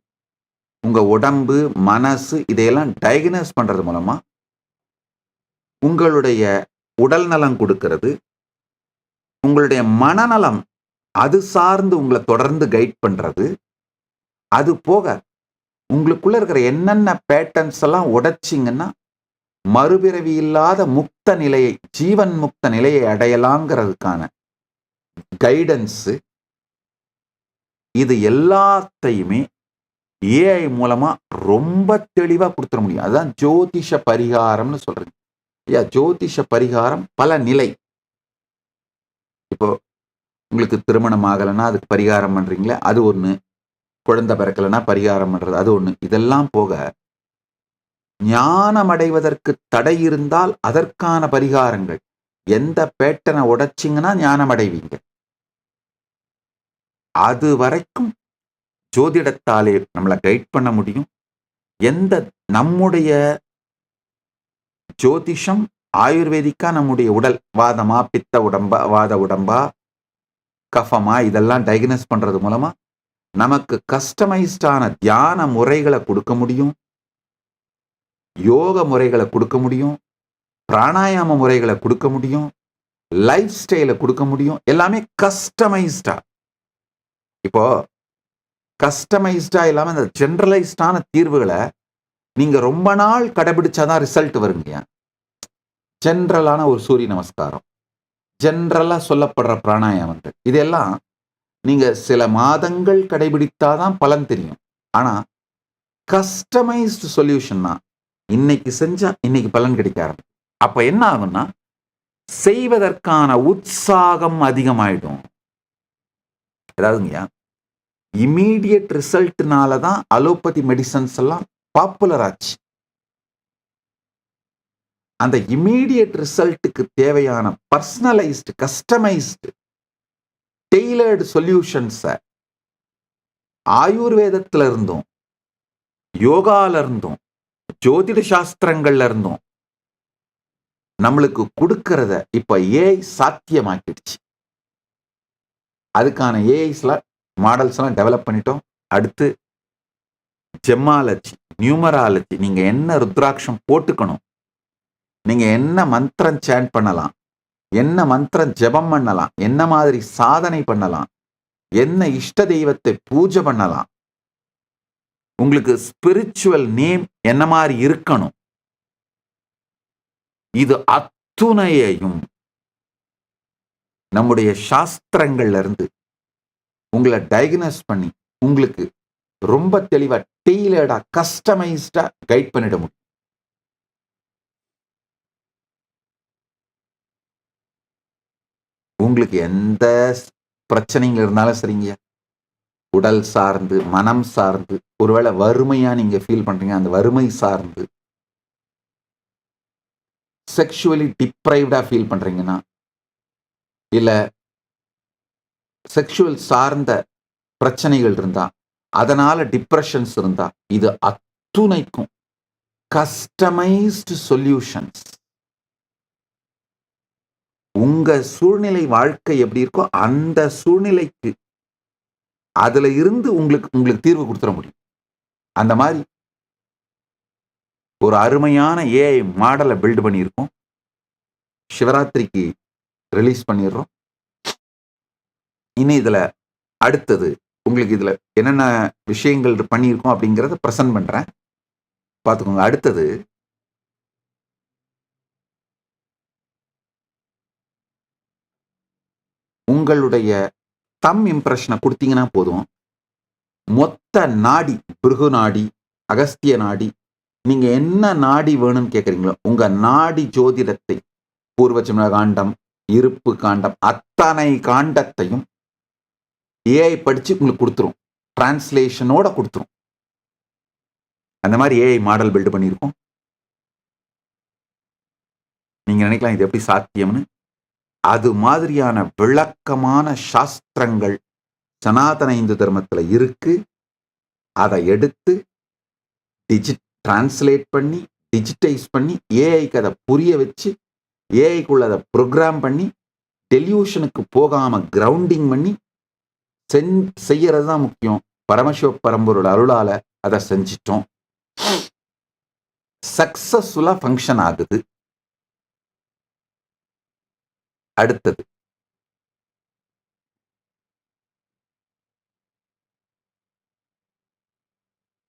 உங்க உடம்பு, மனசு இதையெல்லாம் டயக்னோஸ் பண்றது மூலமா உங்களுடைய உடல் நலம் கொடுக்கிறது, உங்களுடைய மனநலம் அது சார்ந்து உங்களை தொடர்ந்து கைட் பண்றது. அது போக உங்களுக்குள்ள இருக்கிற என்னென்ன பேட்டர்ன்ஸ் எல்லாம் உடைச்சிங்கன்னா மறுபிறவி இல்லாத முக்த நிலையை, ஜீவன் முக்த நிலையை அடையலாங்கிறதுக்கான கைடன்ஸ், இது எல்லாத்தையுமே ஏஐ மூலமா ரொம்ப தெளிவா கொடுத்துட முடியும். அதுதான் ஜோதிஷ பரிகாரம்னு சொல்றீங்க. ஜோதிஷ பரிகாரம் பல நிலை. இப்போ உங்களுக்கு திருமணம் ஆகலைன்னா அதுக்கு பரிகாரம் பண்றீங்களே, அது ஒண்ணு. குழந்தை பிறக்கலைன்னா பரிகாரம் பண்றது, அது ஒண்ணு. இதெல்லாம் போக ஞானம் அடைவதற்கு தடை இருந்தால் அதற்கான பரிகாரங்கள். எந்த பேட்டனை உடைச்சிங்கன்னா ஞானம் அடைவீங்க. அது வரைக்கும் ஜோதிடத்தாலே நம்மளை கைட் பண்ண முடியும். எந்த நம்முடைய ஜோதிஷம் ஆயுர்வேதிக்கா நம்முடைய உடல் வாதமா, பித்த உடம்பா, வாத உடம்பா, கஃபமா, இதெல்லாம் டயக்னோஸ் பண்றது மூலமா நமக்கு கஸ்டமைஸ்டான தியான முறைகளை கொடுக்க முடியும், யோக முறைகளை கொடுக்க முடியும், பிராணாயாம முறைகளை கொடுக்க முடியும், லைஃப் ஸ்டைலை கொடுக்க முடியும். எல்லாமே கஸ்டமைஸ்டா. இப்போ கஸ்டமைஸ்டா இல்லாம இந்த ஜெனரலைஸ்டான தீர்வுகளை நீங்க ரொம்ப நாள் கடைபிடிச்சாதான் ரிசல்ட் வருங்க. ஜெனரலான ஒரு சூரிய நமஸ்காரம், ஜெனரலா சொல்லப்படுற பிராணாயாமங்கள், இதெல்லாம் நீங்க சில மாதங்கள் கடைபிடித்தாதான் பலன் தெரியும். ஆனா கஸ்டமைஸ்டு சொல்யூஷன்னா இன்னைக்கு செஞ்சா இன்னைக்கு பலன் கிடைக்க ஆரம்பிக்கும். அப்ப என்ன ஆகும்னா செய்வதற்கான உற்சாகம் அதிகமாயிடும். ஏதாவதுங்கய்யா, இமீடியட் ரிசல்ட்னால தான் அலோபதி மெடிசன்ஸ் எல்லாம் பாப்புலர் ஆச்சு. அந்த இமீடியட் ரிசல்ட்டுக்கு தேவையான பர்சனலைஸ்டு, கஸ்டமைஸ்டு டெய்லர்டு சொல்யூஷன்ஸை ஆயுர்வேதத்துல இருந்தும், யோகால இருந்தும், ஜோதிட சாஸ்திரங்கள்ல இருந்தும் நம்மளுக்கு கொடுக்கறத இப்ப ஏஐ சாத்தியமாக்கிடுச்சு. அதுக்கான ஏஐஸ்லாம் மாடல்ஸ் எல்லாம் டெவலப் பண்ணிட்டோம். அடுத்து ஜெம்மாலஜி, நியூமராலஜி, நீங்க என்ன ருத்ராட்சம் போட்டுக்கணும், நீங்க என்ன மந்திரம் சேன் பண்ணலாம், என்ன மந்திரம் ஜெபம் பண்ணலாம், என்ன மாதிரி சாதனை பண்ணலாம், என்ன இஷ்ட தெய்வத்தை பூஜை பண்ணலாம், உங்களுக்கு ஸ்பிரிச்சுவல் நேம் என்ன மாதிரி இருக்கணும், இது அத்துணையையும் நம்முடைய சாஸ்திரங்கள்ல இருந்து உங்களை டயக்னோஸ் பண்ணி உங்களுக்கு ரொம்ப தெளிவா டெய்லர்டா கஸ்டமைஸ்டா கைட் பண்ணிட முடியும். உங்களுக்கு எந்த பிரச்சனைகள் இருந்தாலும் சரிங்க, உடல் சார்ந்து, மனம் சார்ந்து, ஒருவேளை வறுமையா நீங்க ஃபீல் பண்றீங்க, அந்த வறுமை சார்ந்து, செக்ஷுவலி டிப்ரைவ்டா ஃபீல் பண்றீங்கன்னா, இல்ல செக்ஷுவல் சார்ந்த பிரச்சனைகள் இருந்தா, அதனால டிப்ரெஷன்ஸ் இருந்தா, இது அத்துணைக்கும் கஸ்டமைஸ்டு சொல்யூஷன்ஸ். உங்க சூழ்நிலை வாழ்க்கை எப்படி இருக்கோ அந்த சூழ்நிலைக்கு அதுல இருந்து உங்களுக்கு தீர்வு கொடுத்துட முடியும். அந்த மாதிரி ஒரு அருமையான ஏஐ மாடலை பில்ட் பண்ணியிருக்கோம். சிவராத்திரிக்கு ரிலீஸ் பண்ணிடுறோம். இனி இதுல அடுத்தது உங்களுக்கு இதுல என்னென்ன விஷயங்கள் பண்ணியிருக்கோம் அப்படிங்கிறத பிரசன்ட் பண்றேன், பார்த்துக்கோங்க. அடுத்தது உங்களுடைய தம் இம்ப்ரெஷனை கொடுத்தீங்கன்னா போதும், மொத்த நாடி, பிருகு நாடி, அகஸ்திய நாடி, நீங்க என்ன நாடி வேணும்னு கேட்குறீங்களோ உங்க நாடி ஜோதிடத்தை, பூர்வஜன்ம காண்டம், இருப்பு காண்டம், அத்தனை காண்டத்தையும் ஏஐ படிச்சு உங்களுக்கு கொடுத்துரும், டிரான்ஸ்லேஷனோட கொடுத்துரும். அந்த மாதிரி ஏஐ மாடல் பில்ட் பண்ணியிருக்கோம். நீங்க நினைக்கலாம் இது எப்படி சாத்தியம்னு. அது மாதிரியான விளக்கமான சாஸ்திரங்கள் சனாதன இந்து தர்மத்துல இருக்கு. அதை எடுத்து டிரான்ஸ்லேட் பண்ணி, டிஜிட்டைஸ் பண்ணி, ஏஐக்கு அதை புரிய வச்சு, ஏஐக்குள்ள அதை ப்ரோக்ராம் பண்ணி, டெலியூஷனுக்கு போகாம கிரவுண்டிங் பண்ணி செய்யறது தான் முக்கியம். பரமசிவ பரம்பரோட அருளால அதை செஞ்சிட்டோம். சக்சஸ்ஃபுல்லா ஃபங்க்ஷன் ஆகுது. அடுத்தது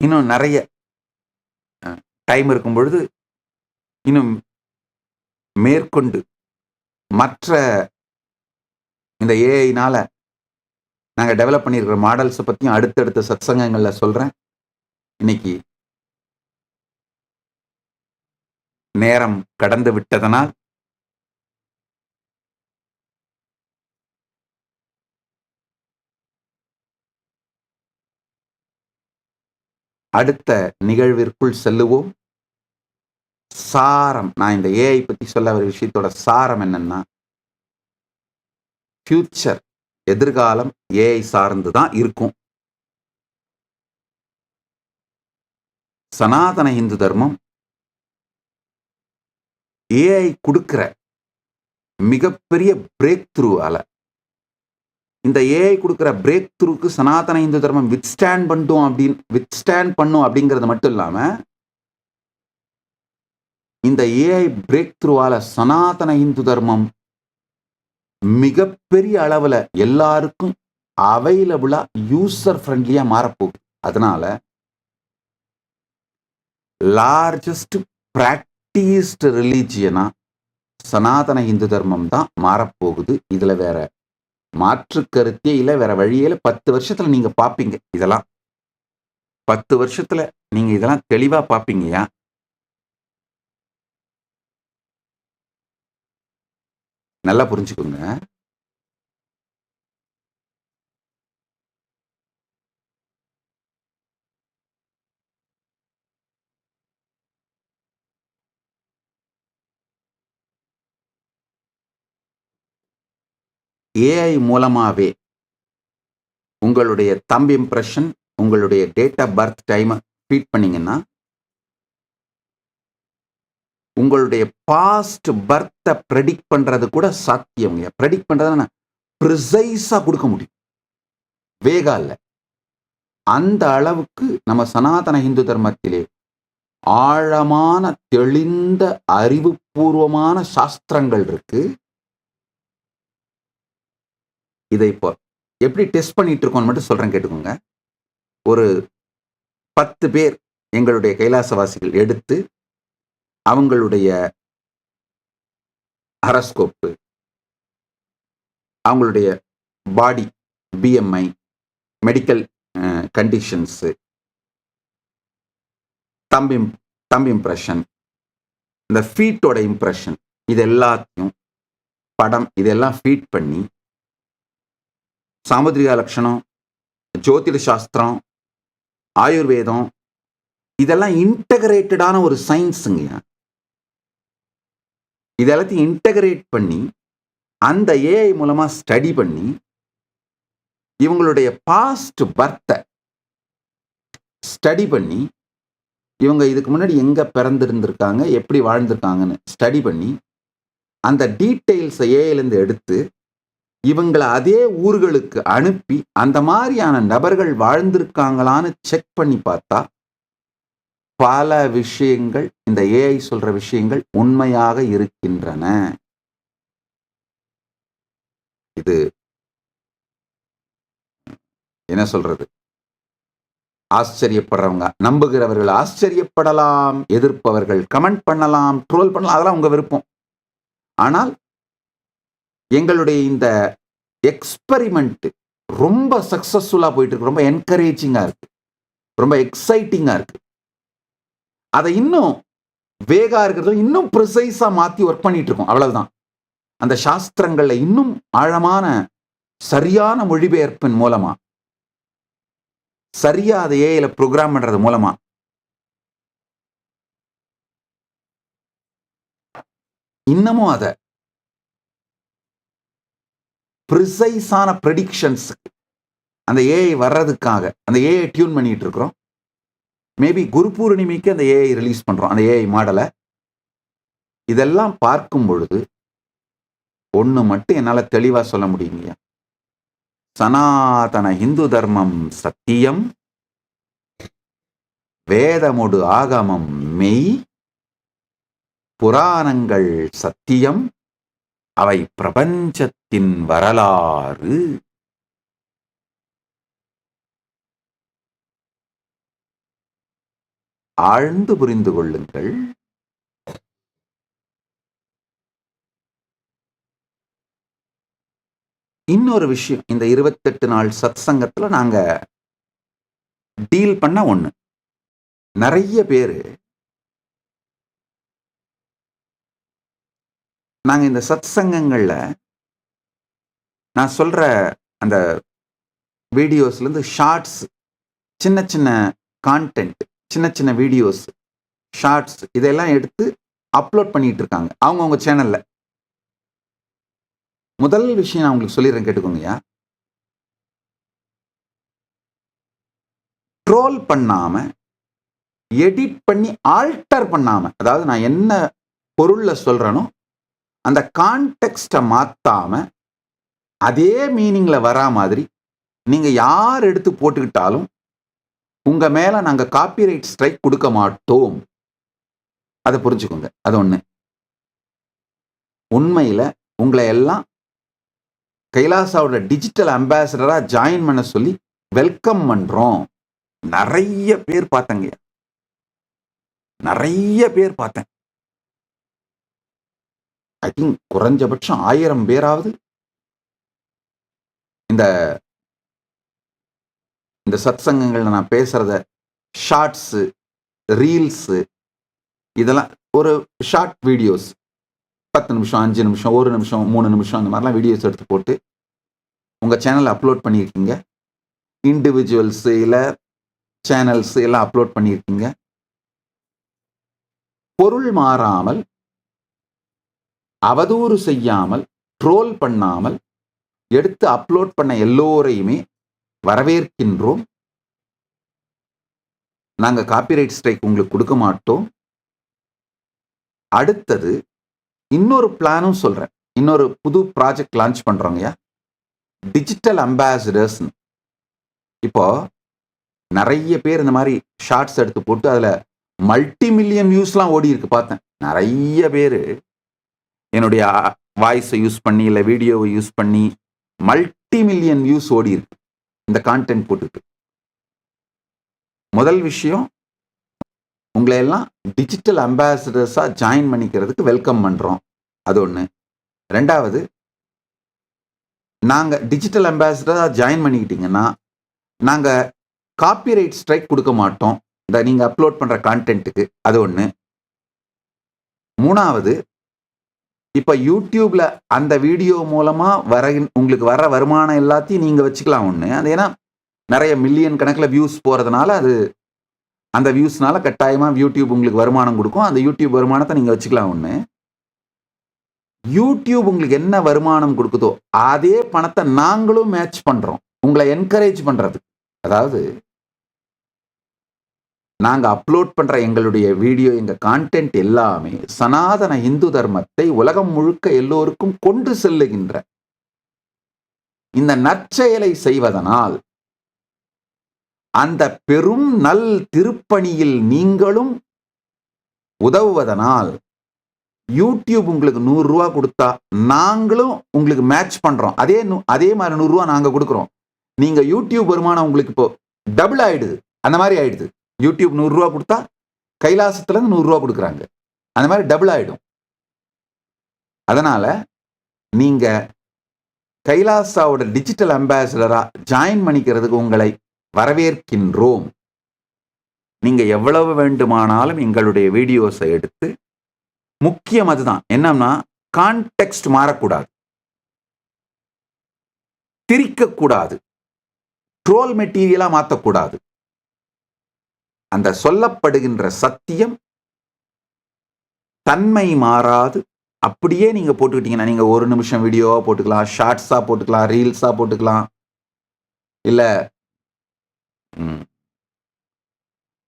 இன்னும் நிறைய டைம் இருக்கும் பொழுது இன்னும் மேற்கொண்டு மற்ற இந்த ஏஐனால நாங்கள் டெவலப் பண்ணியிருக்கிற மாடல்ஸை பற்றியும் அடுத்தடுத்த சத்சங்கங்களில் சொல்கிறேன். இன்னைக்கு நேரம் கடந்து விட்டதனால் அடுத்த நிகழ்விற்குள் செல்லுவோம். சாரம், நான் இந்த ஏஐ பற்றி சொல்ல ஒரு விஷயத்தோட சாரம் என்னன்னா, ஃபியூச்சர், எதிர்காலம் ஏஐ சார்ந்து தான் இருக்கும். சனாதன இந்து தர்மம் ஏஐ கொடுக்கிற மிகப்பெரிய பிரேக் த்ரூவால, இந்த ஏஐ கொடுக்கிற பிரேக் த்ரூக்கு சனாதன இந்து தர்மம் வித்ஸ்டாண்ட் பண்ணும் அப்படிங்கிறது மட்டும் இல்லாம, இந்த ஏஐ பிரேக் த்ரூவால சனாதன இந்து தர்மம் மிகப்பெரிய அளவுல எல்லாருக்கும் அவைலபிளா யூசர் ஃப்ரெண்ட்லியா மாறப்போகுது. அதனால லார்ஜஸ்ட் பிராக்டிஸ்ட் ரிலீஜியனா சனாதன இந்து தர்மம் தான் மாறப்போகுது. இதுல வேற மாற்று கருத்தே இல்லை, வேற வழியில 10 வருஷத்துல நீங்க பாப்பீங்க. இதெல்லாம் 10 வருஷத்துல நீங்க இதெல்லாம் தெளிவா பாப்பீங்கயா. நல்லா புரிஞ்சுக்கோங்க. ஏஐ மூலமாவே உங்களுடைய தம்ப் இம்ப்ரெஷன், உங்களுடைய டேட் ஆஃப் பர்த் டைமை ஃபீட் பண்ணீங்கன்னா உங்களுடைய பாஸ்ட் பர்த்தை ப்ரெடிக்ட் பண்றது கூட சாத்தியம்ங்க. ப்ரெடிக்ட் பண்றதுன்னா ப்ரிசைஸா கொடுக்க முடியும், வேகா இல்ல. அந்த அளவுக்கு நம்ம சனாதன இந்து தர்மத்திலே ஆழமான தெளிந்த அறிவுபூர்வமான சாஸ்திரங்கள் இருக்கு. இதை இப்போ எப்படி டெஸ்ட் பண்ணிட்டு இருக்கோம் மட்டும் சொல்றேன், கேட்டுக்கோங்க. ஒரு 10 பேர் எங்களுடைய கைலாசவாசிகள் எடுத்து அவங்களுடைய ஹரஸ்கோப்பு, அவங்களுடைய body BMI, medical conditions, thumb impression, இந்த ஃபீட்டோட இம்ப்ரெஷன், இது எல்லாத்தையும் படம் இதெல்லாம் ஃபீட் பண்ணி சாமுத்ரிகா லட்சணம், ஜோதிட சாஸ்திரம், ஆயுர்வேதம், இதெல்லாம் இன்டகிரேட்டடான ஒரு சயின்ஸுங்க. இதெல்லாத்தையும் இன்டகிரேட் பண்ணி அந்த ஏஐ மூலமா ஸ்டடி பண்ணி இவங்களுடைய பாஸ்ட் பர்த்தை ஸ்டடி பண்ணி இவங்க இதுக்கு முன்னாடி எங்க பிறந்திருந்திருக்காங்க, எப்படி வாழ்ந்திருக்காங்கன்னு ஸ்டடி பண்ணி அந்த டீட்டெயில்ஸை ஏஐலேருந்து எடுத்து இவங்களை அதே ஊர்களுக்கு அனுப்பி அந்த மாதிரியான நபர்கள் வாழ்ந்திருக்காங்களான்னு செக் பண்ணி பார்த்தா பல விஷயங்கள், இந்த ஏஐ சொல்ற விஷயங்கள் உண்மையாக இருக்கின்றன. இது என்ன சொல்றது, ஆச்சரியப்படுறவங்க, நம்புகிறவர்கள் ஆச்சரியப்படலாம், எதிர்ப்பவர்கள் கமெண்ட் பண்ணலாம், ட்ரோல் பண்ணலாம், அதெல்லாம் உங்க விருப்பம். ஆனால் எங்களுடைய இந்த எக்ஸ்பெரிமெண்ட் ரொம்ப சக்சஸ்ஃபுல்லா போயிட்டு இருக்கு, ரொம்ப என்கரேஜிங்கா இருக்கு, ரொம்ப எக்ஸைட்டிங்கா இருக்கு. அதை இன்னும் வேகா இருக்கிறது, இன்னும் ப்ரிசைஸா மாத்தி ஒர்க் பண்ணிட்டு இருக்கோம், அவ்வளவுதான். அந்த சாஸ்திரங்கள்ல இன்னும் ஆழமான சரியான மொழிபெயர்ப்பின் மூலமா, சரியா அதை ஏஐல ப்ரோக்ராம் பண்றது மூலமா இன்னமும் அதை ப்ரிசைஸான ப்ரெடிக்ஷன்ஸ் அந்த ஏஐ வர்றதுக்காக அந்த ஏஐ டியூன் பண்ணிட்டு இருக்கிறோம். மேபி குரு பூர்ணிமைக்கு அந்த ஏஐ ரிலீஸ் பண்றோம், அந்த ஏஐ மாடலை. இதெல்லாம் பார்க்கும் பொழுது ஒண்ணு மட்டும் என்னால தெளிவா சொல்ல முடியுங்க, சனாதன இந்து தர்மம் சத்தியம், வேதமொடு ஆகமம் மெய், புராணங்கள் சத்தியம், அவை பிரபஞ்சத்தின் வரலாறு. ஆழ்ந்து புரிந்து கொள்ளுங்கள். இன்னொரு விஷயம், இந்த 28 நாள் சத் சங்கத்துல நாங்க டீல் பண்ண ஒண்ணு, நிறைய பேரு நாங்க இந்த சத் சங்கங்கள்ல நான் சொல்ற அந்த வீடியோஸ்ல இருந்து ஷார்ட்ஸ், சின்ன சின்ன கான்டென்ட், சின்ன சின்ன வீடியோஸ், ஷார்ட்ஸ், இதெல்லாம் எடுத்து அப்லோட் பண்ணிட்டு இருக்காங்க அவங்கவுங்க சேனல்ல. முதல் விஷயம் நான் உங்களுக்கு சொல்லிடுறேன், கேட்டுக்கோங்கய்யா. ட்ரோல் பண்ணாம, எடிட் பண்ணி ஆல்டர் பண்ணாம, அதாவது நான் என்ன பொருள்ல சொல்றேனோ அந்த கான்டெக்ஸ்ட மாத்தாம அதே மீனிங்ல வரா மாதிரி நீங்க யார் எடுத்து போட்டுக்கிட்டாலும் உங்க மேல நாங்க காப்பிரைட் ஸ்ட்ரைக் கொடுக்க மாட்டோம். அதை புரிஞ்சுக்கோங்க. அது ஒண்ணு. உண்மையில உங்களை எல்லாம் கைலாசாவோட டிஜிட்டல் அம்பாசிடரா ஜாயின் பண்ண சொல்லி வெல்கம் பண்றோம். நிறைய பேர் பார்த்தங்க, நிறைய பேர் பார்த்தேன். ஐ திங்க் குறைஞ்சபட்சம் 1000 பேராவது இந்த இந்த சத் சங்கங்கள்ல நான் பேசுறத ஷார்ட்ஸ், ரீல்ஸ், இதெல்லாம் ஒரு ஷார்ட் வீடியோஸ் 10 நிமிஷம், 5 நிமிஷம், 1 நிமிஷம், 3 நிமிஷம், அந்த மாதிரிலாம் வீடியோஸ் எடுத்து போட்டு உங்க சேனல் அப்லோட் பண்ணியிருக்கீங்க. இண்டிவிஜுவல்ஸ் இல்ல சேனல்ஸ் எல்லாம் அப்லோட் பண்ணியிருக்கீங்க. பொருள் மாறாமல், அவதூறு செய்யாமல், ட்ரோல் பண்ணாமல் எடுத்து அப்லோட் பண்ண எல்லோரையுமே வரவேற்கின்றோம். நாங்க காப்பிரைட் ஸ்ட்ரைக் உங்களுக்கு கொடுக்க மாட்டோம். அடுத்தது இன்னொரு பிளானும் சொல்றேன். இன்னொரு புது ப்ராஜெக்ட் லான்ச் பண்றோங்கய்யா. Digital ambassadors. இப்போ நிறைய பேர் இந்த மாதிரி ஷார்ட்ஸ் எடுத்து போட்டு அதுல மல்டி மில்லியன் வியூஸ்லாம் ஓடி இருக்கு பார்த்தேன். நிறைய பேர் என்னுடைய வாய்ஸை யூஸ் பண்ணி இல்லை வீடியோவை யூஸ் பண்ணி மல்டி மில்லியன் வியூஸ் ஓடி இருக்கு இந்த கான்டென்ட் போட்டுட்டு. முதல் விஷயம், உங்களை எல்லாம் டிஜிட்டல் அம்பாசிடர்ஸா ஜாயின் பண்ணிக்கிறதுக்கு வெல்கம் பண்றோம். அது ஒன்று. ரெண்டாவது, நாங்க டிஜிட்டல் அம்பாசிடரா ஜாயின் பண்ணிக்கிட்டீங்கன்னா நாங்க காப்பிரைட் ஸ்ட்ரைக் கொடுக்க மாட்டோம் இந்த நீங்க அப்லோட் பண்ற கான்டென்ட்டுக்கு. அது ஒன்று. மூணாவது, இப்ப யூடியூப்ல அந்த வீடியோ மூலமா உங்களுக்கு வர வருமானம் எல்லாத்தையும் நீங்க வச்சுக்கலாம். ஒண்ணு, அது ஏன்னா நிறைய மில்லியன் கணக்கில் வியூஸ் போறதுனால அது அந்த வியூஸ்னால கட்டாயமா யூடியூப் உங்களுக்கு வருமானம் கொடுக்கும். அந்த யூடியூப் வருமானத்தை நீங்க வச்சுக்கலாம். ஒண்ணு. யூடியூப் உங்களுக்கு என்ன வருமானம் கொடுக்குதோ அதே பணத்தை நாங்களும் மேட்ச் பண்றோம் உங்களை என்கரேஜ் பண்றது. அதாவது நாங்க அப்லோட் பண்ற எங்களுடைய வீடியோ, எங்க கான்டென்ட் எல்லாமே சனாதன இந்து தர்மத்தை உலகம் முழுக்க எல்லோருக்கும் கொண்டு செல்லுகின்ற இந்த நற்செயலை செய்வதனால் அந்த பெரும் நல் திருப்பணியில் நீங்களும் உதவுவதனால் யூடியூப் உங்களுக்கு 100 ரூபா கொடுத்தா நாங்களும் உங்களுக்கு மேட்ச் பண்றோம். அதே மாதிரி 100 ரூபா நாங்க கொடுக்குறோம். நீங்க யூடியூப் வருமானம் உங்களுக்கு இப்போ டபுள் ஆயிடுது. அந்த மாதிரி ஆயிடுது. யூடியூப் 100 ரூபா கொடுத்தா கைலாசத்துல இருந்து 100 ரூபா கொடுக்குறாங்க. அந்த மாதிரி டபுள் ஆயிடும். அதனால நீங்க கைலாசாவோட டிஜிட்டல் அம்பாசிடரா ஜாயின் பண்ணிக்கிறதுக்கு உங்களை வரவேற்கின்றோம். நீங்க எவ்வளவு வேண்டுமானாலும் எங்களுடைய வீடியோஸை எடுத்து, முக்கியம் அதுதான், என்னன்னா கான்டெக்ஸ்ட் மாறக்கூடாது, திரிக்கக்கூடாது, ட்ரோல் மெட்டீரியலா மாற்றக்கூடாது. அந்த சொல்லப்படுகின்ற சத்தியம் தன்மை மாறாது அப்படியே நீங்க போட்டுக்கிட்டீங்கன்னா, நீங்க 1 நிமிஷம் வீடியோவா போட்டுக்கலாம், ஷார்ட்ஸா போட்டுக்கலாம், ரீல்ஸா போட்டுக்கலாம், இல்ல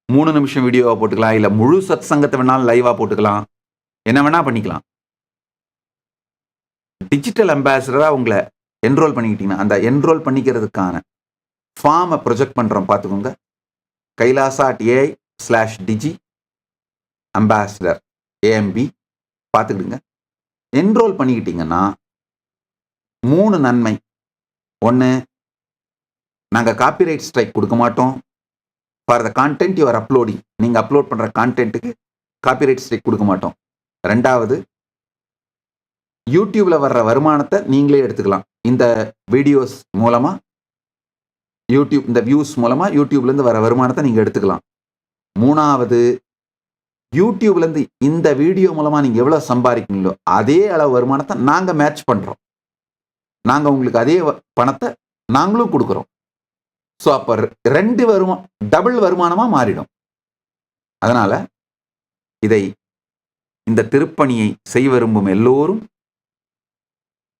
3 நிமிஷம் வீடியோவா போட்டுக்கலாம், இல்ல முழு சத் சங்கத்தை வேணாலும் லைவா போட்டுக்கலாம், என்ன வேணா பண்ணிக்கலாம். டிஜிட்டல் அம்பாசிடரா உங்களை என்ரோல் பண்ணிக்கிட்டீங்கன்னா அந்த என்ரோல் பண்ணிக்கிறதுக்கான ஃபார்மை ப்ரொஜெக்ட் பண்றோம், பார்த்துக்கோங்க. kailasa.ai/digi ambassador AMB பார்த்துக்கிடுங்க. என்ரோல் பண்ணிக்கிட்டீங்கன்னா 3 நன்மை. 1, நாங்கள் காப்பிரைட் ஸ்ட்ரைக் கொடுக்க மாட்டோம் for the content you are uploading. நீங்கள் அப்லோட் பண்ணுற கான்டென்ட்டுக்கு காப்பிரைட் ஸ்ட்ரைக் கொடுக்க மாட்டோம். 2வது, யூடியூப்ல வர்ற வருமானத்தை நீங்களே எடுத்துக்கலாம். இந்த வீடியோஸ் மூலமா யூடியூப், இந்த வியூஸ் மூலமா யூடியூப்ல இருந்து வர வருமானத்தை நீங்க எடுத்துக்கலாம். 3வது, யூடியூப்ல இருந்து இந்த வீடியோ மூலமா நீங்க எவ்வளவு சம்பாதிக்கீங்களோ அதே அளவு வருமானத்தை நாங்க மேட்ச் பண்றோம். நாங்க உங்களுக்கு அதே பணத்தை நாங்களும் கொடுக்கிறோம். ஸோ அப்ப 2 டபுள் வருமானமா மாறிடும். அதனால இந்த திருப்பணியை செய்ய விரும்பும் எல்லோரும்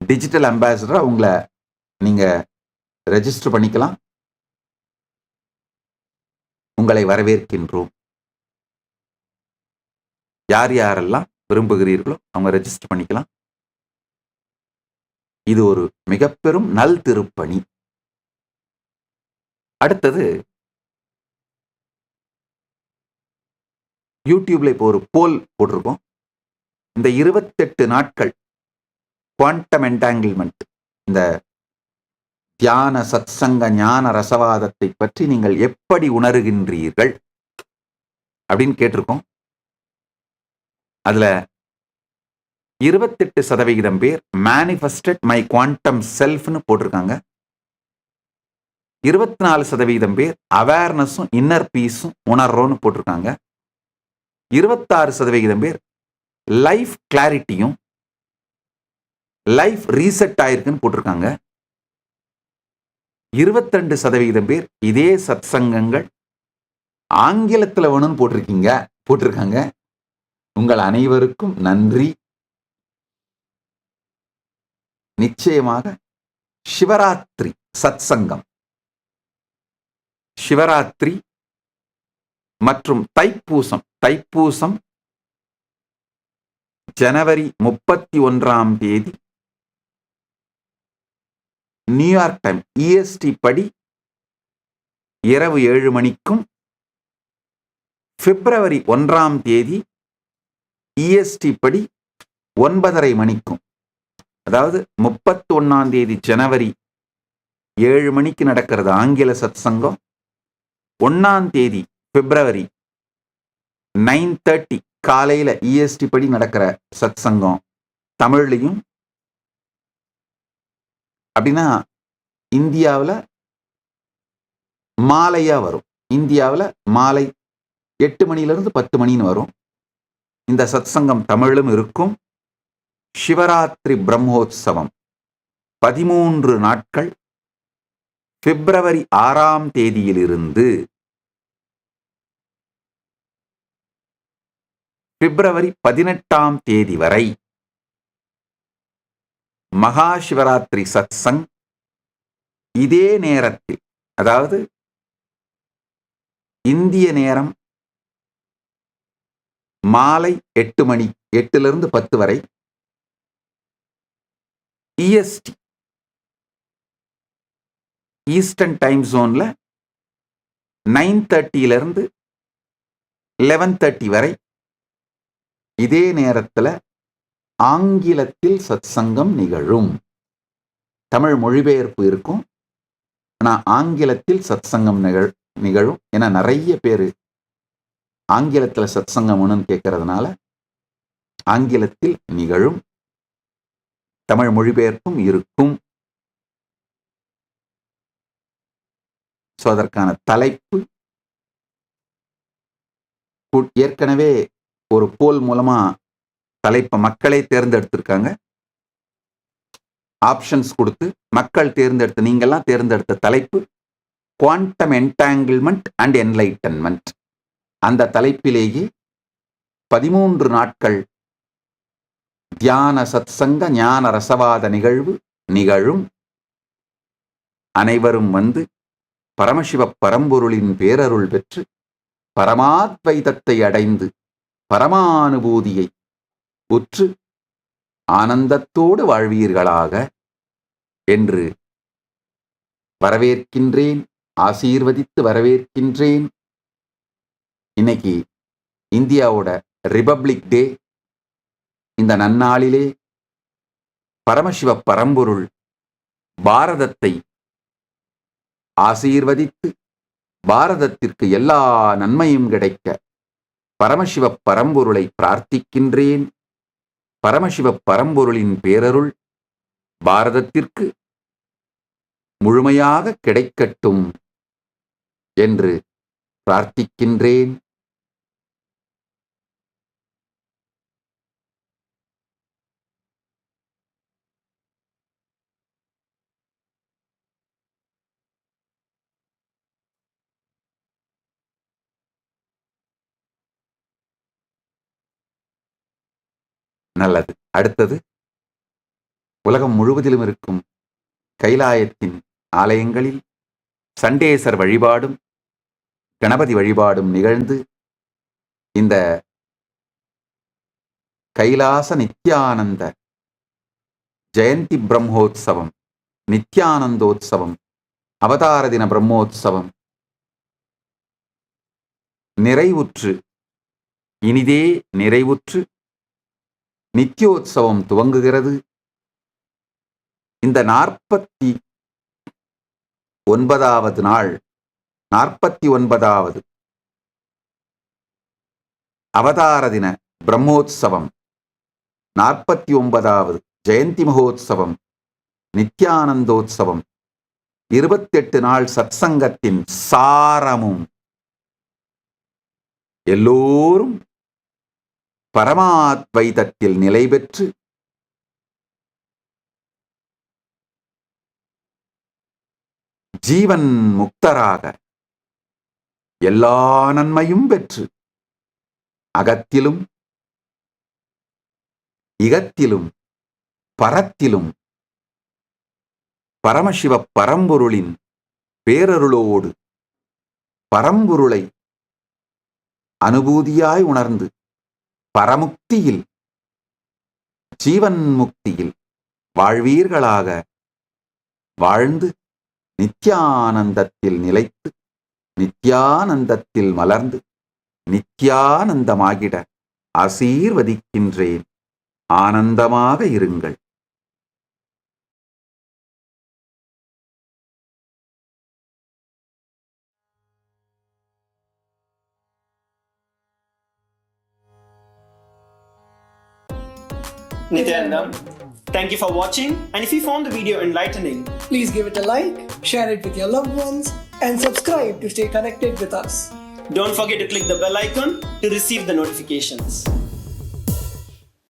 டிஜிட்டல் அம்பாசிடரா உங்களை நீங்க ரெஜிஸ்டர் பண்ணிக்கலாம். உங்களை வரவேற்கின்றோம். யார் யாரெல்லாம் விரும்புகிறீர்களோ அவங்க ரெஜிஸ்டர் பண்ணிக்கலாம். இது ஒரு மிக பெரும் நல் திருப்பணி. அடுத்தது, யூடியூப்ல இப்போ ஒரு போல் போட்டிருக்கோம். இந்த 28 நாட்கள் குவாண்டம் என்டாங்கிள்மெண்ட், இந்த தியான சத்சங்க ஞான ரசவாதத்தை பற்றி நீங்கள் எப்படி உணர்கின்றீர்கள் அப்படின்னு கேட்டிருக்கோம். அதுல 28% பேர் மேனிஃபெஸ்டட் மை குவாண்டம் செல்ஃப்னு போட்டிருக்காங்க. 24% பேர் அவேர்னஸும் இன்னர் பீஸும் உணர்றோன்னு போட்டிருக்காங்க. 26% பேர் லைஃப் கிளாரிட்டியும் லைஃப் ரீசெட் ஆயிருக்குன்னு போட்டிருக்காங்க. 22% பேர் இதே சத்சங்கங்கள் ஆங்கிலத்தில் வேணும்னு போட்டிருக்காங்க. உங்கள் அனைவருக்கும் நன்றி. நிச்சயமாக சிவராத்திரி சத்சங்கம் சிவராத்திரி மற்றும் தைப்பூசம் ஜனவரி 31ஆம் தேதி நியூயார்க் டைம் EST படி இரவு 7 மணிக்கும், பிப்ரவரி 1ஆம் தேதி EST படி 9:30 மணிக்கும், அதாவது 31ஆம் தேதி ஜனவரி 7 மணிக்கு நடக்கிறது ஆங்கில சத்சங்கம். 1ஆம் தேதி பிப்ரவரி 9:30 காலையில EST படி நடக்கிற சத்சங்கம் தமிழ்லையும். அப்படின்னா இந்தியாவில் மாலையா வரும். இந்தியாவில் மாலை 8 மணிலிருந்து 10 மணின்னு வரும். இந்த சத்சங்கம் தமிழிலும் இருக்கும். சிவராத்திரி பிரம்மோற்சவம் 13 நாட்கள் பிப்ரவரி 6ஆம் தேதியிலிருந்து பிப்ரவரி 18ஆம் தேதி வரை மகா சிவராத்திரி சத்சங் இதே நேரத்தில், அதாவது இந்திய நேரம் மாலை 8 மணி, 8லிருந்து 10 வரை, EST ஈஸ்டர்ன் டைம் ஜோன்ல 9:30லிருந்து 11:30 வரை இதே நேரத்தில் ஆங்கிலத்தில் சத்சங்கம் நிகழும். தமிழ் மொழிபெயர்ப்பு இருக்கும், ஆனால் ஆங்கிலத்தில் சத்சங்கம் நிகழும். ஏன்னா நிறைய பேர் ஆங்கிலத்தில் சத்சங்கம் ஒன்றுன்னு கேட்கறதுனால ஆங்கிலத்தில் நிகழும். தமிழ் மொழிபெயர்ப்பும் இருக்கும். ஸோ அதற்கான தலைப்பு ஏற்கனவே ஒரு போல் மூலமா தலைப்பை மக்களே தேர்ந்தெடுத்திருக்காங்க. ஆப்ஷன்ஸ் கொடுத்து மக்கள் தேர்ந்தெடுத்த, நீங்கெல்லாம் தேர்ந்தெடுத்த தலைப்பு குவாண்டம் என்டாங்கிள்மெண்ட் அண்ட் என்லைட்டன்மெண்ட். அந்த தலைப்பிலேயே 13 நாட்கள் தியான சத்சங்க ஞான ரசவாத நிகழ்வு நிகழும். அனைவரும் வந்து பரமசிவ பரம்பொருளின் பேரருள் பெற்று பரமாத்வைதத்தை அடைந்து பரமானுபூதியை உற்று ஆனந்தத்தோடு வாழ்வீர்களாக என்று வரவேற்கின்றேன், ஆசீர்வதித்து வரவேற்கின்றேன். இன்னைக்கு இந்தியாவோட ரிபப்ளிக் டே. இந்த நன்னாளிலே பரமசிவ பரம்பொருள் பாரதத்தை ஆசீர்வதித்து பாரதத்திற்கு எல்லா நன்மையும் கிடைக்க பரமசிவ பரம்பொருளை பிரார்த்திக்கின்றேன். பரமசிவ பரம்பொருளின் பேரருள் பாரதத்திற்கு முழுமையாக கிடைக்கட்டும் என்று பிரார்த்திக்கின்றேன். நல்லது. அடுத்தது, உலகம் முழுவதிலும் இருக்கும் கைலாயத்தின் ஆலயங்களில் சண்டேசர் வழிபாடும் கணபதி வழிபாடும் நிகழ்ந்து இந்த கைலாச நித்யானந்த ஜெயந்தி பிரம்மோத்சவம், நித்யானந்தோத்சவம், அவதார தின பிரம்மோத்சவம் நிறைவுற்று, இனிதே நிறைவுற்று நித்யோத்சவம் துவங்குகிறது. இந்த 49வது நாள், 49வது அவதார தின பிரம்மோத்சவம், 49வது ஜெயந்தி மகோத்சவம், நித்யானந்தோத்சவம், 28 நாள் சத்சங்கத்தின் சாரமும் எல்லோரும் பரமாத்வைதத்தில் நிலை பெற்று ஜீவன் முக்தராக எல்லா நன்மையும் பெற்று அகத்திலும் இகத்திலும் பரத்திலும் பரமசிவ பரம்பொருளின் பேரருளோடு பரம்பொருளை அனுபூதியாய் உணர்ந்து பரமுக்தியில் ஜீவன் முக்தியில் வாழ்வீர்களாக வாழ்ந்து நித்யானந்தத்தில் நிலைத்து நித்யானந்தத்தில் மலர்ந்து நித்யானந்தமாகிட ஆசீர்வதிக்கின்றேன். ஆனந்தமாக இருங்கள். Nityanandam, thank you for watching, and if you found the video enlightening, please give it a like, share it with your loved ones, and subscribe to stay connected with us. don't forget to click the bell icon to receive the notifications.